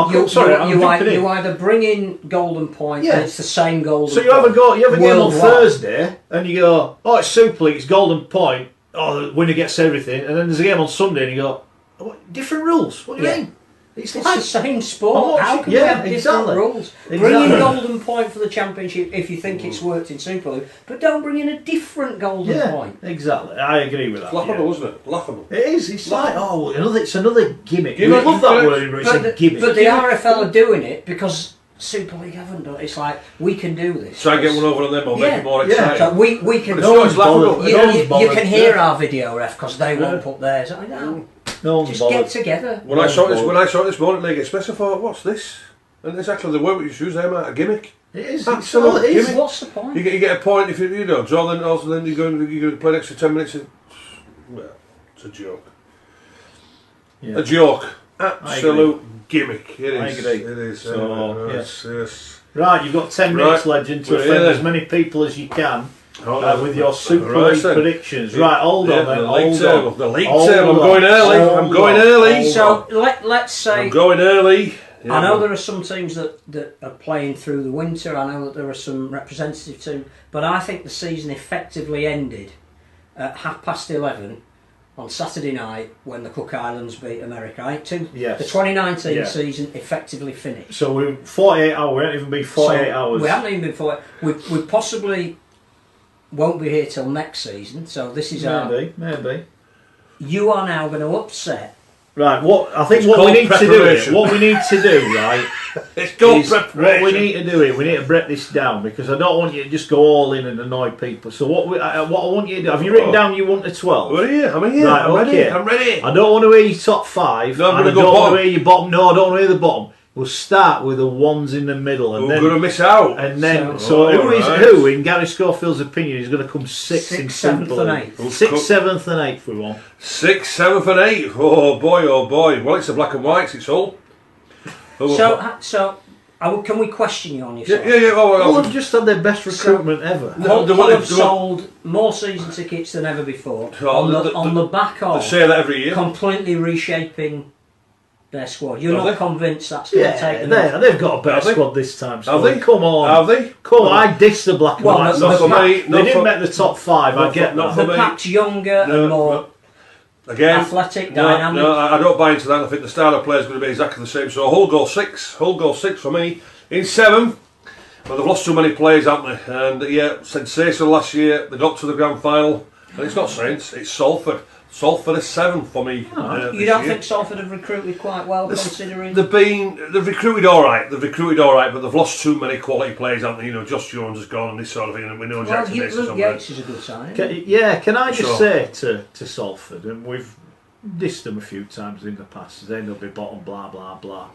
you either bring in Golden Point, and it's the same Golden.
So you have a game on Thursday, and you go, oh, it's Super League, it's Golden Point. Oh, the winner gets everything, and then there's a game on Sunday, and you go, oh, different rules. What do you mean?
It's the same sport. How can we have different rules? Bring in Golden Point for the Championship if you think it's worked in Super League, but don't bring in a different Golden Point.
Exactly. I agree with that.
Laughable, isn't it? Laughable.
It is. It's like, it's another gimmick. I love that word, but it's a gimmick.
But the RFL are doing it because Super League haven't done it. It's like, we can do this.
Try and get one over on them or make it more exciting.
So we can. You can hear our video ref because they won't put theirs. I know. Just get together.
When I saw it this morning, League Express, I thought, what's this? And it's actually the word we use there, mate, a gimmick.
It is.
Absolute gimmick.
What's the point?
You get a point if you don't draw, then also then you're going to play an extra 10 minutes. Well, it's a joke. Yeah. A joke. Absolute gimmick. It is.
I agree.
It is.
So,
yes.
Right, you've got 10 minutes, legend, to offend as many people as you can. With your Super League predictions. Right, hold on then.
The league table. I'm going early.
So let's say
I'm going early.
I know there are some teams that are playing through the winter. I know that there are some representative teams, but I think the season effectively ended at 11:30 on Saturday night when the Cook Islands beat America. The 2019 season effectively finished.
So we're 48 hours. We haven't even been 48 hours.
We haven't even been 48. We possibly won't be here till next season. So this is
maybe.
You are now going to upset.
Right. What we need to do, right?
It's called preparation.
What we need to do we need to break this down because I don't want you to just go all in and annoy people. So what I want you to do? Have you written down you want the 12?
Well, yeah, I'm here.
Right,
I'm ready.
I don't want to hear your top 5.
No, I'm going to
go bottom. I don't want to hear your bottom. No, I don't want to hear the bottom. We'll start with the ones in the middle, and
we're going to miss out.
And then, who in Gary Schofield's opinion is going to come 6th in
7th and 8th?
6th, 7th, and 8th we want.
6th, 7th, and 8th. Oh boy! Well, it's the black and whites. It's all.
So, can we question you on your side?
Yeah.
Well, they've just had their best recruitment ever.
They have sold more season tickets than ever before on the back of
they say that every year.
Completely reshaping their squad. You're not convinced that's going to take them?
They've got a better squad this time.
Have they?
Come on.
Have they?
Come on. I diss the black and whites.
Not for me.
They didn't make the top 5. I get that.
The pack's younger and more.
Again,
athletic, dynamic.
No, I don't buy into that. I think the style of play is going to be exactly the same. So Hull goal 6 for me. In 7th, well, they've lost too many players, haven't they? And yeah, sensational last year. They got to the grand final, and it's not Saints, it's Salford. Salford is 7th for me.
You don't think Salford have recruited quite well, considering
they've recruited all right. But they've lost too many quality players, haven't they? You know, Josh Jones has gone and this sort of thing, and we know Jackson
Luke Yates is a good sign.
Can I just say to Salford, and we've dissed them a few times in the past, they end up be bottom, blah blah blah.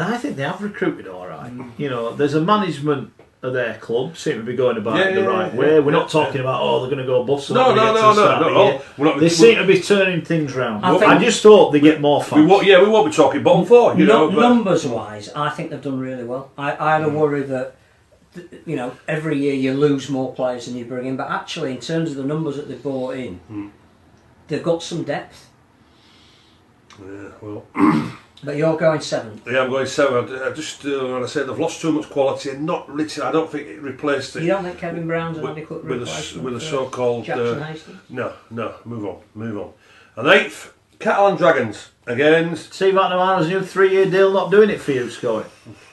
I think they have recruited all right. You know, there's a management of their club seem to be going about it the right way. We're not talking about they're going to go bust.
No.
They seem to be turning things round. I just hope they get more fans.
We won't be talking bottom 4.
Numbers wise, I think they've done really well. I had a worry that every year you lose more players than you bring in, but actually in terms of the numbers that they've brought in, they've got some depth.
Yeah, well.
But you're going 7th.
Yeah, I'm going 7th. I just, when I say they've lost too much quality, and not literally, I don't think it replaced it.
You don't think Kevin Brown's an adequate replacement
with a so-called
Jackson Hastings?
No. Move on. And 8th, Catalan Dragons again.
Steve McNamara's new 3-year deal not doing it for you, Scully.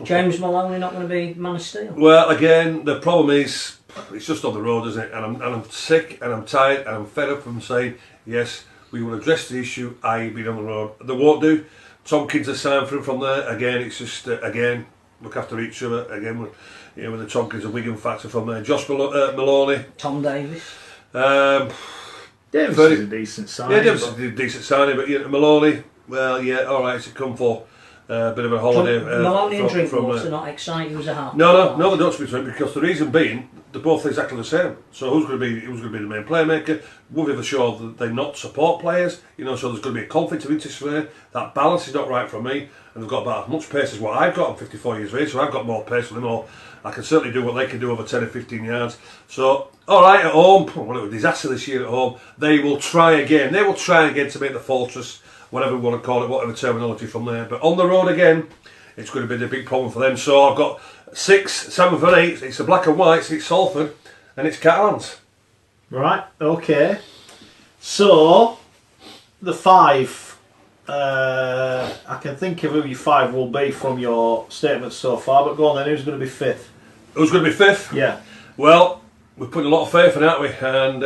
James Maloney not going to be man of steel.
Well, again, the problem is it's just on the road, isn't it? And I'm sick and I'm tired and I'm fed up from saying yes, we will address the issue. I being on the road. They won't do. Tompkins are signed for him from there. Again, it's just again look after each other. Again, with the Tompkins and Wigan factor from there. Josh Maloney,
Tom Davis.
Davis is a decent signing.
Yeah, Davis is a decent signing, but Maloney. Well, yeah, all right. It's come for a bit of a holiday.
Maloney and Drinkwater not excite you as a half.
No, they don't speak to him because the reason being they're both exactly the same. So who's going to be the main playmaker? We'll be sure that they not support players. So there's going to be a conflict of interest there. That balance is not right for me, and they've got about as much pace as what I've got. I'm 54 years of age, so I've got more pace than them all. I can certainly do what they can do over 10 or 15 yards. So, all right, at home, well, it was a disaster this year at home. They will try again. They will try again to make the fortress, whatever we want to call it, whatever terminology from there. But on the road again, it's going to be the big problem for them. So I've got 6, 7 and 8. It's the black and whites, it's Salford, and it's Catalans.
Right, okay. So, the 5, I can think of who your 5 will be from your statements so far, but go on then, who's going to be 5th?
Who's going to be 5th?
Yeah.
Well, we're putting a lot of faith in, aren't we? And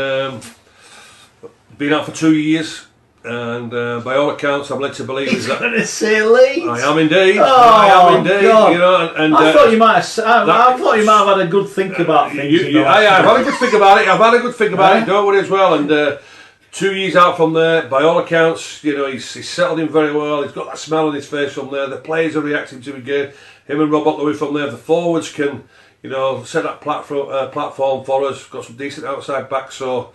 been out for 2 years. And by all accounts, I'm led to believe
He's
that
going to say Leeds.
I am indeed.
Oh,
I am indeed.
God.
And
I thought you might have. I thought you might have had a good think about things.
I've had a good think about it. Don't worry as well. And 2 years out from there, by all accounts, he's settled in very well. He's got that smile on his face from there. The players are reacting to him again. Him and Robert Louis from there. The forwards can, set that platform for us. Got some decent outside backs. So.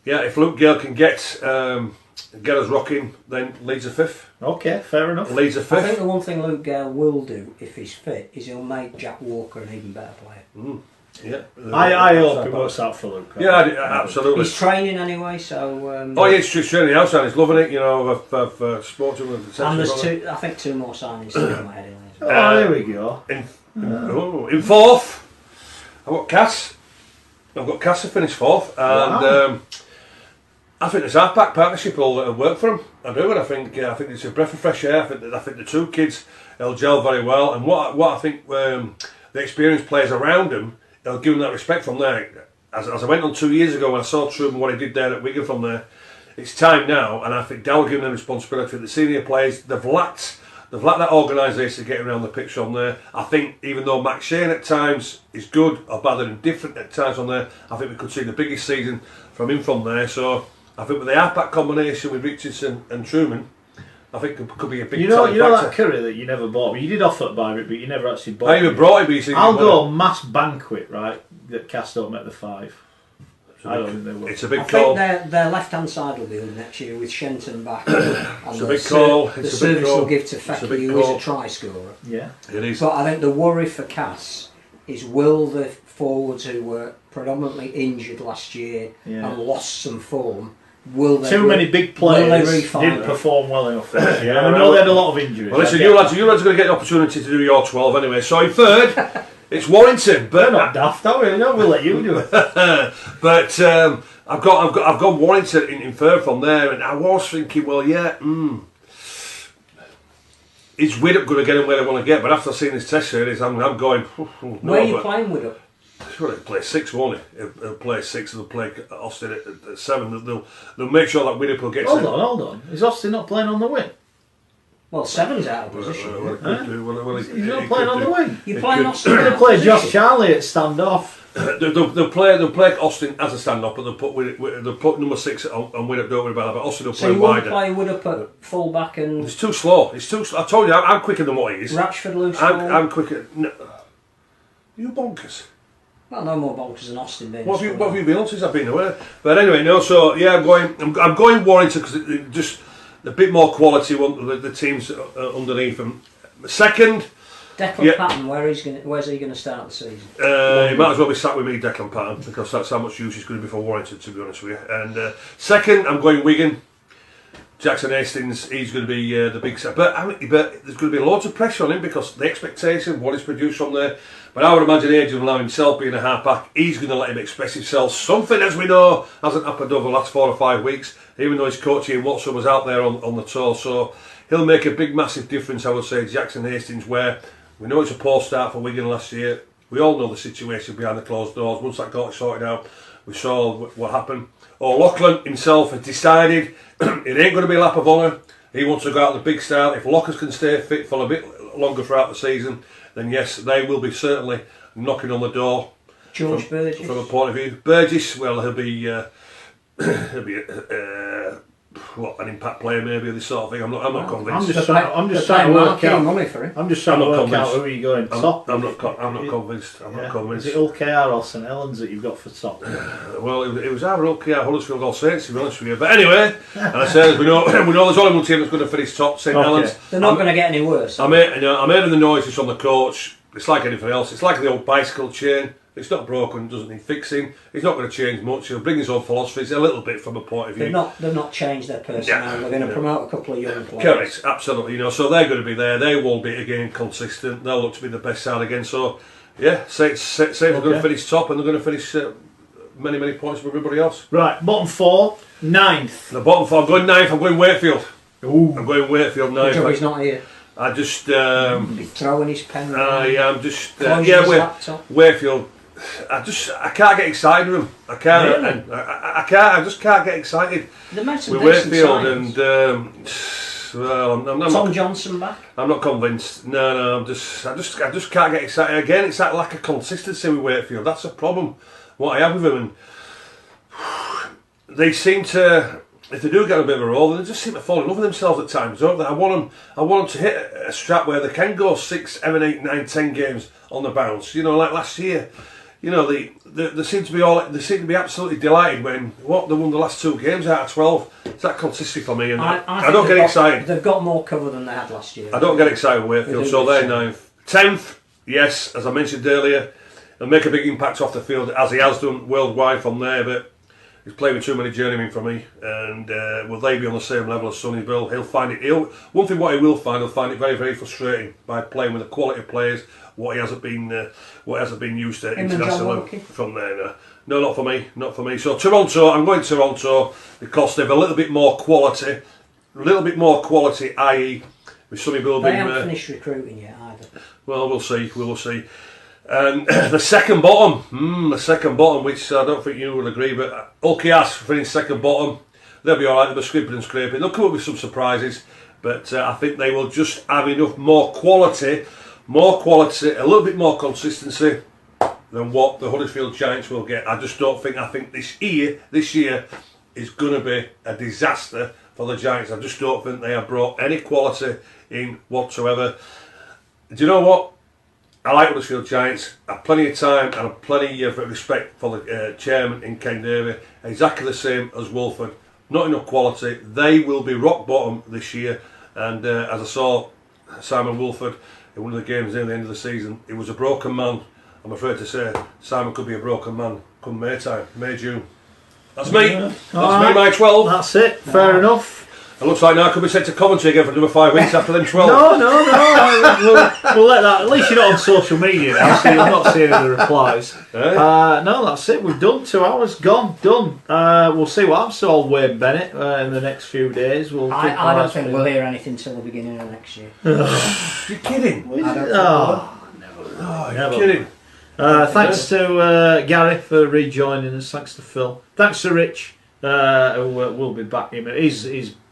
Yeah, if Luke Gale can get us rocking, then Leeds are 5th.
Okay, fair enough.
Leeds are 5th.
I think the one thing Luke Gale will do, if he's fit, is he'll make Jack Walker an even better player.
Yeah.
I hope it works out for Luke.
Yeah, absolutely.
He's training anyway, so...
he's training outside, he's loving it, I've spoken to him.
And there's I think 2 more signings to go ahead in
there we go.
In 4th, I've got Cass. I've got Cass to finish 4th, and... I think this half-back partnership will work for him. I do, and I think it's a breath of fresh air. I think the 2 kids will gel very well, and what I think the experienced players around him, they'll give him that respect from there. As I went on 2 years ago when I saw Truman what he did there at Wigan from there, it's time now, and I think Dow giving them responsibility. The senior players, they've lacked that organisation getting around the pitch from there. I think even though Max Shane at times is good or bad and indifferent at times on there, I think we could see the biggest season from him from there. So. I think with the half-back combination with Richardson and Truman, I think it could be a big.
You know that curry that you never bought. You did offer to buy it, but you never actually bought it.
I even brought it, but you said
I'll go mass banquet, right? That Cass don't make the 5. I don't think they will.
It's a big
I
call.
think their left-hand side will be good next year with Shenton back.
It's a big call.
The service will give to Fecky, who is a try scorer.
Yeah,
it is.
But I think the worry for Cass is will the forwards who were predominantly injured last year and lost some form.
Too many big players didn't perform well enough this year. I know they had a lot of injuries.
Well, listen, you lads are going to get the opportunity to do your 12 anyway. So in 3rd, It's Warrington,
We're
but
not daft, are we? No, we'll let you do it.
but I've got Warrington in third from there, and I was thinking, well, yeah, is Widdop going to get him where they want to get? But after seeing this test series, I'm going. No,
where are you playing Widdop?
Well, he'll play 6, won't he? He'll play 6, and they'll play Austin at 7. They'll make sure that Widdop will get.
Hold on. Is Austin not playing on the wing?
Well, 7's out of position.
He's not playing on the wing.
You're playing Austin.
They're going to play Josh Charlie at standoff.
They'll play Austin as a stand-up, but they'll put number 6 on Widdop. Don't worry about that. But Austin will play wider.
So you won't play Widdop at full-back and...
It's too slow. I told you, I'm quicker than what he is.
Ratchford loose.
I'm quicker. No. You bonkers.
Well, no more bonkers than Austin being.
What have you been on since I've been away? But anyway, no. So yeah, I'm going Warrington because just a bit more quality. The teams underneath them. Second.
Declan Patton, where's he going to start the season?
He might as well be sat with me, Declan Patton, because that's how much use he's going to be for Warrington, to be honest with you. And second, I'm going Wigan. Jackson Hastings, he's going to be the big set. But there's going to be loads of pressure on him because the expectation, what he's produced from there. But I would imagine Adrian will allow himself being a half-back. He's going to let him express himself. Something, as we know, hasn't happened over the last 4 or 5 weeks, even though his coach Ian Watson was out there on the tour. So he'll make a big, massive difference, I would say, Jackson Hastings, where we know it's a poor start for Wigan last year. We all know the situation behind the closed doors. Once that got sorted out, we saw what happened. O'Loughlin himself has decided it ain't going to be a lap of honour. He wants to go out the big start. If Lockers can stay fit for a bit longer throughout the season, then yes, they will be certainly knocking on the door.
George Burgess.
From a point of view, Burgess, well, he'll be an impact player maybe, this sort of thing. I'm not convinced.
I'm just trying to work out
money for him.
I'm just trying to work out who are you going top.
I'm not convinced. I'm not convinced.
Is it LKR or St Helens that you've got for top?
Well, it was either LKR, Huddersfield or Saints, to be honest with you. But anyway, and I say, we know there's only one team that's going to finish top, St Helens.
They're not going to get any worse.
I'm hearing the noises from the coach. It's like anything else. It's like the old bicycle chain. It's not broken, doesn't need fixing. He's not going to change much. He'll bring his own philosophies a little bit from a point of view.
They've not changed their personnel. They're going to promote a couple of young players.
Correct, absolutely. So they're going to be there. They will be again consistent. They'll look to be the best side again. So yeah, say they're going to finish top and they're going to finish many points from everybody else.
Right, bottom 4, 9th.
The bottom 4. I'm going 9th. I'm going Wakefield.
Ooh.
I'm going Wakefield 9th.
He's not here.
I just
He's throwing his pen.
I'm just
laptop.
Wakefield. I can't get excited with them. I can't.
Really?
I just can't get excited
They made some
with
decent
Wakefield
signings.
and I'm
Tom
not,
Johnson back.
I'm not convinced. No. I just can't get excited again. It's that lack of consistency with Wakefield. That's a problem. What I have with them, and they seem to. If they do get a bit of a roll, then they just seem to fall in love with themselves at times, don't they? I want them to hit a strap where they can go 6, 7, 8, 9, 10 games on the bounce. Like last year. They seem to be absolutely delighted when they won the last 2 games out of 12. It's that consistency for me, and I don't get excited.
They've got more cover than they had last year.
I don't get excited with Wakefield, so they're 9th. 10th, yes, as I mentioned earlier, he'll make a big impact off the field as he has done worldwide from there, but he's playing with too many journeymen for me, and will they be on the same level as Sonny Bill? He'll find it. One thing what he will find, he'll find it very, very frustrating by playing with the quality of players. What he hasn't been used to internationally from there. No, not for me. So Toronto, I'm going Toronto because they've a little bit more quality, i.e. with Sonny Bill being.
They haven't finished recruiting yet either.
Well, we'll see. And the second bottom, which I don't think you will agree, but Ulkias finished second bottom. They'll be all right. They'll be scrimping and scraping. They'll come up with some surprises, but I think they will just have enough more quality, a little bit more consistency than what the Huddersfield Giants will get. I think this year is going to be a disaster for the Giants. I just don't think they have brought any quality in whatsoever. Do you know what? I like Huddersfield Giants. I have plenty of time and I have plenty of respect for the chairman in Ken Davey. Exactly the same as Wolford. Not enough quality. They will be rock bottom this year. And as I saw Simon Wolford in one of the games near the end of the season, he was a broken man. I'm afraid to say Simon could be a broken man come May time, May, June. That's me. That's me, my 12.
That's it. Fair enough.
It looks like now I could be sent to Coventry again for another 5 weeks after them 12.
No. We'll let that. At least you're not on social media now, so you'll not see any of the replies. No, that's it. We've done 2 hours. Gone. Done. We'll see what happens to old Wayne Bennett in the next few days.
I don't think we'll hear anything till the beginning of next year.
You're kidding?
Never.
You're kidding.
Thanks to Gary for rejoining us. Thanks to Phil. Thanks to Rich, who will be back.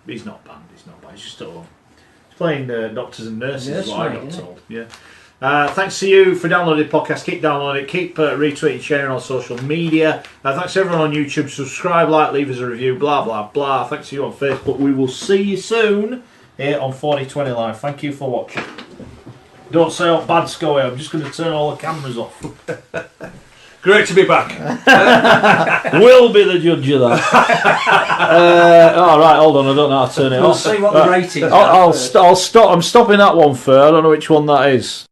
He's not banned. He's just at home. He's playing doctors and nurses. Is what I got told. Yeah. Thanks to you for downloading the podcast. Keep downloading it. Keep retweeting, sharing on social media. Thanks to everyone on YouTube. Subscribe, like, leave us a review. Blah blah blah. Thanks to you on Facebook. We will see you soon here on 4020 Live. Thank you for watching. Don't say how bad's going. I'm just going to turn all the cameras off.
Great to be back.
We'll be the judge of that. All right, hold on. I don't know how to turn it off.
We'll see what the ratings are.
I'll stop. I'm stopping that one first. I don't know which one that is.